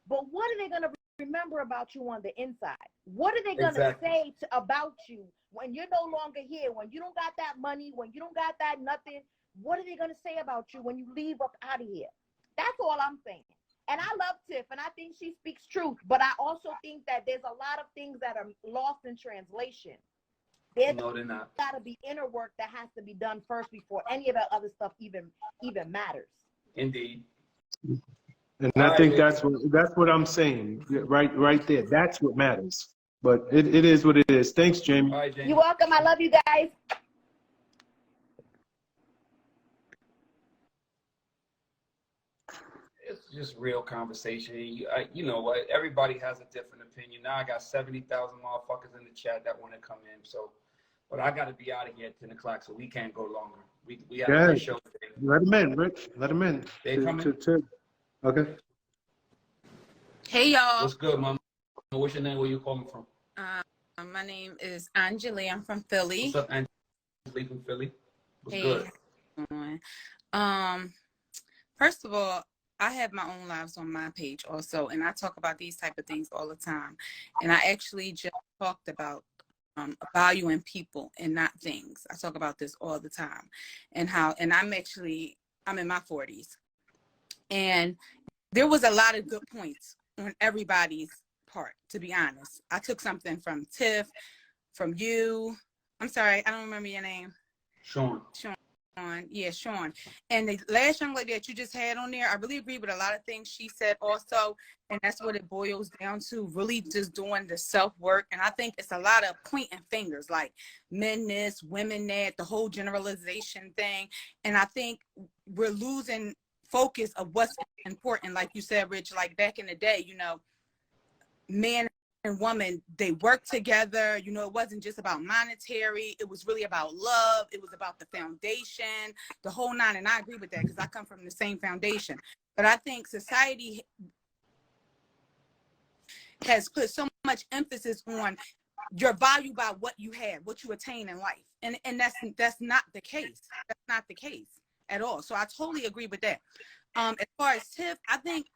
But what are they gonna remember about you on the inside? What are they gonna say about you when you're no longer here? When you don't got that money? When you don't got that nothing? What are they gonna say about you when you leave up out of here? That's all I'm saying. And I love Tiff, and I think she speaks truth. But I also think that there's a lot of things that are lost in translation. There's got to be inner work that has to be done first before any of that other stuff even matters. Indeed. And I think that's what I'm saying right there. That's what matters. But it is what it is. Thanks, Jamie. All right, Jamie. You're welcome. I love you guys. It's just real conversation. You know what? Everybody has a different opinion. Now I got 70,000 motherfuckers in the chat that want to come in. So, but I got to be out of here at 10 o'clock, so we can't go longer. We have a show today. Let them in, Rich. Let them in. They coming? Okay. Hey, y'all. What's good, mama? What's your name? Where you calling from? My name is Anjali. I'm from Philly. What's up, Anjali from Philly? What's Hey. good? First of all, I have my own lives on my page also, and I talk about these type of things all the time. And I actually just talked about valuing people and not things. I talk about this all the time, and I'm in my 40s, and there was a lot of good points on everybody's part, to be honest. I took something from Tiff, from you. I'm sorry, I don't remember your name. Sean. Yeah, Sean. And the last young lady that you just had on there, I really agree with a lot of things she said also. And that's what it boils down to, really just doing the self-work. And I think it's a lot of pointing fingers, like men this, women that, the whole generalization thing. And I think we're losing focus of what's important. Like you said, Rich, like back in the day, you know, man and woman, they worked together. You know, it wasn't just about monetary. It was really about love. It was about the foundation, the whole nine. And I agree with that because I come from the same foundation. But I think society has put so much emphasis on your value by what you have, what you attain in life. And that's not the case. That's not the case at all. So I totally agree with that. As far as Tiff, I think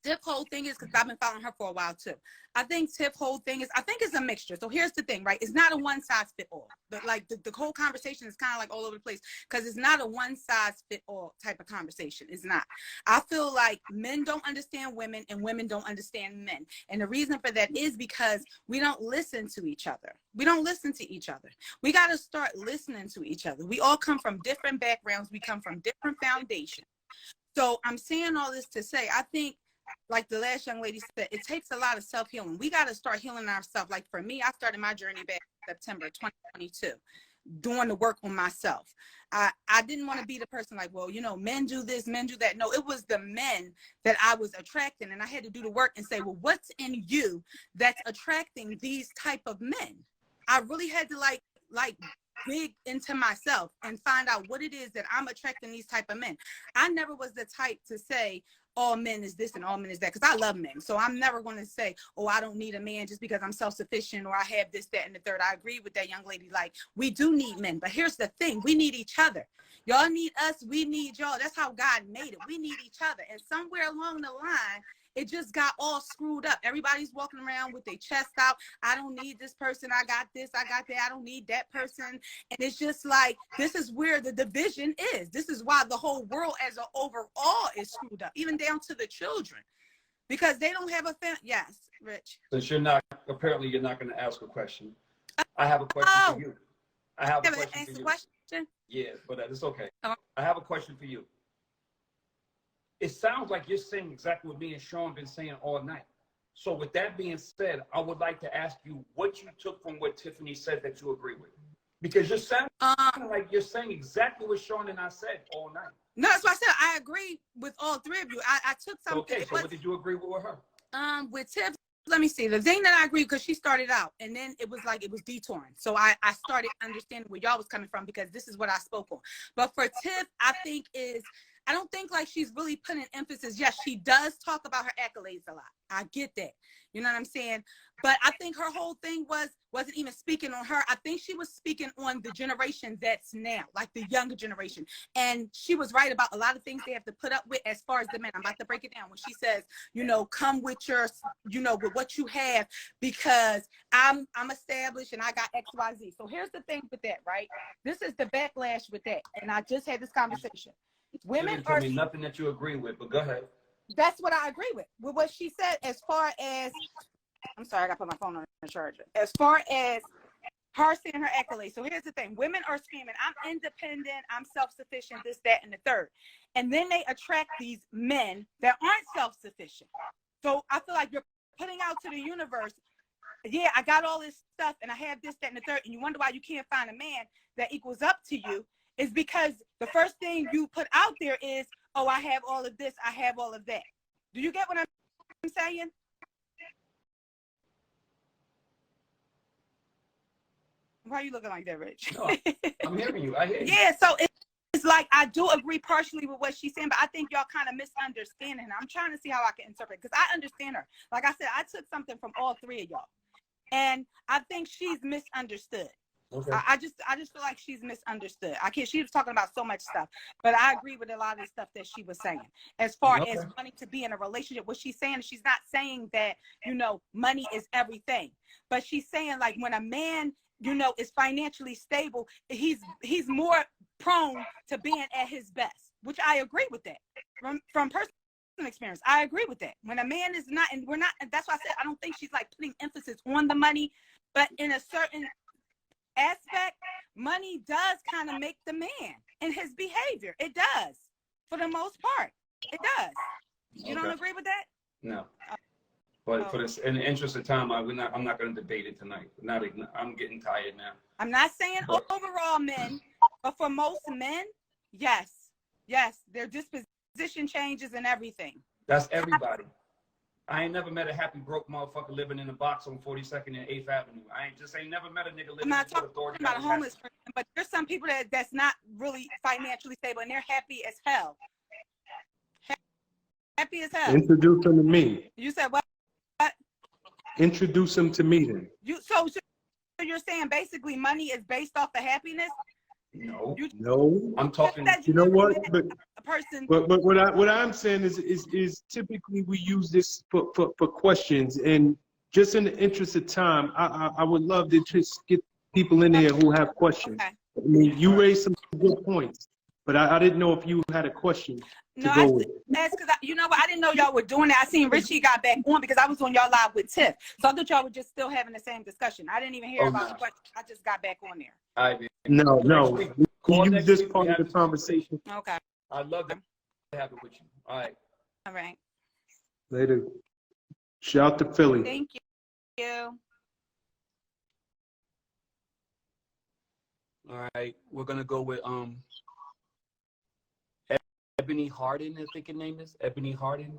Tiff whole thing is, because I've been following her for a while too. I think Tiff whole thing is, I think it's a mixture. So here's the thing, right? It's not a one size fit all. But like the whole conversation is kind of like all over the place because it's not a one size fit all type of conversation. It's not. I feel like men don't understand women and women don't understand men. And the reason for that is because we don't listen to each other. We don't listen to each other. We got to start listening to each other. We all come from different backgrounds. We come from different foundations. So I'm saying all this to say, I think, like the last young lady said, it takes a lot of self-healing. We got to start healing ourselves. Like for me, I started my journey back in September 2022, doing the work on myself. I didn't want to be the person like, well, you know, men do this, men do that. No, it was the men that I was attracting. And I had to do the work and say, well, what's in you that's attracting these type of men? I really had to like dig into myself and find out what it is that I'm attracting these type of men. I never was the type to say, all men is this and all men is that, because I love men. So I'm never going to say, oh, I don't need a man just because I'm self-sufficient or I have this, that, and the third. I agree with that young lady. Like, we do need men, but here's the thing. We need each other. Y'all need us. We need y'all. That's how God made it. We need each other. And somewhere along the line, it just got all screwed up. Everybody's walking around with their chest out. I don't need this person. I got this. I got that. I don't need that person. And it's just like, this is where the division is. This is why the whole world as an overall is screwed up, even down to the children, because they don't have a family. Yes, Rich. Since apparently you're not going to ask a question. I have a question for you. I have a question for you. Question? Yeah, but it's okay. Uh-huh. I have a question for you. It sounds like you're saying exactly what me and Sean been saying all night. So with that being said, I would like to ask you what you took from what Tiffany said that you agree with. Because you're sounding like you're saying exactly what Sean and I said all night. No, that's what I said. I agree with all three of you. I took something. Okay, so what did you agree with her? With Tiff, let me see. The thing that I agree, because she started out and then it was like it was detouring. So I started understanding where y'all was coming from, because this is what I spoke on. But for Tiff, I don't think like she's really putting emphasis. Yes, she does talk about her accolades a lot. I get that. You know what I'm saying? But I think her whole thing wasn't even speaking on her. I think she was speaking on the generation that's now, like the younger generation. And she was right about a lot of things they have to put up with as far as the men. I'm about to break it down when she says, you know, come with your, you know, with what you have, because I'm established and I got X, Y, Z. So here's the thing with that, right? This is the backlash with that. And I just had this conversation. Women tell me nothing that you agree with, but go ahead. That's what I agree with what she said. As far as, I'm sorry, I got to put my phone on the charger. As far as her saying her accolades. So here's the thing. Women are screaming, I'm independent, I'm self-sufficient, this, that, and the third. And then they attract these men that aren't self-sufficient. So I feel like you're putting out to the universe, yeah, I got all this stuff and I have this, that, and the third. And you wonder why you can't find a man that equals up to you. Is because the first thing you put out there is, oh, I have all of this, I have all of that. Do you get what I'm saying? Why are you looking like that, Rich? No, I'm hearing you. I hear you. Yeah, so it's like I do agree partially with what she's saying, but I think y'all kind of misunderstanding her. I'm trying to see how I can interpret, because I understand her. Like I said, I took something from all three of y'all, and I think she's misunderstood. Okay. I just feel like she's misunderstood. She was talking about so much stuff, but I agree with a lot of the stuff that she was saying. As far as wanting to be in a relationship, what she's saying, she's not saying that, you know, money is everything, but she's saying like when a man, you know, is financially stable, he's more prone to being at his best, which I agree with that from personal experience. I agree with that. When a man is not, and we're not, and that's why I said I don't think she's like putting emphasis on the money, but in a certain aspect, money does kind of make the man in his behavior. It does, for the most part. It does. You don't agree with that? No. But for this, in the interest of time, I'm not going to debate it tonight. I'm getting tired now. I'm not saying overall men, but for most men, yes, their disposition changes and everything. That's everybody. I ain't never met a happy broke motherfucker living in a box on 42nd and 8th Avenue. I ain't never met a nigga living I'm not in talking about a homeless person, but there's some people that's not really financially stable and they're happy as hell. Happy as hell. Introduce them to me. You said what? Introduce them to me then. So you're saying basically money is based off the happiness? No. No. I'm talking. You know what? But a person. But what I'm saying is typically we use this for questions, and just in the interest of time, I would love to just get people in there who have questions. Okay. I mean, you raised some good points, but I didn't know if you had a question to go with. That's because you know what? I didn't know y'all were doing that. I seen Richie got back on because I was on y'all live with Tiff, so I thought y'all were just still having the same discussion. I didn't even hear about the question. I just got back on there. All right, No. Call You next this week, part we of the have conversation. Okay. I'd love to have it with you. All right. All right. Later. Shout to Philly. Thank you. All right. We're gonna go with Ebony Harden, I think her name is Ebony Harden.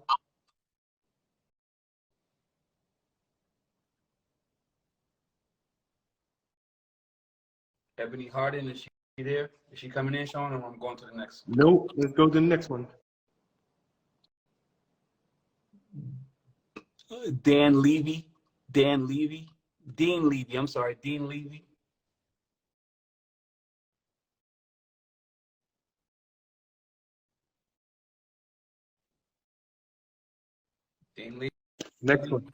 Ebony Harden, is she there? Is she coming in, Sean, or I'm going to the next? Nope. Let's go to the next one. Dan Levy. Dan Levy. Dean Levy. I'm sorry, Dean Levy. Dean Levy. Next one.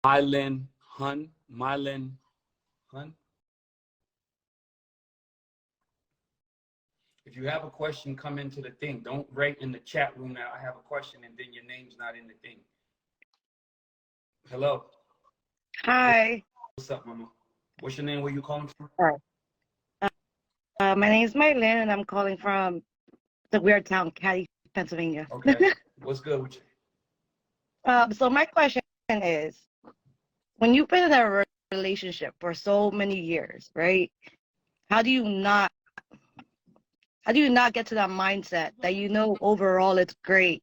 Mylan Hun. Mylan Hun. If you have a question, come into the thing. Don't write in the chat room that I have a question and then your name's not in the thing. Hello. Hi, What's up, mama? What's your name? Where you calling from? my name is Maylin, and I'm calling from the weird town, Cady, Pennsylvania. Okay. What's good with you? So my question is, when you've been in a relationship for so many years, right? How do you not get to that mindset that you know overall it's great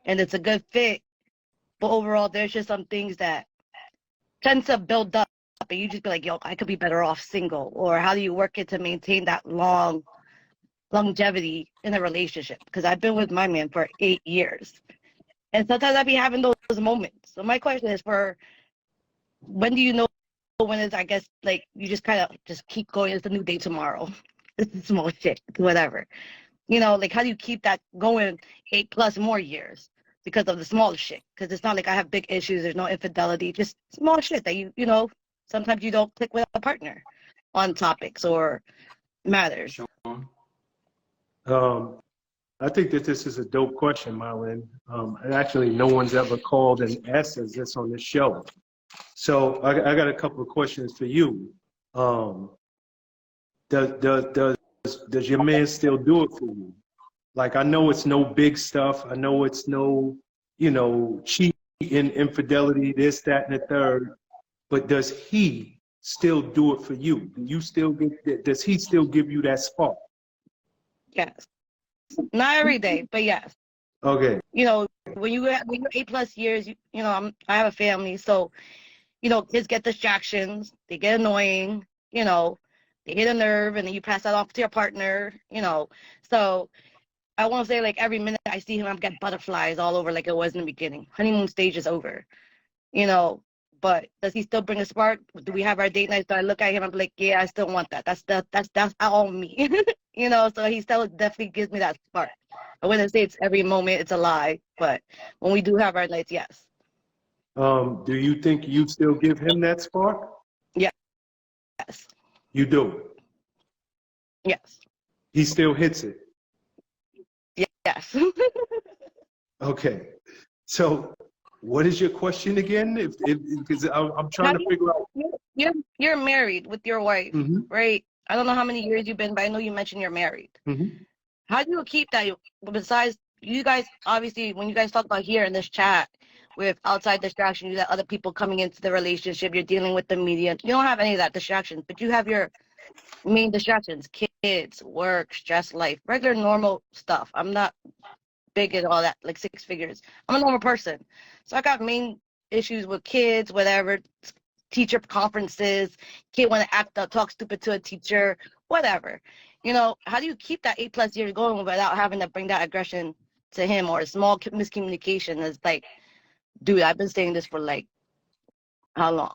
and it's a good fit, but overall there's just some things that tend to build up and you just be like, yo, I could be better off single? Or how do you work it to maintain that longevity in a relationship? Because I've been with my man for 8 years. And sometimes I be having those moments. So my question is, for when do you know when it's, I guess, like you just kind of just keep going, it's a new day tomorrow. This is small shit, whatever. You know, like how do you keep that going 8+ more years because of the small shit? Because it's not like I have big issues, there's no infidelity, just small shit that you know, sometimes you don't click with a partner on topics or matters. Sean. I think that this is a dope question, Marlon. And actually, no one's ever called and asked us this on this show. So I got a couple of questions for you. Does your man still do it for you? Like, I know it's no big stuff. I know it's no, you know, cheating, infidelity, this, that, and the third. But does he still do it for you? Does he still give you that spark? Yes. Not every day, but yes. Okay. You know, when you're 8+ years, you know, I have a family, so, you know, kids get distractions, they get annoying, you know, they hit a nerve, and then you pass that off to your partner, you know. So I won't say like every minute I see him, I'm getting butterflies all over like it was in the beginning. Honeymoon stage is over, you know. But does he still bring a spark? Do we have our date nights? Do I look at him and be like, yeah, I still want that. That's all me, you know. So he still definitely gives me that spark. I wouldn't say it's every moment, it's a lie, but when we do have our nights, yes. Do you think you still give him that spark? Yes. You do? Yes. He still hits it? Yes. Okay. So what is your question again? Because I'm trying to figure out. You're married with your wife, Mm-hmm. right? I don't know how many years you've been, but I know you mentioned you're married. Mm-hmm. How do you keep that? Besides, you guys, obviously, when you guys talk about here in this chat with outside distraction, you got other people coming into the relationship, you're dealing with the media. You don't have any of that distractions, but you have your main distractions: kids, work, stress, life, regular, normal stuff. I'm not big at all that, like 6 figures. I'm a normal person. So I got main issues with kids, whatever, teacher conferences, kid want to act up, talk stupid to a teacher, whatever. You know, how do you keep that 8+ years going without having to bring that aggression to him, or a small miscommunication is like, dude, I've been saying this for like, how long?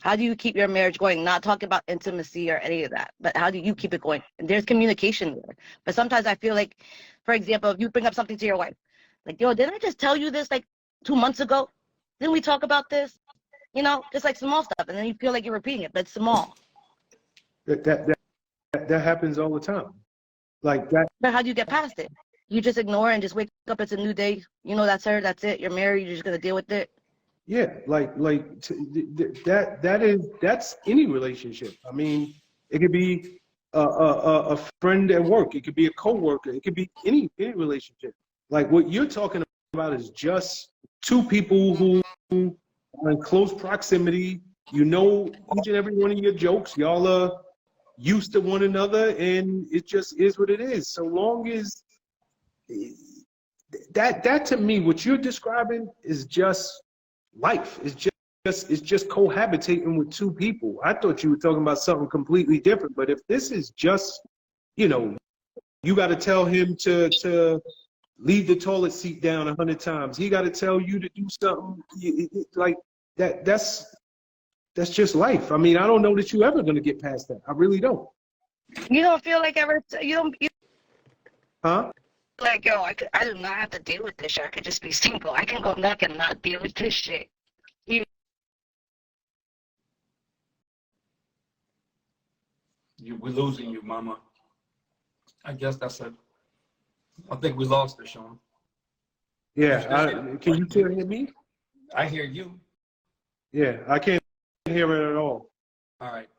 How do you keep your marriage going? Not talking about intimacy or any of that, but how do you keep it going? And there's communication there. But sometimes I feel like, for example, if you bring up something to your wife, like, yo, didn't I just tell you this like 2 months ago? Didn't we talk about this? You know, just like small stuff. And then you feel like you're repeating it, but it's small. That happens all the time. Like that. But how do you get past it? You just ignore it and just wake up, it's a new day. You know, that's her, that's it. You're married, you're just going to deal with it. Yeah, that's any relationship. I mean, it could be a friend at work. It could be a coworker. It could be any relationship. Like what you're talking about is just 2 people who are in close proximity. You know each and every one of your jokes. Y'all are used to one another, and it just is what it is. So long as that to me, what you're describing is just life. It's just cohabitating with 2 people. I thought you were talking about something completely different. But if this is just, you know, you got to tell him to leave the toilet seat down 100 times. He got to tell you to do something like that. That's just life. I mean, I don't know that you ever gonna get past that. I really don't. You don't feel like you Huh? like, yo, I do not have to deal with this shit. I could just be single. I can go knock and not deal with this shit. We're losing you, mama. I guess I think we lost her, Sean. Yeah. Can you still hear me? I hear you. Yeah, I can't hear it at all. All right.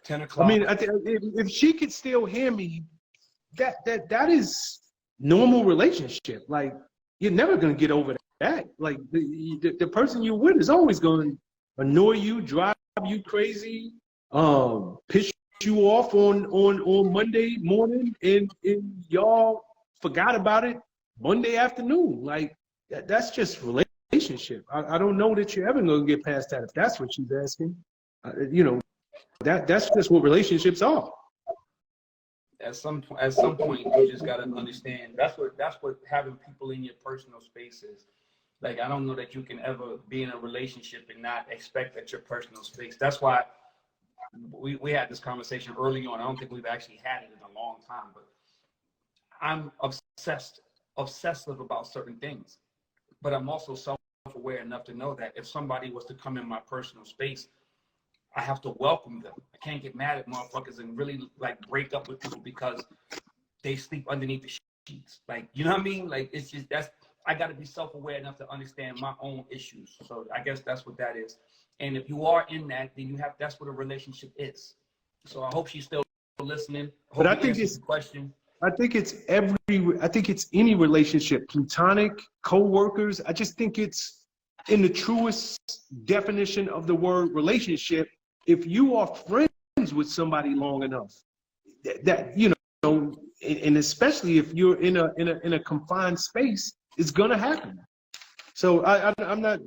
$10 o'clock. I mean, if she could still hear me, that is normal relationship. Like, you're never gonna get over that. Like, the person you're with is always gonna annoy you, drive you crazy, piss you off on Monday morning, and y'all forgot about it Monday afternoon. Like, that's just relationship. I don't know that you're ever gonna get past that if that's what she's asking. That's just what relationships are. At some point, you just gotta understand. That's what having people in your personal space is. Like, I don't know that you can ever be in a relationship and not expect that your personal space. That's why we had this conversation early on. I don't think we've actually had it in a long time, but I'm obsessive about certain things. But I'm also self-aware enough to know that if somebody was to come in my personal space, I have to welcome them. I can't get mad at motherfuckers and really like break up with people because they sleep underneath the sheets. Like, you know what I mean? Like, it's just, I got to be self-aware enough to understand my own issues. So I guess that's what that is. And if you are in that, then that's what a relationship is. So I hope she's still listening. But I think it's the question. I think it's any relationship, platonic, co-workers. I just think it's in the truest definition of the word relationship. If you are friends with somebody long enough, that and especially if you're in a confined space, it's gonna happen. So I'm not,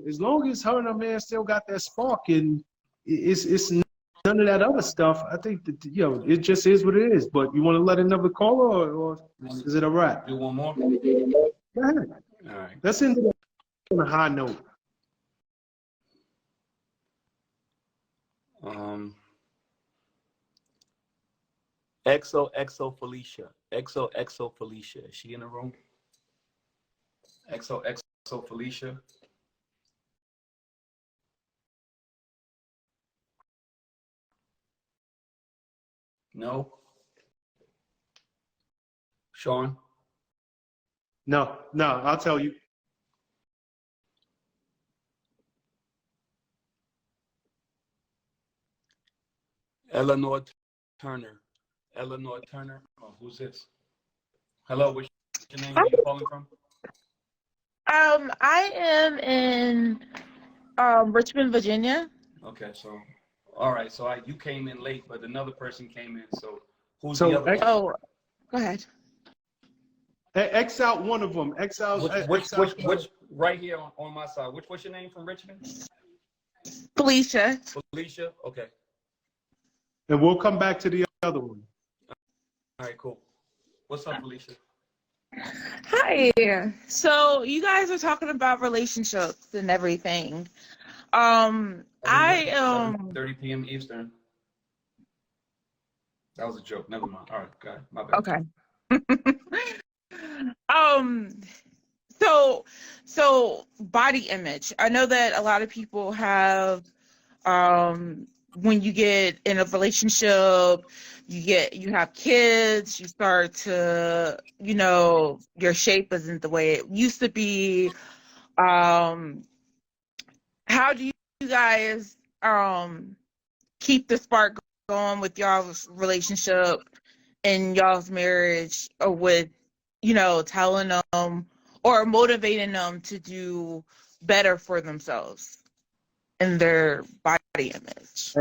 as long as her and her man still got that spark, and it's none of that other stuff. I think that it just is what it is. But you want to let another caller, or is it a wrap? Do one more. Go ahead. All right. Let's end it on a high note. XO Felicia. XO Felicia. Is she in the room? XO Felicia. No. Sean? No, I'll tell you. Eleanor Turner. Oh, who's this? Hello, what's your name? Where are you calling from? I am in Richmond, Virginia. Okay, so all right, so you came in late, but another person came in. So who's the other? Oh, go ahead. X out one of them. X out. Which right here on my side. What's your name from Richmond? Felicia. Felicia. Okay. And we'll come back to the other one. All right, cool. What's up, Felicia? Hi. So you guys are talking about relationships and everything. I 30 p.m. Eastern. That was a joke. Never mind. All right, got it. My bad. Okay. So body image. I know that a lot of people have when you get in a relationship, you have kids, you start to, your shape isn't the way it used to be. How do you guys keep the spark going with y'all's relationship and y'all's marriage, or with, telling them or motivating them to do better for themselves and their body image?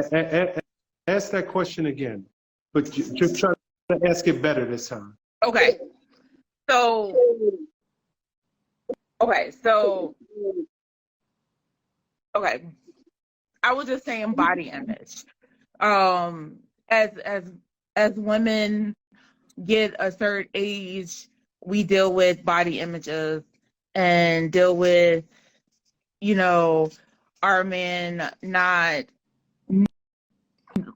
Ask that question again, but just try to ask it better this time. Okay. So I was just saying body image. As women get a certain age, we deal with body images and deal with, you know, our men not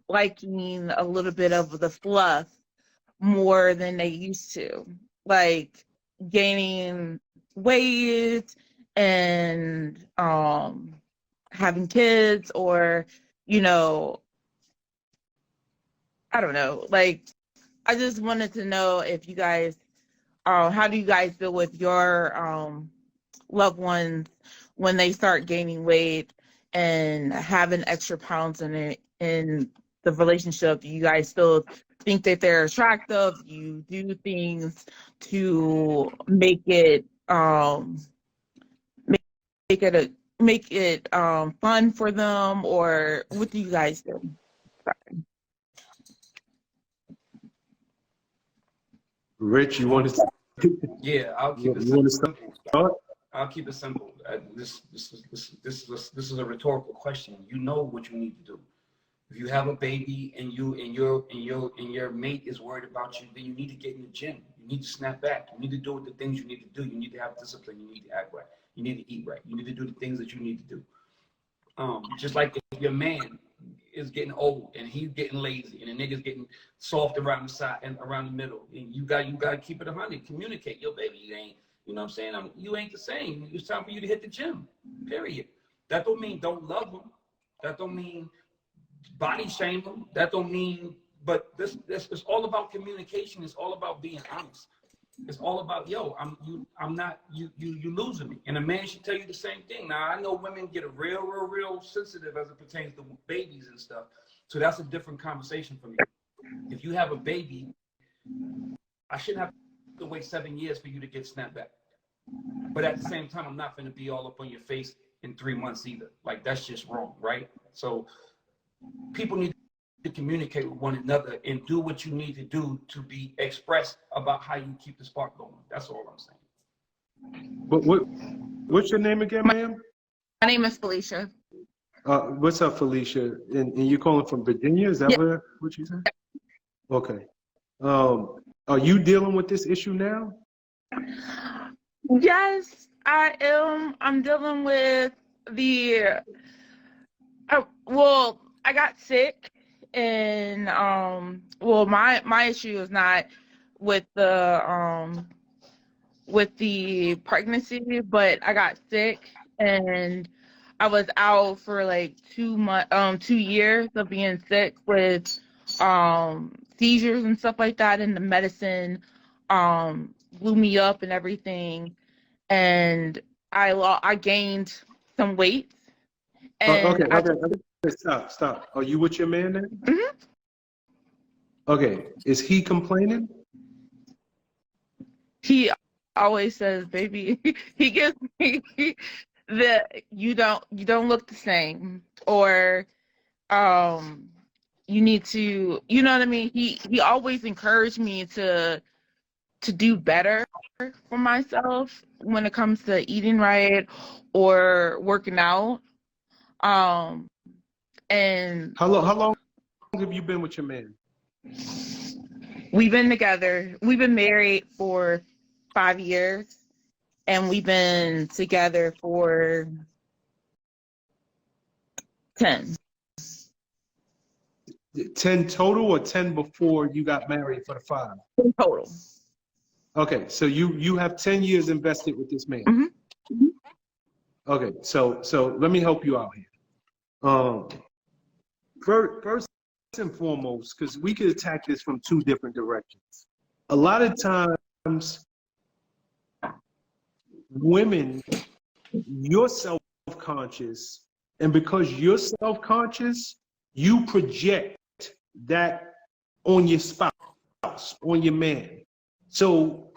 liking a little bit of the fluff more than they used to, like gaining weight and having kids, or, you know, I don't know. Like, I just wanted to know if you guys, how do you guys deal with your loved ones when they start gaining weight and having extra pounds in the relationship? You guys still think that they're attractive? You do things to make it make it fun for them, or what do you guys do? Rich, you want to? Yeah, I'll keep it You want to simple. start? I'll keep it simple. This is a rhetorical question. You know what you need to do. If you have a baby and your mate is worried about you, then you need to get in the gym. You need to snap back. You need to do the things you need to do. You need to have discipline. You need to act right. You need to eat right. You need to do the things that you need to do. Just like if your man is getting old and he's getting lazy and the nigga's getting soft around the side and around the middle, and you got to keep it 100. Communicate. Yo, baby, you ain't, you know what I'm saying? You ain't the same. It's time for you to hit the gym. Period. That don't mean don't love them. That don't mean body shame them. That don't mean. But this is all about communication. It's all about being honest. It's all about, yo, I'm not, you losing me. And a man should tell you the same thing. Now, I know women get real sensitive as it pertains to babies and stuff. So that's a different conversation for me. If you have a baby, I shouldn't have to wait 7 years for you to get snapped back. But at the same time, I'm not going to be all up on your face in 3 months either. Like, that's just wrong, right? So people need to communicate with one another and do what you need to do to be expressed about how you keep the spark going. That's all I'm saying. What's your name again, ma'am? My name is Felicia. What's up, Felicia? And you're calling from Virginia? Is that what you said? Okay. Are you dealing with this issue now? Yes, I am. I'm dealing with the. Well, I got sick, and my issue is not with the pregnancy, but I got sick and I was out for like 2 years of being sick with seizures and stuff like that, and the medicine blew me up and everything, and I gained some weight. And Okay. Stop. Are you with your man now? Mm-hmm. Okay. Is he complaining? He always says, baby, he gives me that you don't look the same, or you need to, you know what I mean? He always encouraged me to do better for myself when it comes to eating right or working out. And How long have you been with your man? We've been together. We've been married for 5 years, and we've been together for 10. 10 total, or 10 before you got married for the 5? 10 total. Okay, so you have 10 years invested with this man. Mm-hmm. Okay, so let me help you out here. First and foremost, because we could attack this from 2 different directions. A lot of times, women, you're self-conscious, and because you're self-conscious, you project that on your spouse, on your man. So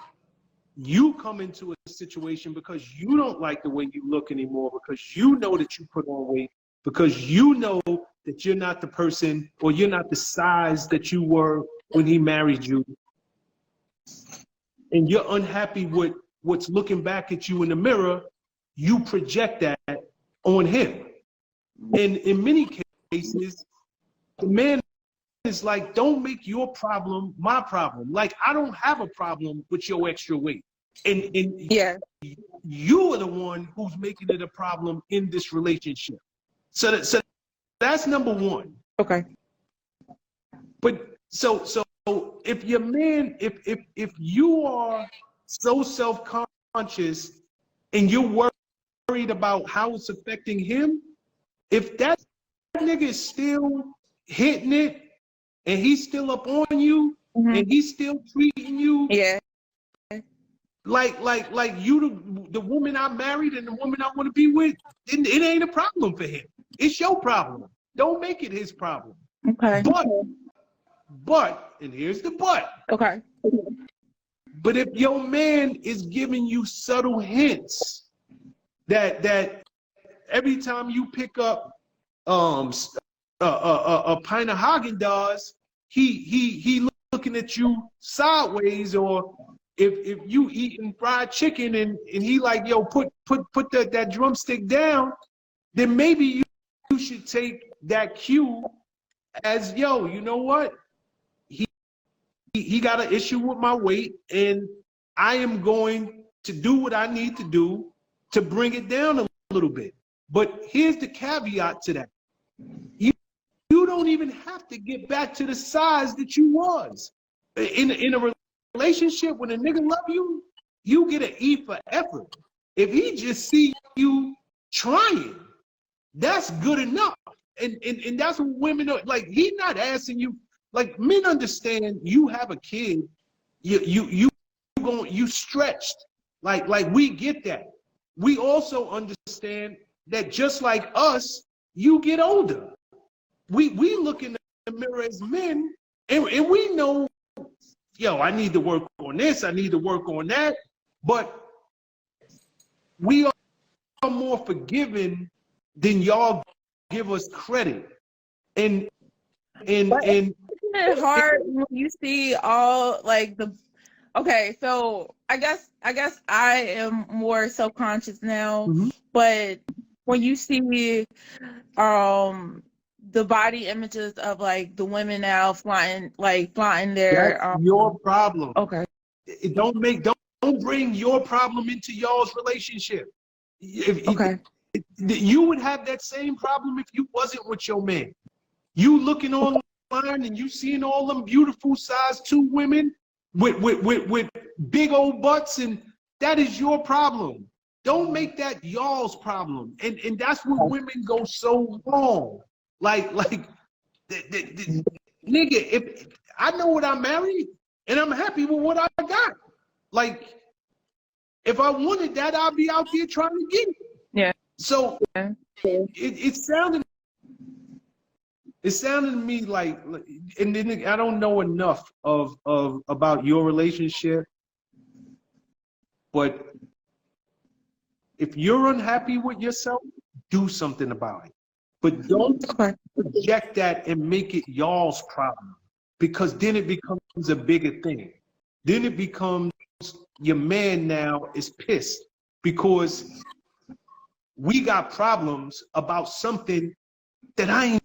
you come into a situation because you don't like the way you look anymore, because you know that you put on weight, because you know that you're not the person, or you're not the size that you were when he married you. And you're unhappy with what's looking back at you in the mirror. You project that on him. And in many cases, the man is like, don't make your problem my problem. Like, I don't have a problem with your extra weight. And Yeah. you are the one who's making it a problem in this relationship. So that's number one. Okay. But so if your man, if you are so self-conscious and you're worried about how it's affecting him, if that nigga is still hitting it and he's still up on you and he's still treating you Yeah. like you the woman I married and the woman I want to be with, it ain't a problem for him. It's your problem. Don't make it his problem. Okay. But, and here's the but. Okay. But if your man is giving you subtle hints that every time you pick up a pint of Haagen-Dazs, he looking at you sideways, or if you eating fried chicken and he like, yo, put that drumstick down, then maybe you should take that cue as, yo, you know what? He got an issue with my weight, and I am going to do what I need to do to bring it down a little bit. But here's the caveat to that. You don't even have to get back to the size that you was. In a relationship, when a nigga love you, you get an E for effort. If he just see you trying, that's good enough. And that's what women are like. He's not asking you. Like, men understand you have a kid, you stretched. Like we get that. We also understand that just like us, you get older. We look in the mirror as men, and we know, yo, I need to work on this, I need to work on that. But we are more forgiving than y'all give us credit. And Isn't it hard when you see all like the okay, so I guess I am more self-conscious now, but when you see the body images of like the women now flaunting their that's your problem. Okay. Don't bring your problem into y'all's relationship. Okay. You would have that same problem if you wasn't with your man. You looking online and you seeing all them beautiful size 2 women with big old butts, and that is your problem. Don't make that y'all's problem. And that's where women go so wrong. Like nigga, if I know what I married and I'm happy with what I got. Like, if I wanted that, I'd be out there trying to get it. Yeah. So it sounded to me like, and then I don't know enough of about your relationship, but if you're unhappy with yourself, do something about it. But don't project that and make it y'all's problem, because then it becomes a bigger thing. Then it becomes your man now is pissed because we got problems about something that I ain't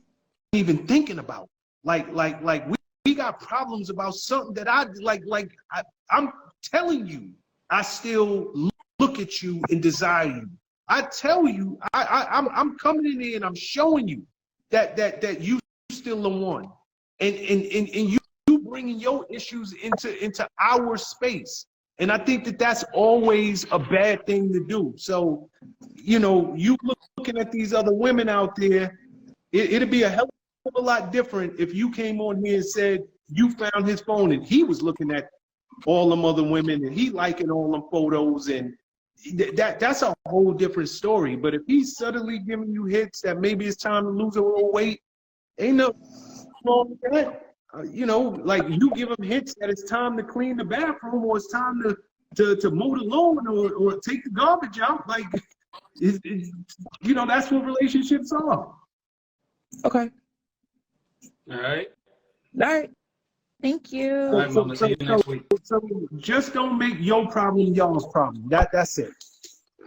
even thinking about. Like we got problems about something that I'm telling you, I still look at you and desire you. I tell you, I'm coming in here and I'm showing you that you still the one, and you bringing your issues into our space. And I think that that's always a bad thing to do. So, you know, you looking at these other women out there, it'd be a hell of a lot different if you came on here and said you found his phone and he was looking at all them other women and he liking all them photos, and that's a whole different story. But if he's suddenly giving you hits that maybe it's time to lose a little weight, ain't no wrong with that. You know, like you give him hints that it's time to clean the bathroom, or it's time to mow the lawn, or take the garbage out. Like, you know, that's what relationships are. Okay. All right. All right. Thank you. All right, Mama. See you next week. So just don't make your problem y'all's problem. That's it.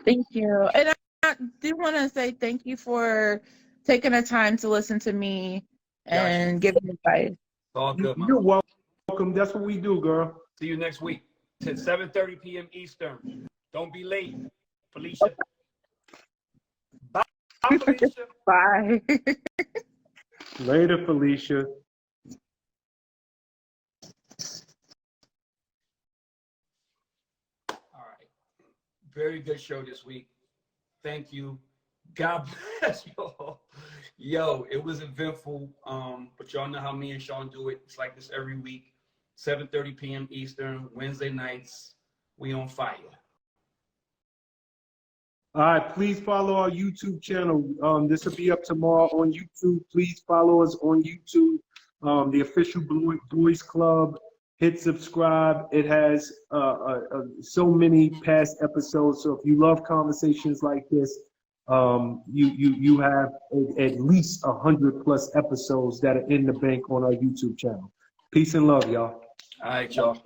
Thank you. And I do want to say thank you for taking the time to listen to me and giving advice. It's all good, man. You're welcome. That's what we do, girl. See you next week at 7:30 p.m. Eastern. Don't be late, Felicia. Bye, Felicia. Bye. Later, Felicia. All right. Very good show this week. Thank you. God bless y'all. Yo, it was eventful. But y'all know how me and Sean do it. It's like this every week. 7:30 p.m. Eastern, Wednesday nights. We on fire. All right, please follow our YouTube channel. This will be up tomorrow on YouTube. Please follow us on YouTube. The official Boys Club. Hit subscribe. It has so many past episodes. So if you love conversations like this, you have at least 100+ episodes that are in the bank on our YouTube channel. Peace and love, y'all. All right, y'all.